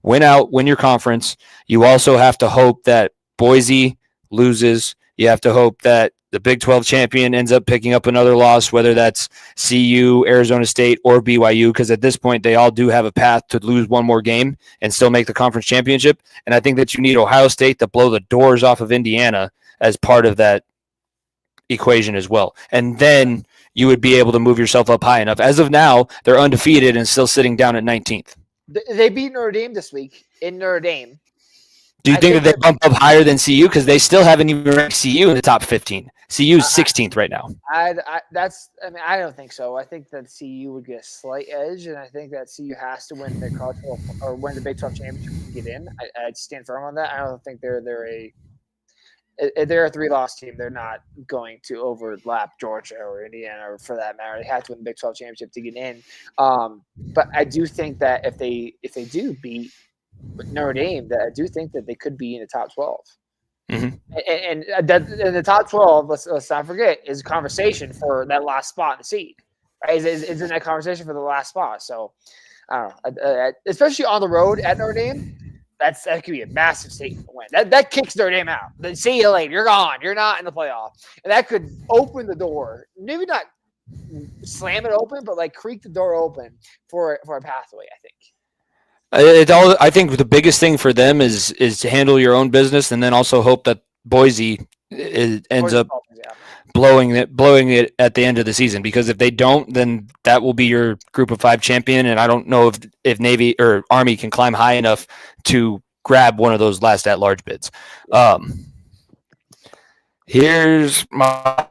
win your conference. You also have to hope that Boise loses. You have to hope that the Big 12 champion ends up picking up another loss, whether that's CU, Arizona State, or BYU, because at this point they all do have a path to lose one more game and still make the conference championship. And I think that you need Ohio State to blow the doors off of Indiana as part of that equation as well. And then you would be able to move yourself up high enough. As of now, they're undefeated and still sitting down at 19th. They beat Notre Dame this week in Notre Dame. Do you think that they bump up higher than CU? Because they still haven't even ranked CU in the top 15. CU's 16th right now. I don't think so. I think that CU would get a slight edge, and I think that CU has to win the college or win the Big 12 championship to get in. I'd stand firm on that. I don't think they're a 3-loss team. They're not going to overlap Georgia or Indiana, or for that matter. They have to win the Big 12 championship to get in. But I do think that if they do beat Notre Dame, that I do think that they could be in the top 12. Mm-hmm. And that in the top 12, let's not forget, is a conversation for that last spot in the seed. Right? Is in that conversation for the last spot. So I don't know, especially on the road at Notre Dame. That could be a massive statement win. That kicks Notre Dame out. Then see you later. You're gone. You're not in the playoff, and that could open the door. Maybe not slam it open, but like creak the door open for a pathway. I think. I think the biggest thing for them is to handle your own business, and then also hope that Boise ends up blowing it at the end of the season. Because if they don't, then that will be your Group of 5 champion, and I don't know if Navy or Army can climb high enough to grab one of those last at-large bids. Here's my.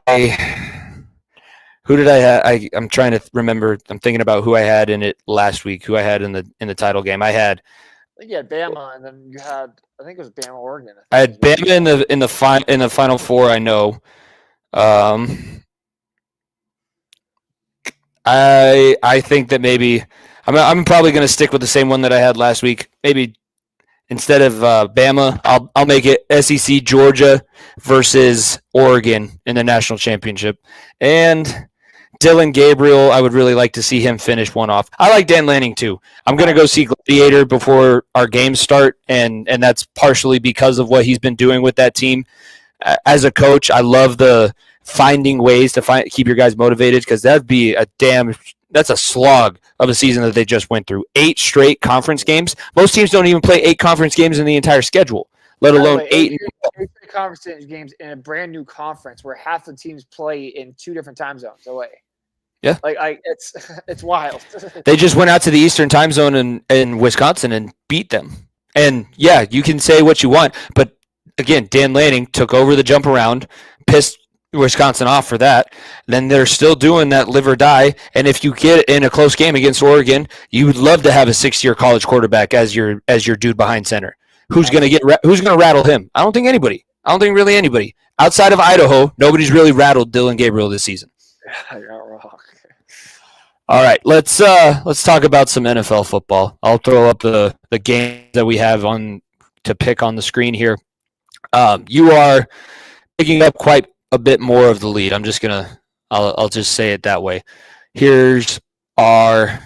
Who did I have? I'm trying to remember. I'm thinking about who I had in it last week. Who I had in the title game. I had I think you had Bama, and then you had I think it was Bama Oregon. I had Bama in the Final Four. I know. I think that maybe I'm probably going to stick with the same one that I had last week. Maybe instead of Bama, I'll make it SEC Georgia versus Oregon in the national championship. And Dylan Gabriel, I would really like to see him finish one off. I like Dan Lanning too. I'm going to go see Gladiator before our games start, and that's partially because of what he's been doing with that team. As a coach, I love the finding ways to keep your guys motivated, because that's a slog of a season that they just went through. 8 straight conference games. Most teams don't even play 8 conference games in the entire schedule, let alone 8 conference games in a brand new conference where half the teams play in 2 different time zones away. Yeah, like it's wild. They just went out to the Eastern time zone in Wisconsin and beat them. And yeah, you can say what you want, but again, Dan Lanning took over the jump around, pissed Wisconsin off for that. Then they're still doing that live or die. And if you get in a close game against Oregon, you would love to have a 6-year college quarterback as your dude behind center. Who's going to rattle him? I don't think anybody. I don't think really anybody outside of Idaho. Nobody's really rattled Dylan Gabriel this season. You're not wrong. All right, let's talk about some NFL football. I'll throw up the games that we have on to pick on the screen here. You are picking up quite a bit more of the lead. I'll just say it that way. Here's our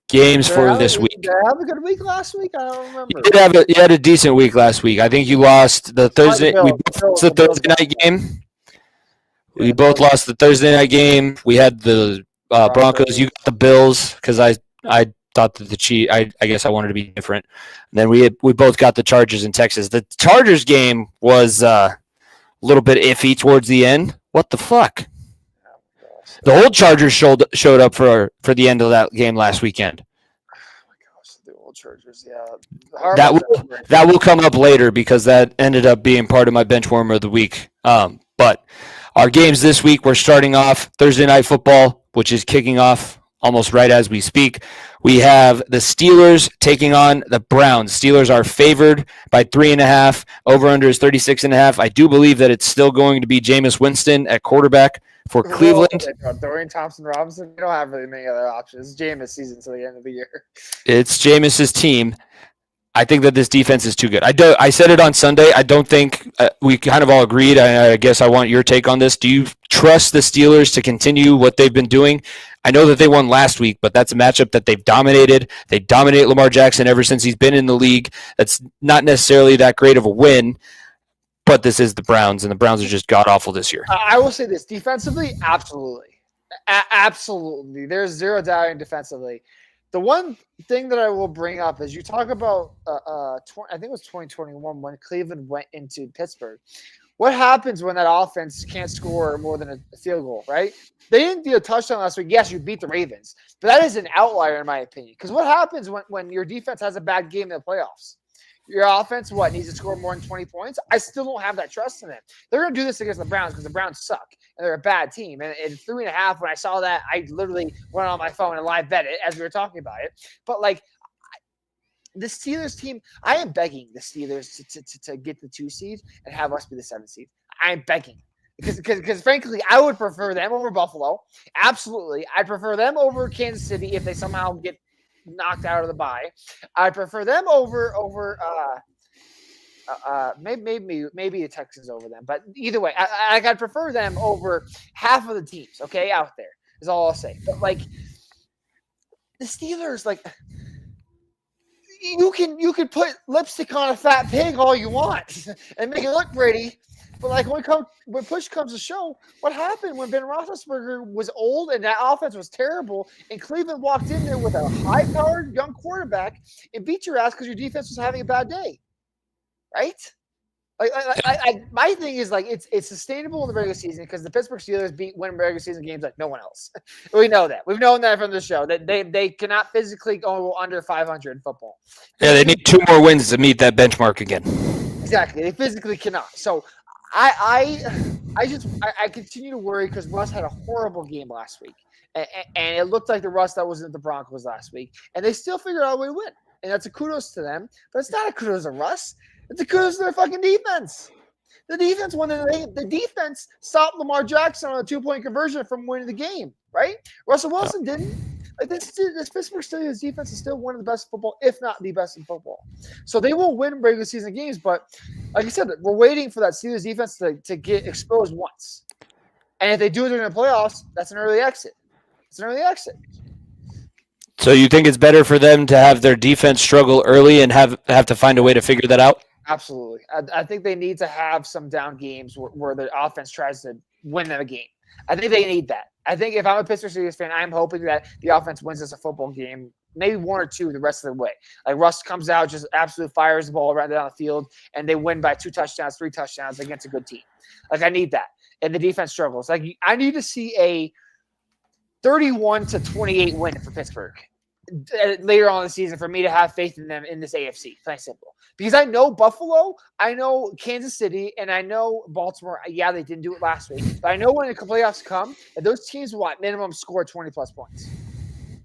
games for this week. Did I have a good week last week? I don't remember. You had a decent week last week. I think you lost the Thursday. We both lost the Thursday night game. We both lost the Thursday night game. We had the Broncos. You got the Bills because I thought that I guess I wanted to be different. And then we both got the Chargers in Texas. The Chargers game was a little bit iffy towards the end. What the fuck? The old Chargers showed up for the end of that game last weekend. Oh my gosh, the old Chargers, yeah. That will come up later because that ended up being part of my bench warmer of the week. But our games this week, we're starting off Thursday Night Football, which is kicking off almost right as we speak. We have the Steelers taking on the Browns. Steelers are favored by 3.5. Over-under is 36.5. I do believe that it's still going to be Jameis Winston at quarterback for Cleveland. Dorian Thompson-Robinson, we don't have really many other options. Jameis season to the end of the year. It's Jameis's team. I think that this defense is too good. I said it on Sunday. I don't think we kind of all agreed. I guess I want your take on this. Do you trust the Steelers to continue what they've been doing? I know that they won last week, but that's a matchup that they've dominated. They dominate Lamar Jackson ever since he's been in the league. That's not necessarily that great of a win, but this is the Browns, and the Browns are just god-awful this year. I will say this. Defensively, absolutely. Absolutely. There's zero doubting defensively. The one thing that I will bring up is you talk about, I think it was 2021 when Cleveland went into Pittsburgh. What happens when that offense can't score more than a field goal, right? They didn't do a touchdown last week. Yes, you beat the Ravens, but that is an outlier in my opinion. Because what happens when your defense has a bad game in the playoffs? Your offense, needs to score more than 20 points? I still don't have that trust in them. They're going to do this against the Browns because the Browns suck, and they're a bad team. And 3.5, when I saw that, I literally went on my phone and live bet it as we were talking about it. But, the Steelers team, I am begging the Steelers to get the 2 seed and have us be the 7 seed. I am begging. Because frankly, I would prefer them over Buffalo. Absolutely. I'd prefer them over Kansas City if they somehow get knocked out of the bye. I prefer them over maybe the Texans over them, but either way, I'd prefer them over half of the teams. Okay, out there is all I'll say. But the Steelers, you can put lipstick on a fat pig all you want and make it look pretty. But when push comes to shove, what happened when Ben Roethlisberger was old and that offense was terrible, and Cleveland walked in there with a high-powered young quarterback and beat your ass because your defense was having a bad day, right? My thing is it's sustainable in the regular season because the Pittsburgh Steelers win regular season games like no one else. We know that. We've known that from the show that they cannot physically go under 500 in football. Yeah, they need 2 more wins to meet that benchmark again. Exactly, they physically cannot. So. I continue to worry because Russ had a horrible game last week, and it looked like the Russ that was in the Broncos last week, and they still figured out a way to win. And that's a kudos to them. But it's not a kudos to Russ. It's a kudos to their fucking defense. The defense won the defense stopped Lamar Jackson on a 2-point conversion from winning the game, right? Russell Wilson didn't. Like this Pittsburgh Steelers defense is still one of the best in football, if not the best in football. So they will win regular season games, but like I said, we're waiting for that Steelers defense to get exposed once. And if they do it during the playoffs, that's an early exit. It's an early exit. So you think it's better for them to have their defense struggle early and have to find a way to figure that out? Absolutely. I think they need to have some down games where the offense tries to win them a game. I think they need that. I think if I'm a Pittsburgh Steelers fan, I'm hoping that the offense wins us a football game, maybe 1 or 2 the rest of the way. Like Russ comes out, just absolutely fires the ball right down the field, and they win by 2 touchdowns, 3 touchdowns against a good team. Like I need that. And the defense struggles. Like I need to see a 31-28 win for Pittsburgh later on in the season for me to have faith in them in this AFC. Plain simple. Because I know Buffalo, I know Kansas City, and I know Baltimore. Yeah, they didn't do it last week. But I know when the playoffs come, that those teams will at minimum score 20-plus points.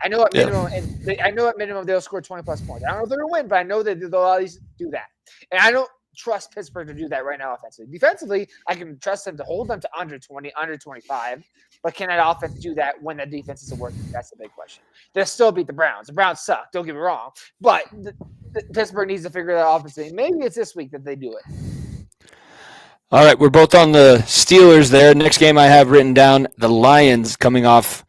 I know at minimum, they'll score 20-plus points. I don't know if they're going to win, but I know that they'll at least do that. And I don't trust Pittsburgh to do that right now offensively. Defensively, I can trust them to hold them to under 20, under 25. But can that offense do that when the defense isn't working? That's the big question. They'll still beat the Browns. The Browns suck. Don't get me wrong. But Pittsburgh needs to figure that offensively. Maybe it's this week that they do it. All right, we're both on the Steelers there. Next game I have written down, the Lions coming off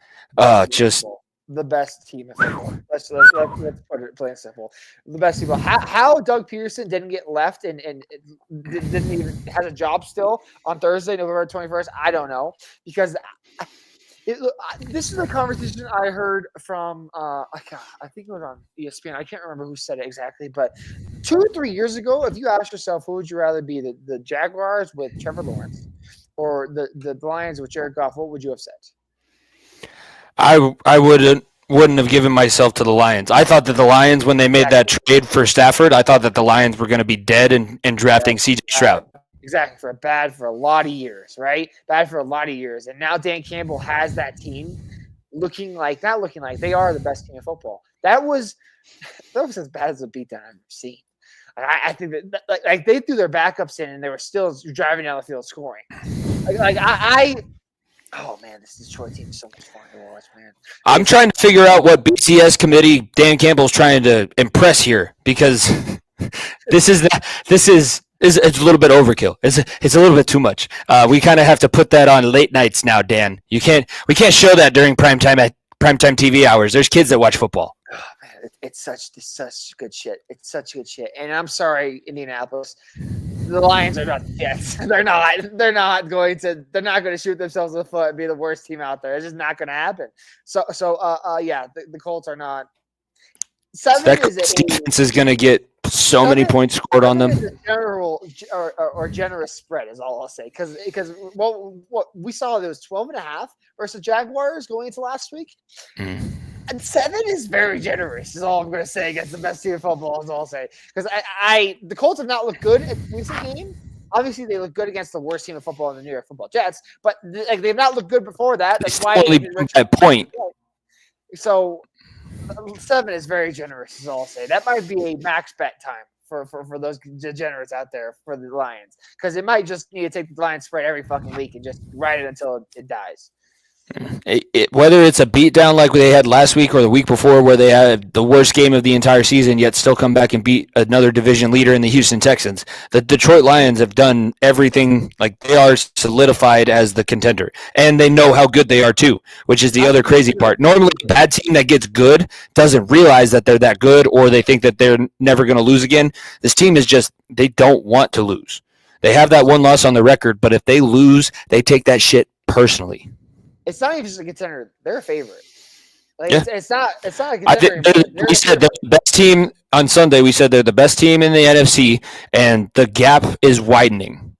just – the best team in football. Let's put it plain simple. The best people. How Doug Peterson didn't get left and didn't even has a job still on Thursday, November 21st, I don't know. Because this is a conversation I heard from I think it was on ESPN. I can't remember who said it exactly, but 2 or 3 years ago, if you asked yourself who would you rather be, the Jaguars with Trevor Lawrence or the Lions with Jared Goff, what would you have said? I wouldn't have given myself to the Lions. I thought that the Lions, when they made that trade for Stafford, I thought that the Lions were going to be dead in drafting C.J. Stroud. Exactly, for a lot of years, right? Bad for a lot of years. And now Dan Campbell has that team not looking like they are the best team in football. That was as bad as a beatdown I've ever seen. I think that like they threw their backups in and they were still driving down the field scoring. Oh, man, this Detroit team is so much fun to watch, man. I'm trying to figure out what BCS committee Dan Campbell's trying to impress here because it's a little bit overkill. It's a little bit too much. We kind of have to put that on late nights now, Dan. We can't show that during primetime TV hours. There's kids that watch football. Oh, man, it's such good shit. It's such good shit. And I'm sorry, Indianapolis. The Lions are not the Jets. They're not going to shoot themselves in the foot and be the worst team out there. It's just not going to happen. So the Colts are not. 7 that is defense is going to get so many points scored on them. A general or generous spread is all I'll say because what we saw, there was 12.5 versus Jaguars going into last week. Mm. And 7 is very generous, is all I'm going to say, against the best team in football, is all I'll say. Because the Colts have not looked good in recent games. Obviously, they look good against the worst team in football in the New York Football Jets, but they've not looked good before that. That's why only that point. So 7 is very generous, is all I'll say. That might be a max bet time for those degenerates out there for the Lions, because it might just need to take the Lions spread every fucking week and just ride it until it dies. Whether it's a beatdown like they had last week or the week before where they had the worst game of the entire season yet still come back and beat another division leader in the Houston Texans, the Detroit Lions have done everything. Like, they are solidified as the contender, and they know how good they are too, which is the other crazy part. Normally a bad team that gets good doesn't realize that they're that good, or they think that they're never going to lose again. This team is just, they don't want to lose. They have that one loss on the record, but if they lose, they take that shit personally. It's not even just a contender; they're a favorite. Like, yeah. it's not a contender. We said they're the best team on Sunday. We said they're the best team in the NFC, and the gap is widening.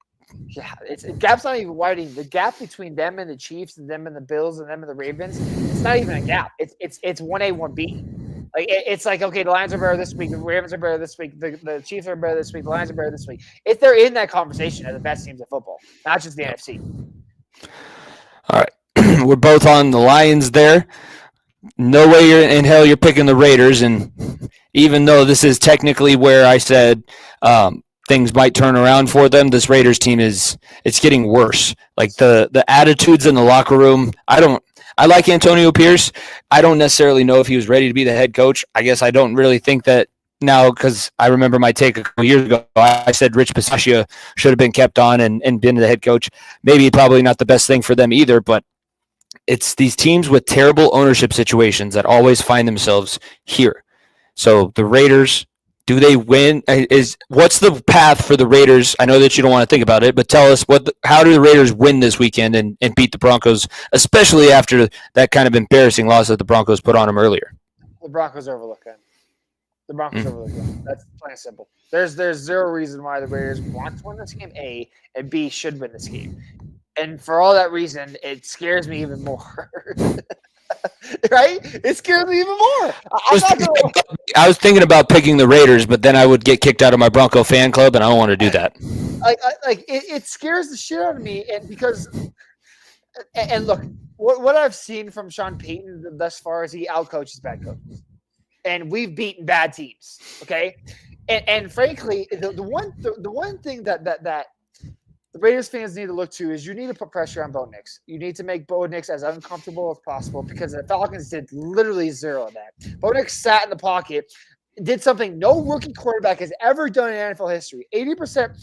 Yeah, the gap's not even widening. The gap between them and the Chiefs, and them and the Bills, and them and the Ravens, it's not even a gap. It's 1A, 1B. Like, it's like, okay, the Lions are better this week, the Ravens are better this week, the Chiefs are better this week, the Lions are better this week. If they're in that conversation as the best teams in football, not just the NFC. All right. We're both on the Lions there. No way in hell you're picking the Raiders. And even though this is technically where I said things might turn around for them, this Raiders team it's getting worse. Like the attitudes in the locker room. I like Antonio Pierce. I don't necessarily know if he was ready to be the head coach. I guess I don't really think that now, because I remember my take a couple years ago. I said Rich Bisaccia should have been kept on and been the head coach. Maybe probably not the best thing for them either, but it's these teams with terrible ownership situations that always find themselves here. So the Raiders, do they win? What's the path for the Raiders? I know that you don't want to think about it, but tell us how do the Raiders win this weekend and beat the Broncos, especially after that kind of embarrassing loss that the Broncos put on them earlier? The Broncos overlook them. The Broncos overlook them. That's plain and simple. There's zero reason why the Raiders want to win this game, A, and B, should win this game. And for all that reason, it scares me even more. Right? It scares me even more. I was thinking about picking the Raiders, but then I would get kicked out of my Bronco fan club, and I don't want to do that. It scares the shit out of me, and look, what I've seen from Sean Payton thus far is he outcoaches bad coaches, and we've beaten bad teams. Okay, and frankly, the one thing that the Raiders fans need to look to is you need to put pressure on Bo Nix. You need to make Bo Nix as uncomfortable as possible because the Falcons did literally zero of that. Bo Nix sat in the pocket, did something no rookie quarterback has ever done in NFL history. 80%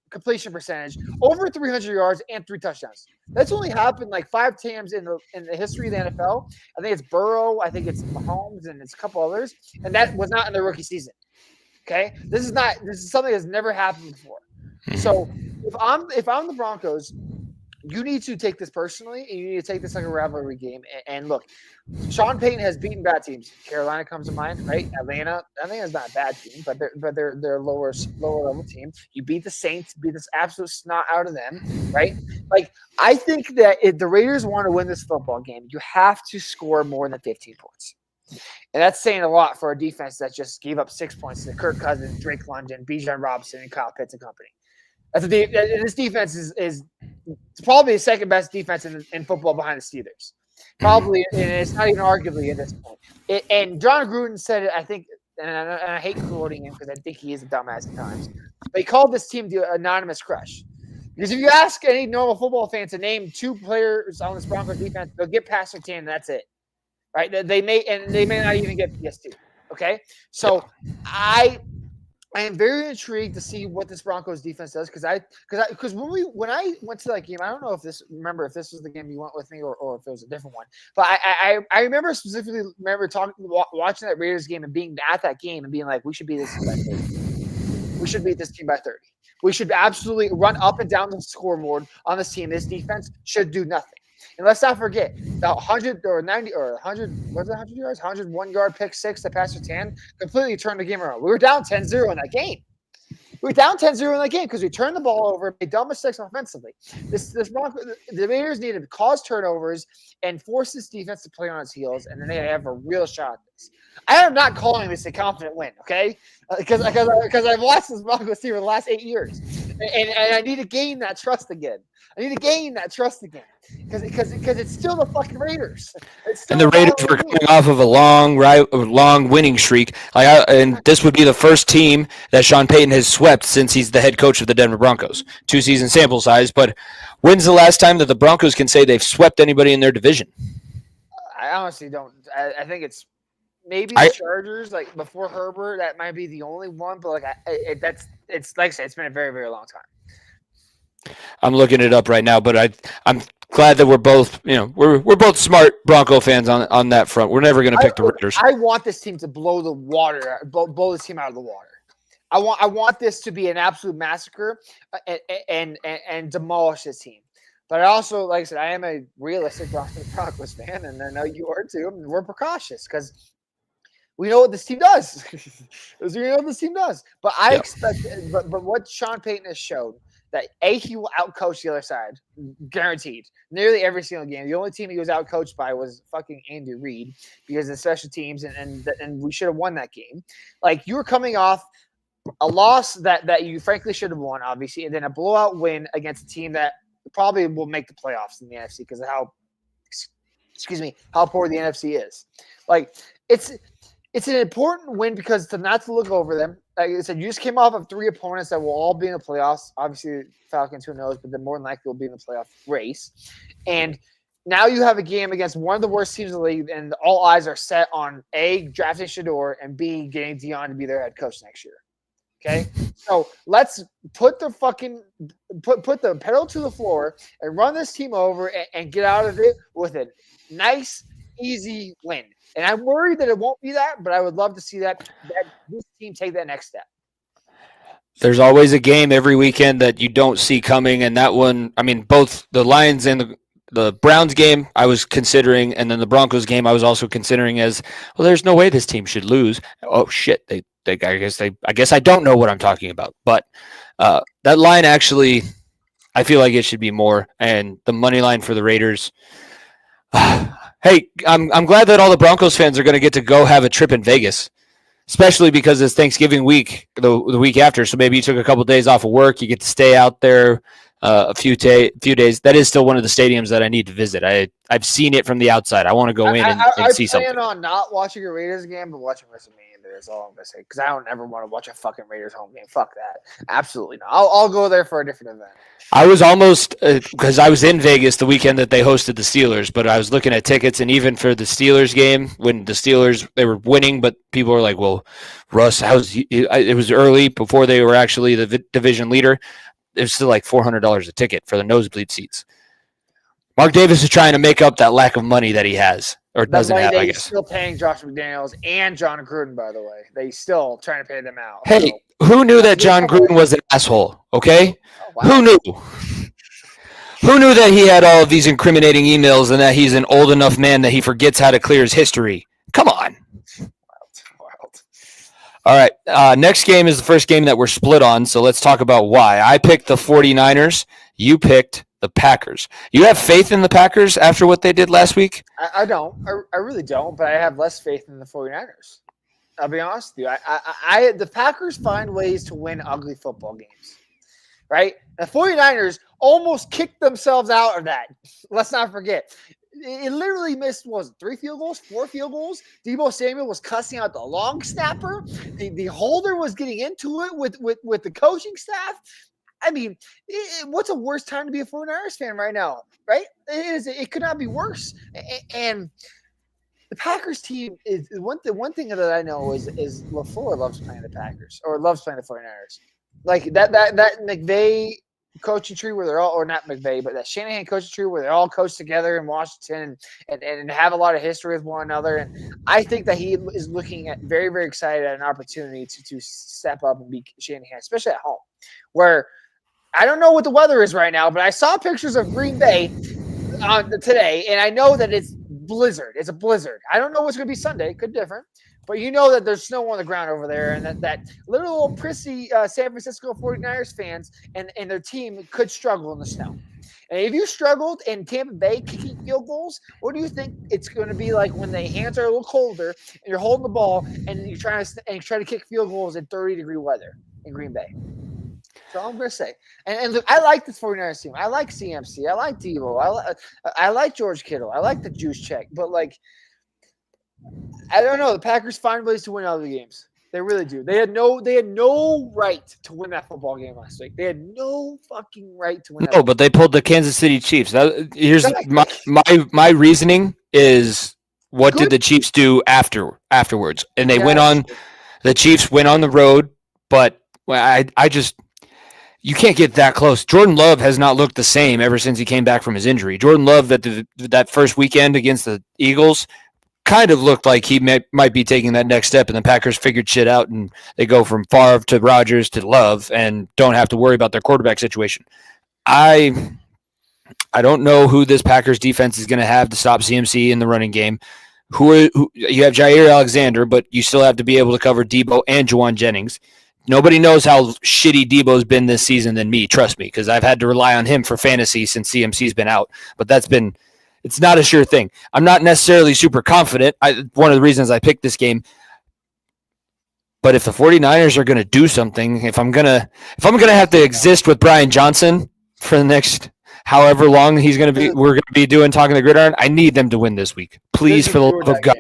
completion percentage, over 300 yards, and 3 touchdowns. That's only happened like 5 times in the history of the NFL. I think it's Burrow, I think it's Mahomes, and it's a couple others. And that was not in the rookie season. Okay? This is something that's never happened before. So if I'm the Broncos, you need to take this personally, and you need to take this like a rivalry game. And look, Sean Payton has beaten bad teams. Carolina comes to mind, right? Atlanta's not a bad team, but they're a lower level team. You beat the Saints, beat this absolute snot out of them, right? Like I think that if the Raiders want to win this football game, you have to score more than 15 points. And that's saying a lot for a defense that just gave up 6 points to Kirk Cousins, Drake London, Bijan Robinson, and Kyle Pitts and company. This defense is probably the second best defense in football behind the Steelers. Probably, and it's not even arguably at this point. And John Gruden said it, I think, and I hate quoting him because I think he is a dumbass at times, but he called this team the anonymous crush. Because if you ask any normal football fan to name 2 players on this Broncos defense, they'll get past 10, and that's it. Right? They may not even get PS2. Okay? So I am very intrigued to see what this Broncos defense does because when I went to that game, I don't know if this was the game you went with me or if it was a different one. But I remember specifically watching that Raiders game and being at that game and being like, we should beat this team by 30. We should beat this team by 30. We should absolutely run up and down the scoreboard on this team. This defense should do nothing. And let's not forget the 100 or 90 or 100, was it 100 yards? 101-yard pick six that Pastor Tan completely turned the game around. We were down 10-0 in that game. Because we turned the ball over, made dumb mistakes offensively. The Raiders need to cause turnovers and force this defense to play on its heels, and then they have a real shot at this. I am not calling this a confident win, okay? Because I've watched this Broncos team for the last 8 years, and I need to gain that trust again. Because it's still the fucking Raiders. And the Raiders were coming off of a long winning streak. And this would be the first team that Sean Payton has swept since he's the head coach of the Denver Broncos. 2-season sample size. But when's the last time that the Broncos can say they've swept anybody in their division? I honestly don't. I think it's maybe the Chargers, like before Herbert. That might be the only one. But it's like I said, it's been a very, very long time. I'm looking it up right now, but I'm glad that we're both, we're both smart Bronco fans on that front. We're never going to pick the Raiders. I want this team to blow this team out of the water. I want this to be an absolute massacre and demolish this team. But I also, like I said, I am a realistic Broncos fan, and I know you are too. And we're precautious because we know what this team does. But I expect, but what Sean Payton has showed, that he will outcoach the other side, guaranteed. Nearly every single game. The only team he was outcoached by was fucking Andy Reid because of special teams, and we should have won that game. Like, you were coming off a loss that you frankly should have won, obviously, and then a blowout win against a team that probably will make the playoffs in the NFC because of how poor the NFC is. Like, it's an important win because not to look over them. Like I said, you just came off of 3 opponents that will all be in the playoffs. Obviously, Falcons, who knows, but then more than likely will be in the playoff race. And now you have a game against one of the worst teams in the league, and all eyes are set on A, drafting Shador, and B, getting Dion to be their head coach next year. Okay? So let's put the put the pedal to the floor and run this team over and get out of it with a nice, easy win. And I'm worried that it won't be that, but I would love to see that this team take that next step. There's always a game every weekend that you don't see coming, and that one, I mean, both the Lions and the Browns game I was considering, and then the Broncos game I was also considering as, well, there's no way this team should lose. Oh shit, I guess I don't know what I'm talking about. But that line actually, I feel like it should be more, and the money line for the Raiders. Hey, I'm glad that all the Broncos fans are going to get to go have a trip in Vegas, especially because it's Thanksgiving week, the week after. So maybe you took a couple of days off of work. You get to stay out there a few days. That is still one of the stadiums that I need to visit. I've seen it from the outside. I want to go in and see something. I plan on not watching a Raiders game, but watching WrestleMania. That's all I'm going to say, because I don't ever want to watch a fucking Raiders home game. Fuck that. Absolutely not. I'll go there for a different event. I was almost because I was in Vegas the weekend that they hosted the Steelers, but I was looking at tickets, and even for the Steelers game, when the Steelers, they were winning, but people were like, well, Russ, it was early before they were actually the division leader. It was still like $400 a ticket for the nosebleed seats. Mark Davis is trying to make up that lack of money that he has. Or doesn't have, I guess. Still paying Josh McDaniels and John Gruden, by the way. They still trying to pay them out. Hey, who knew that John Gruden was an asshole? Okay, wow. Who knew? Who knew that he had all of these incriminating emails and that he's an old enough man that he forgets how to clear his history? Come on. Wild. All right, next game is the first game that we're split on, so let's talk about why. I picked the 49ers. You picked the Packers. You have faith in the Packers after what they did last week? I don't. I really don't, but I have less faith in the 49ers. I'll be honest with you. The Packers find ways to win ugly football games, right? The 49ers almost kicked themselves out of that. Let's not forget. It literally missed, 3 field goals, 4 field goals. Deebo Samuel was cussing out the long snapper. The holder was getting into it with the coaching staff. I mean, what's a worse time to be a 49ers fan right now, right? It could not be worse. And the Packers team is the one thing that I know is LaFleur loves playing the Packers or loves playing the 49ers. Like that McVay coaching tree where they're all, or not McVay, but that Shanahan coaching tree where they're all coached together in Washington and have a lot of history with one another. And I think that he is looking at very, very excited at an opportunity to step up and be Shanahan, especially at home, where I don't know what the weather is right now, but I saw pictures of Green Bay today, and I know that it's blizzard. It's a blizzard. I don't know what's going to be Sunday. It could be different. But you know that there's snow on the ground over there, and that little prissy San Francisco 49ers fans and their team could struggle in the snow. And if you struggled in Tampa Bay kicking field goals, what do you think it's going to be like when the hands are a little colder and you're holding the ball and you're trying to kick field goals in 30-degree weather in Green Bay? So I'm going to say. And look, I like this 49ers team. I like CMC. I like Deebo. I like George Kittle. I like the juice check. But, I don't know. The Packers find ways to win other games. They really do. They had no right to win that football game last week. They had no fucking right to win that. No, but they pulled the Kansas City Chiefs. Here's my reasoning is, what did the Chiefs do afterwards? And they went on – the Chiefs went on the road, but I just – you can't get that close. Jordan Love has not looked the same ever since he came back from his injury. Jordan Love, that first weekend against the Eagles, kind of looked like he might be taking that next step, and the Packers figured shit out, and they go from Favre to Rodgers to Love and don't have to worry about their quarterback situation. I don't know who this Packers defense is going to have to stop CMC in the running game. You have Jair Alexander, but you still have to be able to cover Deebo and Juwan Jennings. Nobody knows how shitty Deebo's been this season than me, trust me, because I've had to rely on him for fantasy since CMC's been out. But it's not a sure thing. I'm not necessarily super confident. One of the reasons I picked this game. But if the 49ers are going to do something, if I'm going to have to exist with Brian Johnson for the next however long we're going to be doing Talking the Gridiron, I need them to win this week. Please, for the love of God.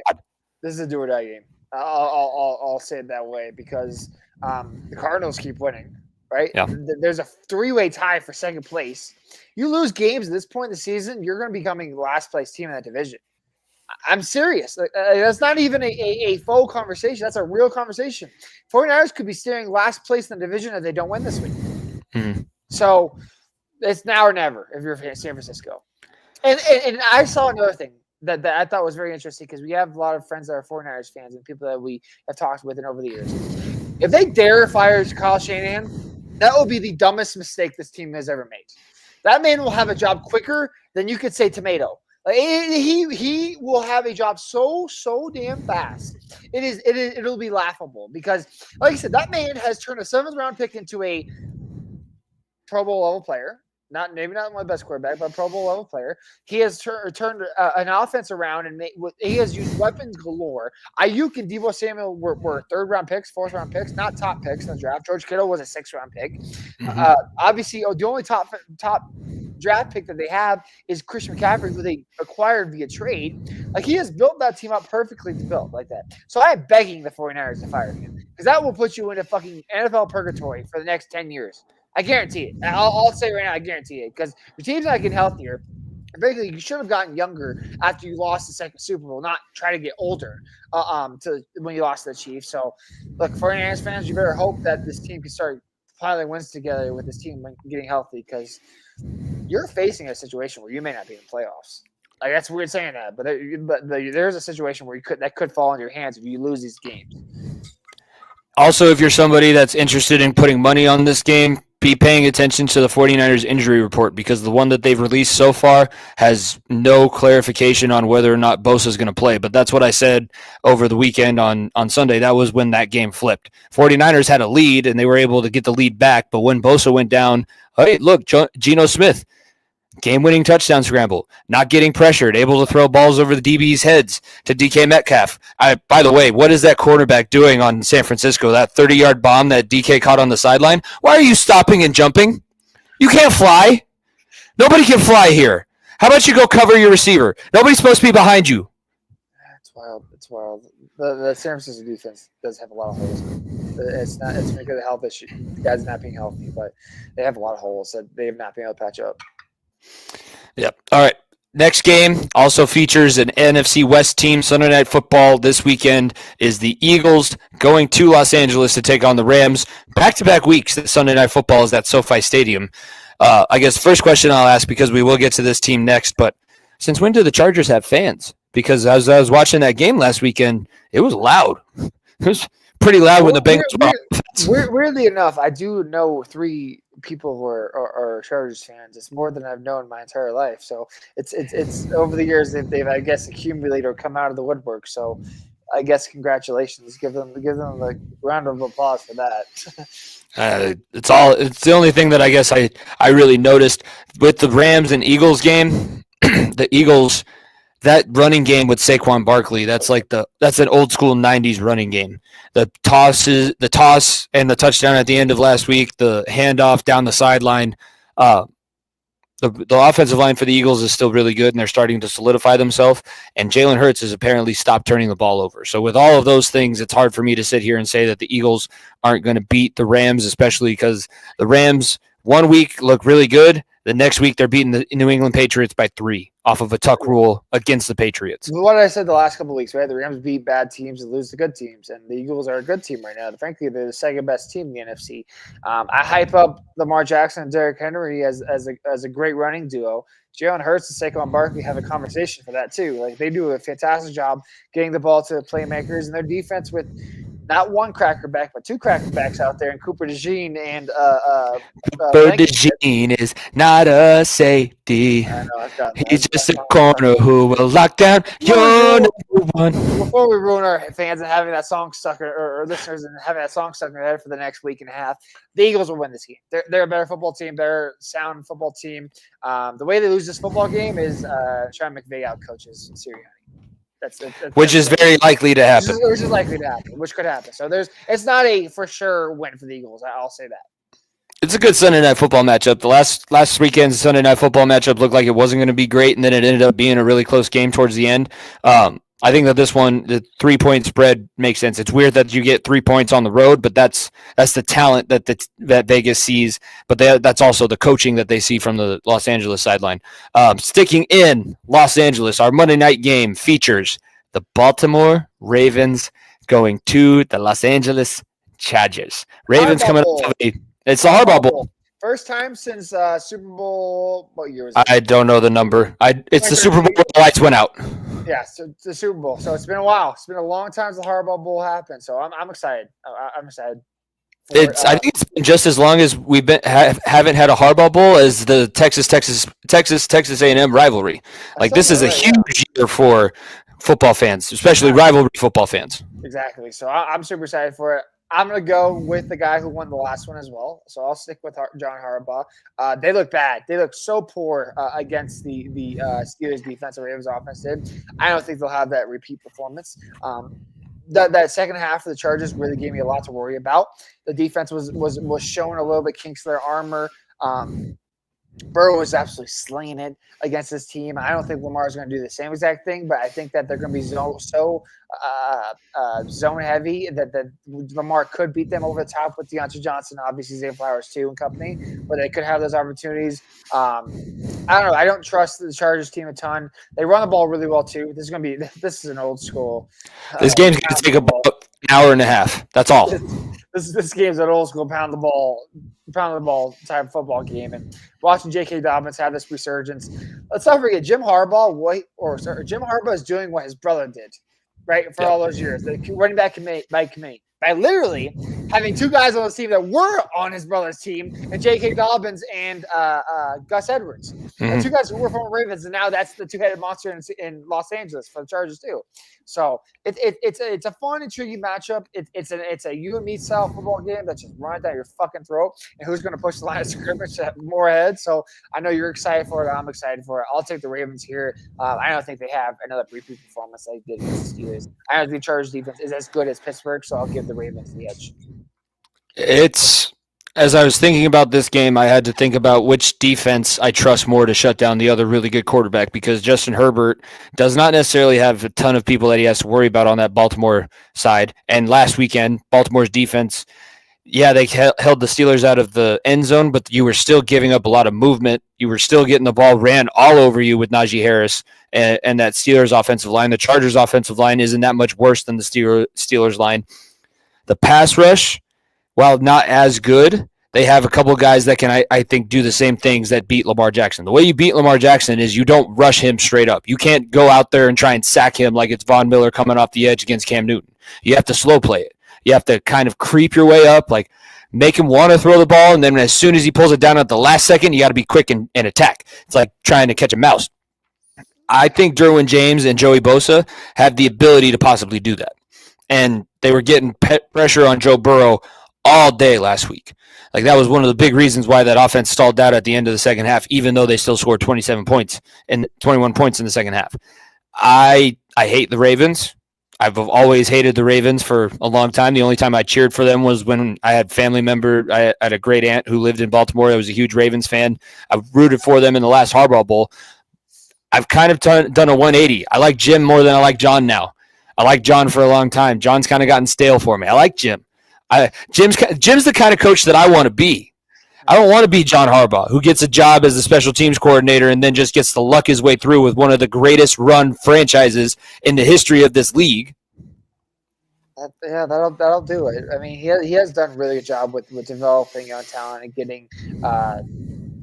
This is a do or die game. I'll say it that way because the Cardinals keep winning, right? Yeah. There's a 3-way tie for second place. You lose games at this point in the season, you're going to be becoming the last place team in that division. I'm serious. That's not even a faux conversation. That's a real conversation. 49ers could be steering last place in the division if they don't win this week. Mm-hmm. So it's now or never if you're San Francisco. And I saw another thing that I thought was very interesting because we have a lot of friends that are 49ers fans and people that we have talked with and over the years. If they dare fire Kyle Shanahan, that will be the dumbest mistake this team has ever made. That man will have a job quicker than you could say tomato. Like, he will have a job so damn fast. It'll be laughable because, like I said, that man has turned a 7th round pick into a Pro Bowl level player. Maybe not my best quarterback, but Pro Bowl level player. He has turned an offense around and he has used weapons galore. Ayuk and Deebo Samuel were 3rd round picks, 4th round picks, not top picks in the draft. George Kittle was a 6th round pick. Mm-hmm. Obviously, the only top draft pick that they have is Christian McCaffrey, who they acquired via trade. Like, he has built that team up perfectly to build like that. So I am begging the 49ers to fire him because that will put you into fucking NFL purgatory for the next 10 years. I guarantee it. I'll say right now, I guarantee it because your team's not getting healthier. Basically, you should have gotten younger after you lost the second Super Bowl, not try to get older to when you lost to the Chiefs. So, look, 49ers fans, you better hope that this team can start piling wins together with this team getting healthy because you're facing a situation where you may not be in the playoffs. Like, that's weird saying that, but there's a situation where that could fall into your hands if you lose these games. Also, if you're somebody that's interested in putting money on this game, be paying attention to the 49ers injury report because the one that they've released so far has no clarification on whether or not Bosa is going to play. But that's what I said over the weekend on Sunday. That was when that game flipped. 49ers had a lead, and they were able to get the lead back. But when Bosa went down, hey, look, Geno Smith, game-winning touchdown scramble, not getting pressured, able to throw balls over the DB's heads to DK Metcalf. By the way, what is that quarterback doing on San Francisco? That 30-yard bomb that DK caught on the sideline? Why are you stopping and jumping? You can't fly. Nobody can fly here. How about you go cover your receiver? Nobody's supposed to be behind you. It's wild. It's wild. The San Francisco defense does have a lot of holes. It's because of health issue. The guys not being healthy, but they have a lot of holes that they have not been able to patch up. Yep. All right. Next game also features an NFC West team. Sunday Night Football this weekend is the Eagles going to Los Angeles to take on the Rams. Back-to-back weeks that Sunday Night Football is at SoFi Stadium. I guess first question I'll ask, because we will get to this team next, but since when do the Chargers have fans? Because as I was watching that game last weekend, it was loud. It was pretty loud when the Bengals were on offense. Weirdly enough, I do know 3 people who are Chargers fans. It's more than I've known my entire life. So it's over the years they've I guess accumulated or come out of the woodwork. So I guess congratulations. Give them a round of applause for that. It's the only thing that I guess I really noticed with the Rams and Eagles game. The Eagles, that running game with Saquon Barkley, that's an old school 90s running game. The toss and the touchdown at the end of last week, the handoff down the sideline. The offensive line for the Eagles is still really good, and they're starting to solidify themselves. And Jalen Hurts has apparently stopped turning the ball over. So with all of those things, it's hard for me to sit here and say that the Eagles aren't going to beat the Rams, especially because the Rams one week look really good. The next week, they're beating the New England Patriots by 3 off of a tuck rule against the Patriots. What I said the last couple of weeks, right? The Rams beat bad teams and lose to good teams, and the Eagles are a good team right now. Frankly, they're the second best team in the NFC. I hype up Lamar Jackson and Derrick Henry as a great running duo. Jalen Hurts and Saquon Barkley have a conversation for that too. Like, they do a fantastic job getting the ball to the playmakers, and their defense with not one cracker back, but 2 cracker backs out there, and Cooper DeJean and Cooper DeJean is not a safety. He's just a corner who will lock down your number one. Before we ruin our fans and having that song stuck, or listeners and having that song stuck in their head for the next week and a half, the Eagles will win this game. They're a better football team, better sound football team. The way they lose this football game is Sean McVay out coaches Sirianni. Which is very likely to happen. Which is likely to happen. Which could happen. So it's not a for sure win for the Eagles. I'll say that. It's a good Sunday Night Football matchup. The last weekend's Sunday Night Football matchup looked like it wasn't going to be great, and then it ended up being a really close game towards the end. I think that this one, the 3-point spread makes sense. It's weird that you get 3 points on the road, but that's the talent that Vegas sees. But that's also the coaching that they see from the Los Angeles sideline. Sticking in Los Angeles, our Monday night game features the Baltimore Ravens going to the Los Angeles Chargers. Ravens Harbaugh coming Bowl. up. It's the Harbaugh Bowl. First time since Super Bowl. What year was it? I don't know the number. It's the Super Bowl where the lights went out. Yeah, so it's the Super Bowl. So it's been a while. It's been a long time since the Harbaugh Bowl happened. So I'm excited. I'm excited. I think it's been just as long as we've haven't had a Harbaugh Bowl as the Texas A&M rivalry. Like, this is a huge year for football fans, especially rivalry football fans. Exactly. So I'm super excited for it. I'm going to go with the guy who won the last one as well. So I'll stick with John Harbaugh. They look bad. They look so poor against the Steelers defense, the Ravens offense did. I don't think they'll have that repeat performance. That second half of the Chargers really gave me a lot to worry about. The defense was showing a little bit kinks to their armor. Burrow was absolutely slinging it against this team. I don't think Lamar's going to do the same exact thing, but I think that they're going to be so zone heavy that Lamar could beat them over the top with Deontay Johnson, obviously Zay Flowers too and company, but they could have those opportunities. I don't know. I don't trust the Chargers team a ton. They run the ball really well too. This is an old school. This game's going to take about an hour and a half. That's all. This game's an old school pound the ball type football game, and watching J.K. Dobbins have this resurgence. Let's not forget Jim Harbaugh is doing what his brother did, right, for all those years. The running back by committee. By literally having two guys on the team that were on his brother's team, and J.K. Dobbins and Gus Edwards. Mm-hmm. Two guys who were from Ravens, and now that's the two-headed monster in Los Angeles for the Chargers too. So it's a fun, intriguing matchup. It's a you and me style football game that's just running down your fucking throat, and who's going to push the line of scrimmage to have more heads. So I know you're excited for it. I'm excited for it. I'll take the Ravens here. I don't think they have another repeat performance like they did against the Steelers. I don't think the Chargers defense is as good as Pittsburgh, so I'll give the Ravens the edge. As I was thinking about this game, I had to think about which defense I trust more to shut down the other really good quarterback, because Justin Herbert does not necessarily have a ton of people that he has to worry about on that Baltimore side. And last weekend, Baltimore's defense, they held the Steelers out of the end zone, but you were still giving up a lot of movement. You were still getting the ball ran all over you with Najee Harris and that Steelers offensive line. The Chargers offensive line isn't that much worse than the Steelers line. The pass rush, while not as good, they have a couple guys that can, I think, do the same things that beat Lamar Jackson. The way you beat Lamar Jackson is you don't rush him straight up. You can't go out there and try and sack him like it's Von Miller coming off the edge against Cam Newton. You have to slow play it. You have to kind of creep your way up, like make him want to throw the ball, and then as soon as he pulls it down at the last second, you got to be quick and attack. It's like trying to catch a mouse. I think Derwin James and Joey Bosa have the ability to possibly do that. And they were getting pressure on Joe Burrow all day last week. Like, that was one of the big reasons why that offense stalled out at the end of the second half, even though they still scored 21 points in the second half. I hate the Ravens. I've always hated the Ravens for a long time. The only time I cheered for them was when I had family member. I had a great aunt who lived in Baltimore. I was a huge Ravens fan. I rooted for them in the last Harbaugh Bowl. I've kind of done a 180. I like Jim more than I like John now. I like John for a long time. John's kind of gotten stale for me. I like Jim. Jim's the kind of coach that I want to be. I don't want to be John Harbaugh, who gets a job as a special teams coordinator and then just gets to luck his way through with one of the greatest run franchises in the history of this league. Yeah, that'll do it. I mean, he has done a really good job with developing young talent and getting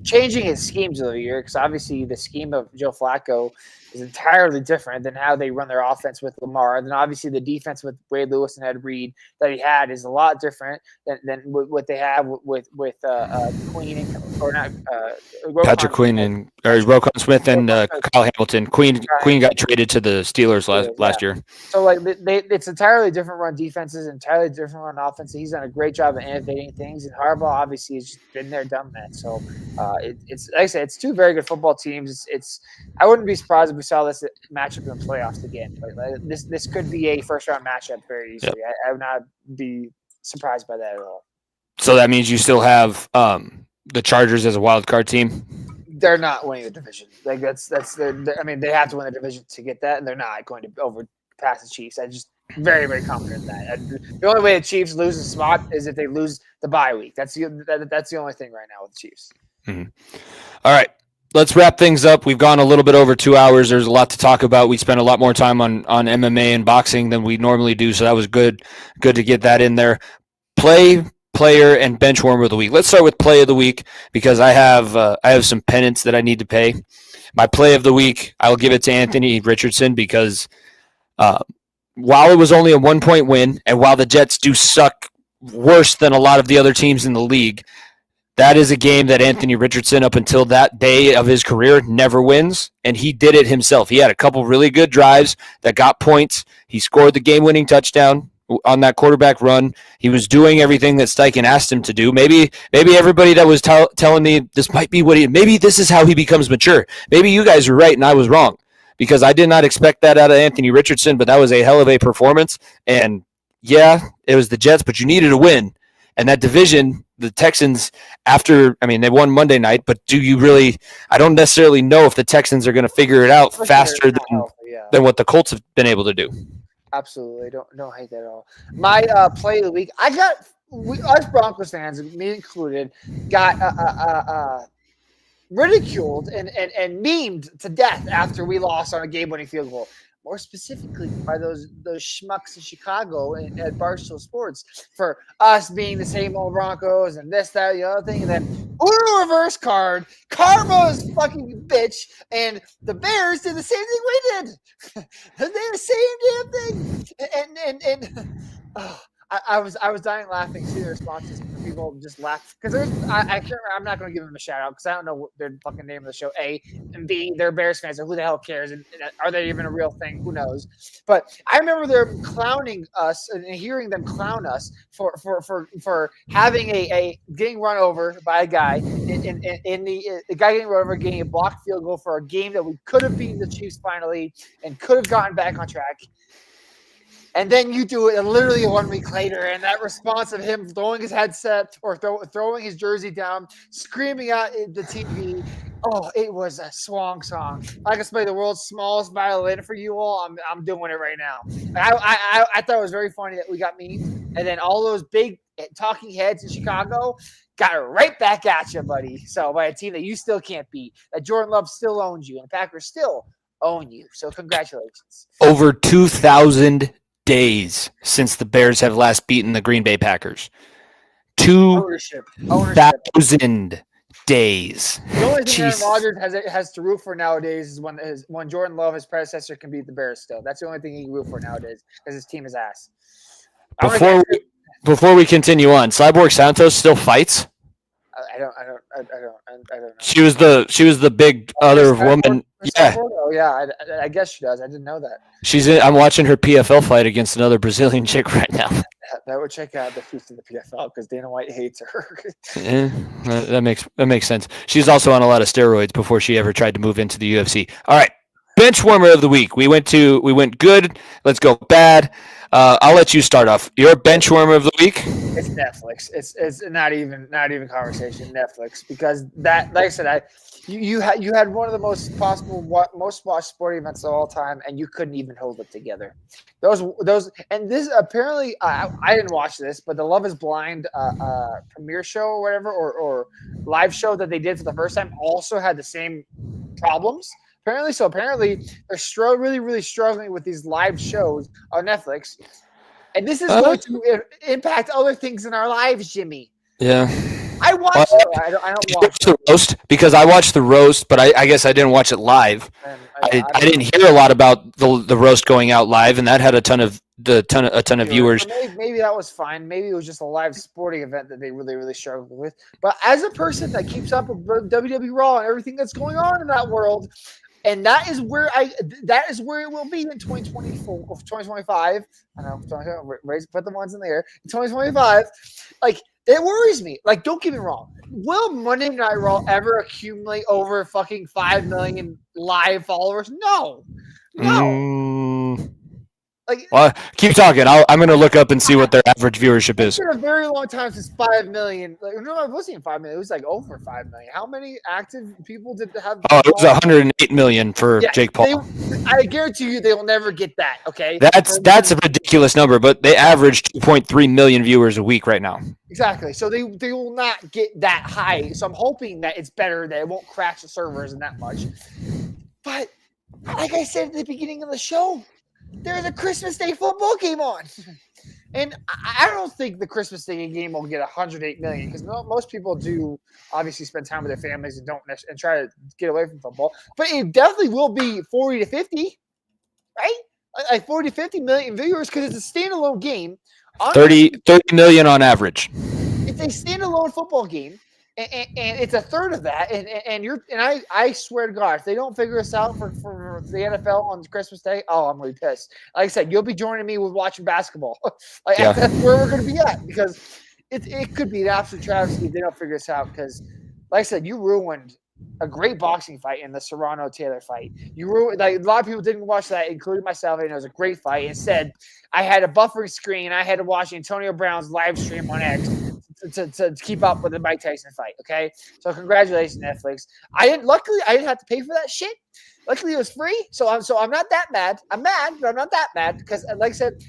changing his schemes over the year, because obviously the scheme of Joe Flacco is entirely different than how they run their offense with Lamar. And then obviously the defense with Wade Lewis and Ed Reed that he had is a lot different than what they have with Queen and or not Patrick Queen and Roquan Smith and Kyle Hamilton. Queen got traded to the Steelers last year. So like it's entirely different run defenses, entirely different run offenses. He's done a great job of innovating things, and Harbaugh obviously has just been there, done that. So it's like I said, it's two very good football teams. It's I wouldn't be surprised if we saw this matchup in the playoffs again. Like, this could be a first round matchup very easily. Yep. I would not be surprised by that at all. So that means you still have the Chargers as a wild card team. They're not winning the division. Like that's I mean, they have to win the division to get that, and they're not going to past the Chiefs. I'm just very, very confident in that. And the only way the Chiefs lose a spot is if they lose the bye week. That's the only thing right now with the Chiefs. Mm-hmm. All right. Let's wrap things up. We've gone a little bit over 2 hours. There's a lot to talk about. We spent a lot more time on MMA and boxing than we normally do, so that was good to get that in there. Play, player, and benchwarmer of the week. Let's start with play of the week because I have some penance that I need to pay. My play of the week, I'll give it to Anthony Richardson because while it was only a 1-point win and while the Jets do suck worse than a lot of the other teams in the league, that is a game that Anthony Richardson, up until that day of his career, never wins, and he did it himself. He had a couple really good drives that got points. He scored the game-winning touchdown on that quarterback run. He was doing everything that Steichen asked him to do. Maybe everybody that was telling me this might be maybe this is how he becomes mature. Maybe you guys were right and I was wrong because I did not expect that out of Anthony Richardson, but that was a hell of a performance. And yeah, it was the Jets, but you needed a win. And that division, the Texans, they won Monday night, but I don't necessarily know if the Texans are going to figure it out faster than what the Colts have been able to do. Absolutely. Don't hate that at all. My play of the week, us Broncos fans, me included, got ridiculed and memed to death after we lost on a game-winning field goal. More specifically by those schmucks in Chicago at Barstool Sports for us being the same old Broncos and this, that, the other thing. And then Uno reverse card, karma's fucking bitch, and the Bears did the same thing we did. They did the same damn thing. And I was dying laughing seeing the responses from people just laugh because I can't remember. I'm not going to give them a shout out because I don't know what their fucking name of the show. A and B, they're Bears fans, so who the hell cares? And are they even a real thing? Who knows? But I remember them clowning us and hearing them clown us for having a getting run over by a guy in the guy getting run over, getting a blocked field goal for a game that we could have beaten the Chiefs finally and could have gotten back on track. And then you do it literally 1 week later, and that response of him throwing his headset or throwing his jersey down, screaming at the TV, it was a swan song. I can play the world's smallest violin for you all. I'm doing it right now. I thought it was very funny that we got memed, and then all those big talking heads in Chicago got right back at you, buddy. So by a team that you still can't beat, that Jordan Love still owns you, and the Packers still own you. So congratulations. Over 2,000 days since the Bears have last beaten the Green Bay Packers. 2,000 days. The only thing Aaron Rodgers has to root for nowadays is when Jordan Love, his predecessor, can beat the Bears still. That's the only thing he can root for nowadays because his team is ass. Before we continue on, Cyborg Santos still fights? I don't know. She was the big other woman. Yeah. Oh yeah, I guess she does. I didn't know that. I'm watching her PFL fight against another Brazilian chick right now. That would check out the feast of the PFL because Dana White hates her. Yeah, that makes sense. She's also on a lot of steroids before she ever tried to move into the UFC. All right, benchwarmer of the week. We went good. Let's go bad. I'll let you start off. Your benchwarmer of the week. It's Netflix. It's not even conversation. Netflix, because that, like I said, you had one of the most watched sporting events of all time, and you couldn't even hold it together. Those and this apparently I didn't watch this, but the Love Is Blind premiere show or whatever or live show that they did for the first time also had the same problems. Apparently they're really, really struggling with these live shows on Netflix. And this is going to impact other things in our lives, Jimmy. Yeah. I watched it. I don't watch the roast because I watched the roast, but I guess I didn't watch it live. I didn't hear a lot about the roast going out live, and that had a ton of viewers. Maybe that was fine. Maybe it was just a live sporting event that they really, really struggled with. But as a person that keeps up with WWE Raw and everything that's going on in that world, and that is where it will be in 2024, 2025. I know, put the ones in the air. In 2025, like, it worries me. Like, don't get me wrong. Will Monday Night Raw ever accumulate over fucking 5 million live followers? No. Well, keep talking. I'm going to look up and see what their average viewership is. It's been a very long time since 5 million. No, it wasn't even 5 million. It was like over 5 million. How many active people did they have? Oh, it was 108 million for Jake Paul. I guarantee you they will never get that, okay? That's a ridiculous number, but they average 2.3 million viewers a week right now. Exactly. So they will not get that high. So I'm hoping that it's better, that it won't crash the servers and that much. But like I said at the beginning of the show, there's a Christmas Day football game on. And I don't think the Christmas Day game will get 108 million, because most people do obviously spend time with their families and try to get away from football. But it definitely will be 40 to 50, right? Like 40 to 50 million viewers, because it's a standalone game. 30 million on average. It's a standalone football game. And it's a third of that, and I swear to God, if they don't figure us out for the NFL on Christmas Day, I'm really pissed. Like I said, you'll be joining me with watching basketball. That's where we're going to be at, because it could be an absolute travesty if they don't figure us out. Because, like I said, you ruined a great boxing fight in the Serrano-Taylor fight. You ruined, a lot of people didn't watch that, including myself, and it was a great fight. Instead, I had a buffering screen. I had to watch Antonio Brown's live stream on X to keep up with the Mike Tyson fight. Okay, so congratulations, Netflix. Luckily I didn't have to pay for that shit. Luckily it was free, so I'm not that mad. I'm mad, but I'm not that mad, because, like I said,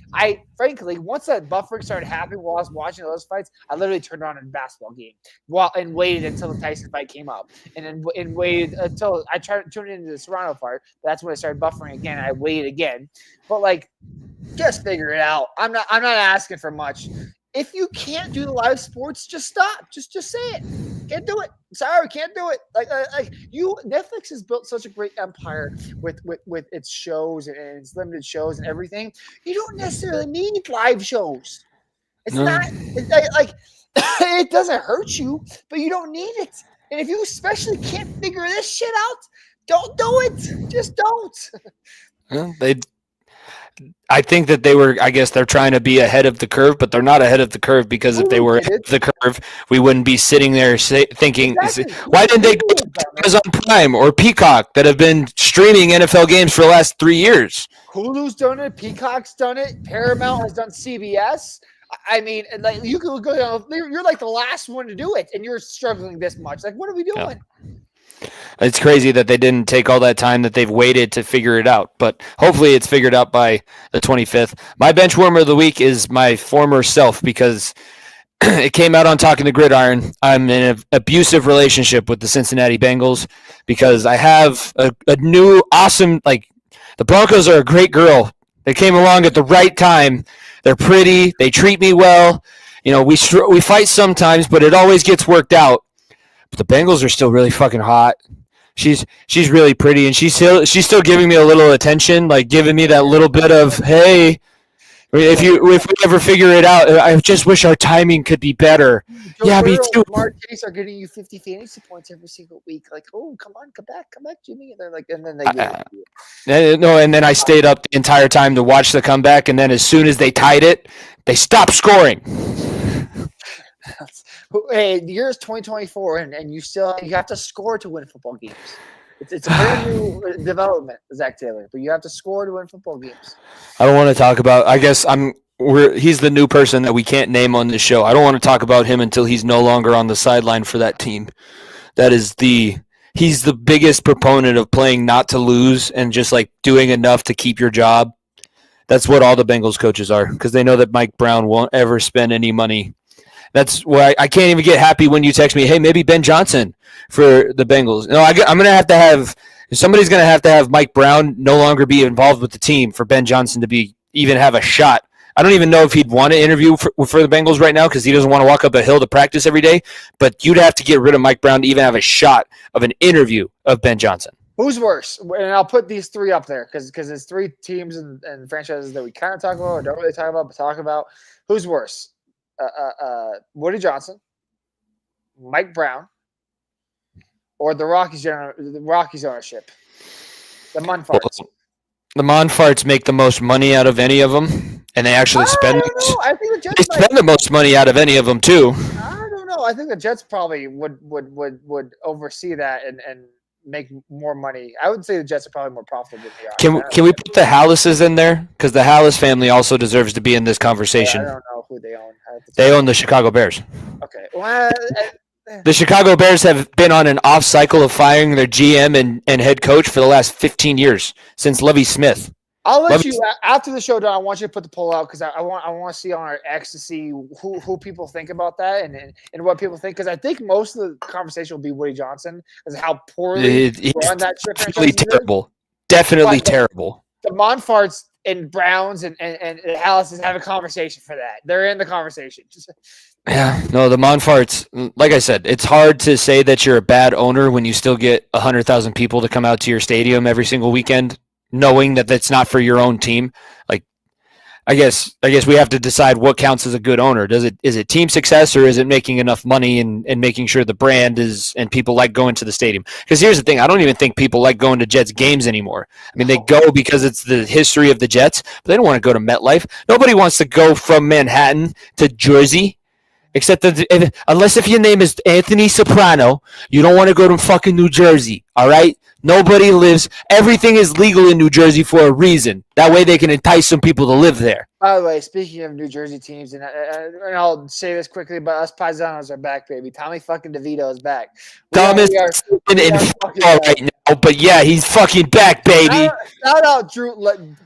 frankly, once that buffering started happening while I was watching those fights, I literally turned on a basketball game and waited until the Tyson fight came up, and waited until I tried to tune into the Serrano part. That's when I started buffering again. I waited again, but just figure it out. I'm not asking for much. If you can't do the live sports, just stop. Just say it. Can't do it. Sorry, can't do it. Netflix has built such a great empire with its shows and its limited shows and everything. You don't necessarily need live shows. It's not it doesn't hurt you, but you don't need it. And if you especially can't figure this shit out, don't do it. Just don't. Well, I think that they're trying to be ahead of the curve, but they're not ahead of the curve, because if they were ahead of the curve, we wouldn't be sitting there thinking, exactly. Why didn't they go to Amazon Prime or Peacock that have been streaming NFL games for the last 3 years? Hulu's done it. Peacock's done it. Paramount has done CBS. I mean, you could go. You're like the last one to do it, and you're struggling this much. What are we doing? Yeah. It's crazy that they didn't take all that time that they've waited to figure it out, but hopefully it's figured out by the 25th. My bench warmer of the week is my former self, because it came out on Talking the Gridiron. I'm in an abusive relationship with the Cincinnati Bengals, because I have a new awesome, the Broncos are a great girl. They came along at the right time. They're pretty. They treat me well. We fight sometimes, but it always gets worked out. But the Bengals are still really fucking hot. She's really pretty, and she's still giving me a little attention, giving me that little bit of, hey, if we ever figure it out, I just wish our timing could be better. Yeah, me too. Mark Chase are getting you 50 fantasy points every single week. Oh, come back, Jimmy. And they're and then they no, and then I stayed up the entire time to watch the comeback, and then as soon as they tied it, they stopped scoring. Hey, the year is 2024, and you have to score to win football games. It's a brand new development, Zach Taylor, but you have to score to win football games. I don't want to talk about. I guess he's the new person that we can't name on this show. I don't want to talk about him until he's no longer on the sideline for that team. He's the biggest proponent of playing not to lose and just doing enough to keep your job. That's what all the Bengals coaches are, because they know that Mike Brown won't ever spend any money. That's why I can't even get happy when you text me, hey, maybe Ben Johnson for the Bengals. No, I'm going to have somebody's going to have Mike Brown no longer be involved with the team for Ben Johnson to even have a shot. I don't even know if he'd want to interview for the Bengals right now, because he doesn't want to walk up a hill to practice every day. But you'd have to get rid of Mike Brown to even have a shot of an interview of Ben Johnson. Who's worse? And I'll put these three up there because there's three teams and franchises that we kind of talk about or don't really talk about, but talk about. Who's worse? Woody Johnson, Mike Brown, or the Rockies ownership? The Munfarts. Well, the Munfarts make the most money out of any of them, and they actually spend. I think the Jets spend the most money out of any of them too. I don't know. I think the Jets probably would oversee that and make more money. I would say the Jets are probably more profitable than they are. Can we put the Hallases in there? Because the Hallas family also deserves to be in this conversation. I don't know who they own. They own the Chicago Bears. Okay. Well, the Chicago Bears have been on an off cycle of firing their GM and head coach for the last 15 years since Lovie Smith. I'll let you after the showdown. I want you to put the poll out because I want to see on our X to see who people think about that and what people think, because I think most of the conversation will be Woody Johnson as how poorly run that ship definitely terrible. Definitely terrible. The Monfarts and Browns and Hallis have a conversation for that. They're in the conversation. Yeah, no, the Monfarts, like I said, it's hard to say that you're a bad owner when you still get 100,000 people to come out to your stadium every single weekend, knowing that that's not for your own team. Like, I guess we have to decide what counts as a good owner. Is it team success, or is it making enough money and making sure the brand is and people like going to the stadium? Because here's the thing, I don't even think people like going to Jets games anymore. I mean, they go because it's the history of the Jets, but they don't want to go to MetLife. Nobody wants to go from Manhattan to Jersey. Except that unless if your name is Anthony Soprano, you don't want to go to fucking New Jersey, all right? Nobody lives. Everything is legal in New Jersey for a reason. That way they can entice some people to live there. By the way, speaking of New Jersey teams, and I'll say this quickly, but us Paisanos are back, baby. Tommy fucking DeVito is back. Thomas in football right now, but yeah, he's fucking back, baby. Shout out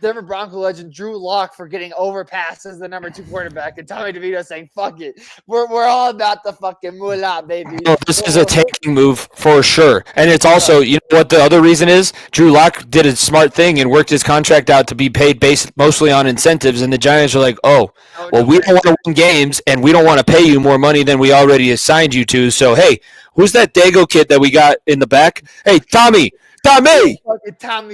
Denver Bronco legend Drew Lock for getting overpassed as the number 2 quarterback, and Tommy DeVito saying, "Fuck it, we're all about the fucking moolah, baby." Oh, this is a tanking move for sure, and it's also, you know what the other reason is? Drew Lock did a smart thing and worked his contract out to be paid based mostly on incentives, and the Giants are like, oh, well, we don't want to win games, and we don't want to pay you more money than we already assigned you to. So, hey, who's that Dago kid that we got in the back? Hey, Tommy, Tommy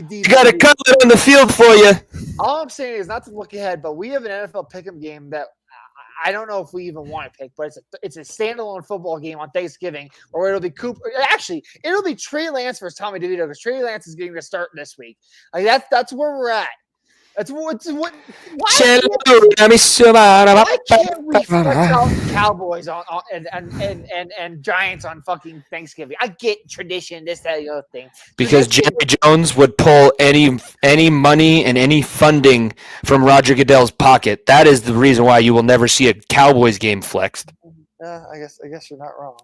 D. You got a cutlet on the field for you. All I'm saying is not to look ahead, but we have an NFL pick'em game that I don't know if we even want to pick, but it's a standalone football game on Thanksgiving, or it'll be Cooper. Actually, it'll be Trey Lance versus Tommy DeVito, because Trey Lance is getting to start this week. Like that's where we're at. That's what. Why can't we flex out Cowboys and Giants on fucking Thanksgiving? I get tradition, this, that, the other thing. Because Jerry Jones would pull any money and any funding from Roger Goodell's pocket. That is the reason why you will never see a Cowboys game flexed. I guess you're not wrong.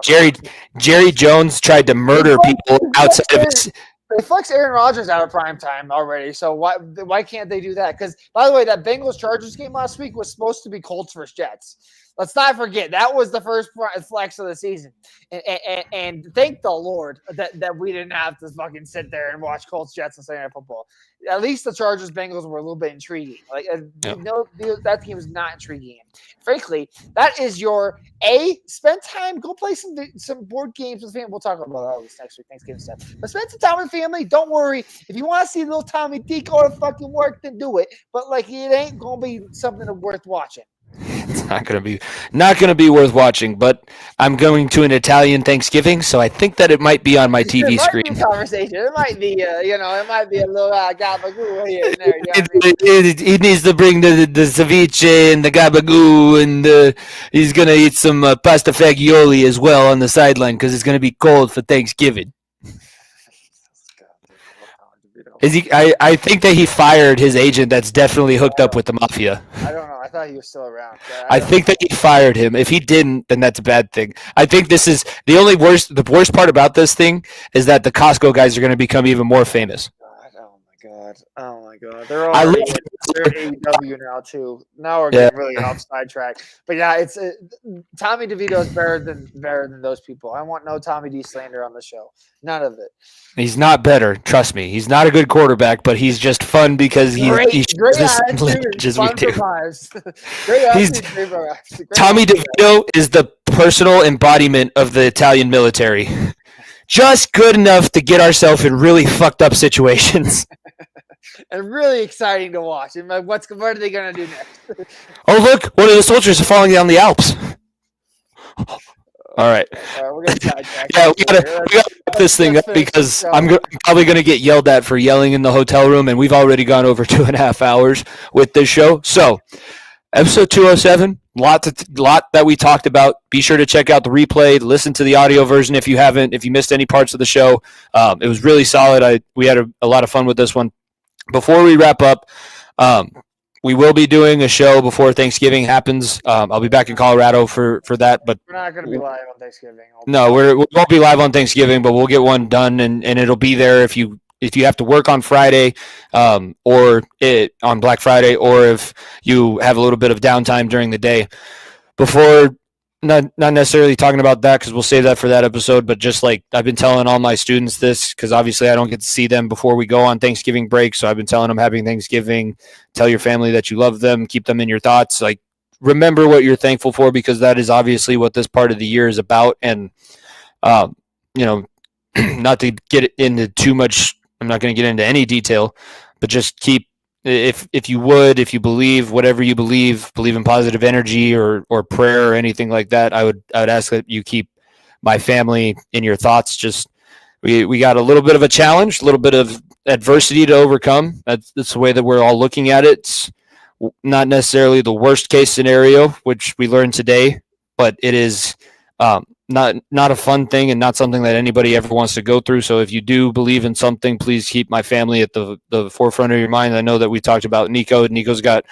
Jerry Jones tried to murder people outside of his. They flex Aaron Rodgers out of prime time already, so why can't they do that? Because, by the way, that Bengals-Chargers game last week was supposed to be Colts versus Jets. Let's not forget, that was the first flex of the season. And thank the Lord that we didn't have to fucking sit there and watch Colts-Jets on Sunday Night Football. At least the Chargers-Bengals were a little bit intriguing. That game was not intriguing. Frankly, that is your spend time, go play some board games with family. We'll talk about all this next week, Thanksgiving stuff. But spend some time with family. Don't worry. If you want to see little Tommy D go to fucking work, then do it. But it ain't gonna be something worth watching. It's not gonna be worth watching, but I'm going to an Italian Thanksgiving, so I think that it might be on my TV screen. Conversation. It might be, it might be a little gabagoo here and there. You know he needs to bring the ceviche and the gabagoo, and he's gonna eat some pasta fagioli as well on the sideline because it's gonna be cold for Thanksgiving. Is he? I think that he fired his agent. That's definitely hooked up with the mafia. I don't know. I thought he was still around. I think that he fired him. If he didn't, then that's a bad thing. I think this is the worst part about this thing is that the Costco guys are going to become even more famous. Oh my god! They're AEW now too. Now we're getting really off sidetrack. But yeah, it's Tommy DeVito is better than those people. I want no Tommy D slander on the show. None of it. He's not better. Trust me. He's not a good quarterback, but he's just fun because he great the same lineage as we do. Tommy DeVito is the personal embodiment of the Italian military. Just good enough to get ourselves in really fucked up situations. And really exciting to watch. And what are they going to do next? Oh, look. One of the soldiers are falling down the Alps. All right. We're going to sidetrack. Yeah, we gotta wrap this thing up because I'm probably going to get yelled at for yelling in the hotel room, and we've already gone over 2.5 hours with this show. So, episode 207, lot that we talked about. Be sure to check out the replay, listen to the audio version if you haven't, if you missed any parts of the show. It was really solid. We had a lot of fun with this one. Before we wrap up, we will be doing a show before Thanksgiving happens. I'll be back in Colorado for that, but we're not going to be live on Thanksgiving. No, we won't be live on Thanksgiving, but we'll get one done, and it'll be there if you have to work on Friday, or on Black Friday, or if you have a little bit of downtime during the day. Before, not necessarily talking about that because we'll save that for that episode, but just like I've been telling all my students this because obviously I don't get to see them before we go on Thanksgiving break, so I've been telling them happy Thanksgiving. Tell your family that you love them, keep them in your thoughts. Like, remember what you're thankful for, because that is obviously what this part of the year is about. And not to get into too much, I'm not going to get into any detail, but just keep, if you believe whatever you believe in positive energy or prayer or anything like that, I would ask that you keep my family in your thoughts. Just we got a little bit of a challenge, a little bit of adversity to overcome. That's the way that we're all looking at it. It's not necessarily the worst case scenario, which we learned today, but it is not a fun thing and not something that anybody ever wants to go through. So if you do believe in something, please keep my family at the forefront of your mind. I know that we talked about Nico. Nico's got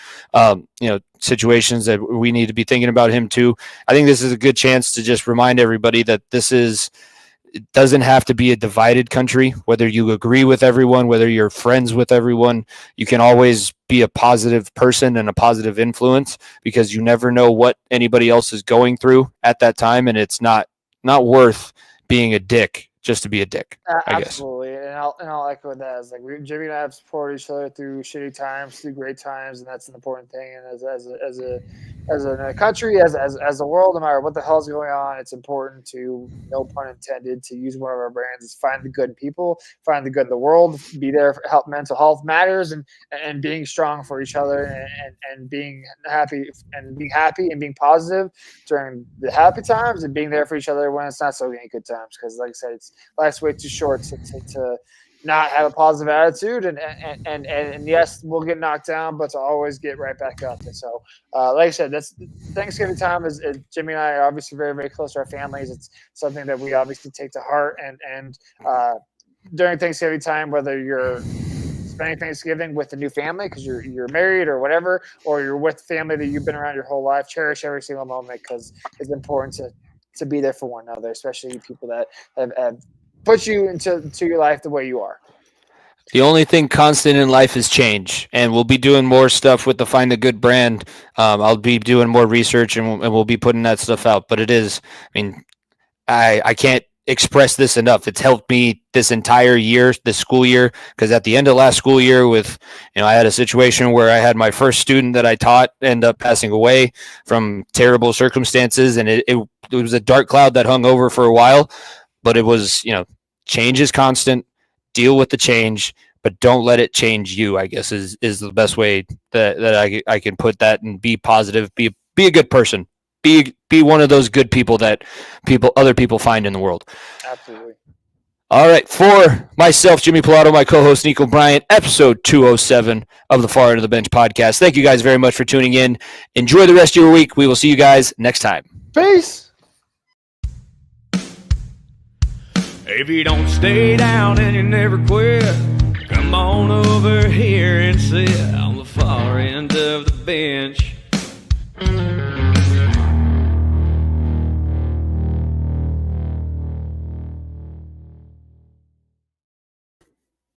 situations that we need to be thinking about him too. I think this is a good chance to just remind everybody that it doesn't have to be a divided country. Whether you agree with everyone, whether you're friends with everyone, you can always be a positive person and a positive influence, because you never know what anybody else is going through at that time. And it's not worth being a dick just to be a dick. Absolutely. And I'll echo that. It's like Jimmy and I have supported each other through shitty times, through great times, and that's an important thing. And as a country, as a world, no matter what the hell's going on, it's important to, no pun intended, to use one of our brands is find the good in people, find the good in the world, be there for help. Mental health matters, and being strong for each other, and being happy and being positive during the happy times, and being there for each other when it's not so good times. Because like I said, life's way too short to not have a positive attitude, and yes, we'll get knocked down, but to always get right back up. And so, like I said, that's Thanksgiving time is Jimmy and I are obviously very, very close to our families. It's something that we obviously take to heart, and during Thanksgiving time, whether you're spending Thanksgiving with a new family because you're married or whatever, or you're with family that you've been around your whole life, cherish every single moment, because it's important to be there for one another, especially people that have put you into your life the way you are. The only thing constant in life is change, and we'll be doing more stuff with the Find the Good brand. I'll be doing more research, and we'll be putting that stuff out. But it is, I can't express this enough. It's helped me this entire year, this school year, because at the end of last school year I had a situation where I had my first student that I taught end up passing away from terrible circumstances, and it was a dark cloud that hung over for a while. But it was, change is constant. Deal with the change, but don't let it change you, I guess is the best way that I can put that, and be positive, be a good person, be one of those good people that other people find in the world. Absolutely. All right. For myself, Jimmy Pilato, my co-host, Nico Bryant, episode 207 of the Far End of the Bench podcast. Thank you guys very much for tuning in. Enjoy the rest of your week. We will see you guys next time. Peace. If you don't stay down and you never quit, come on over here and sit on the far end of the bench.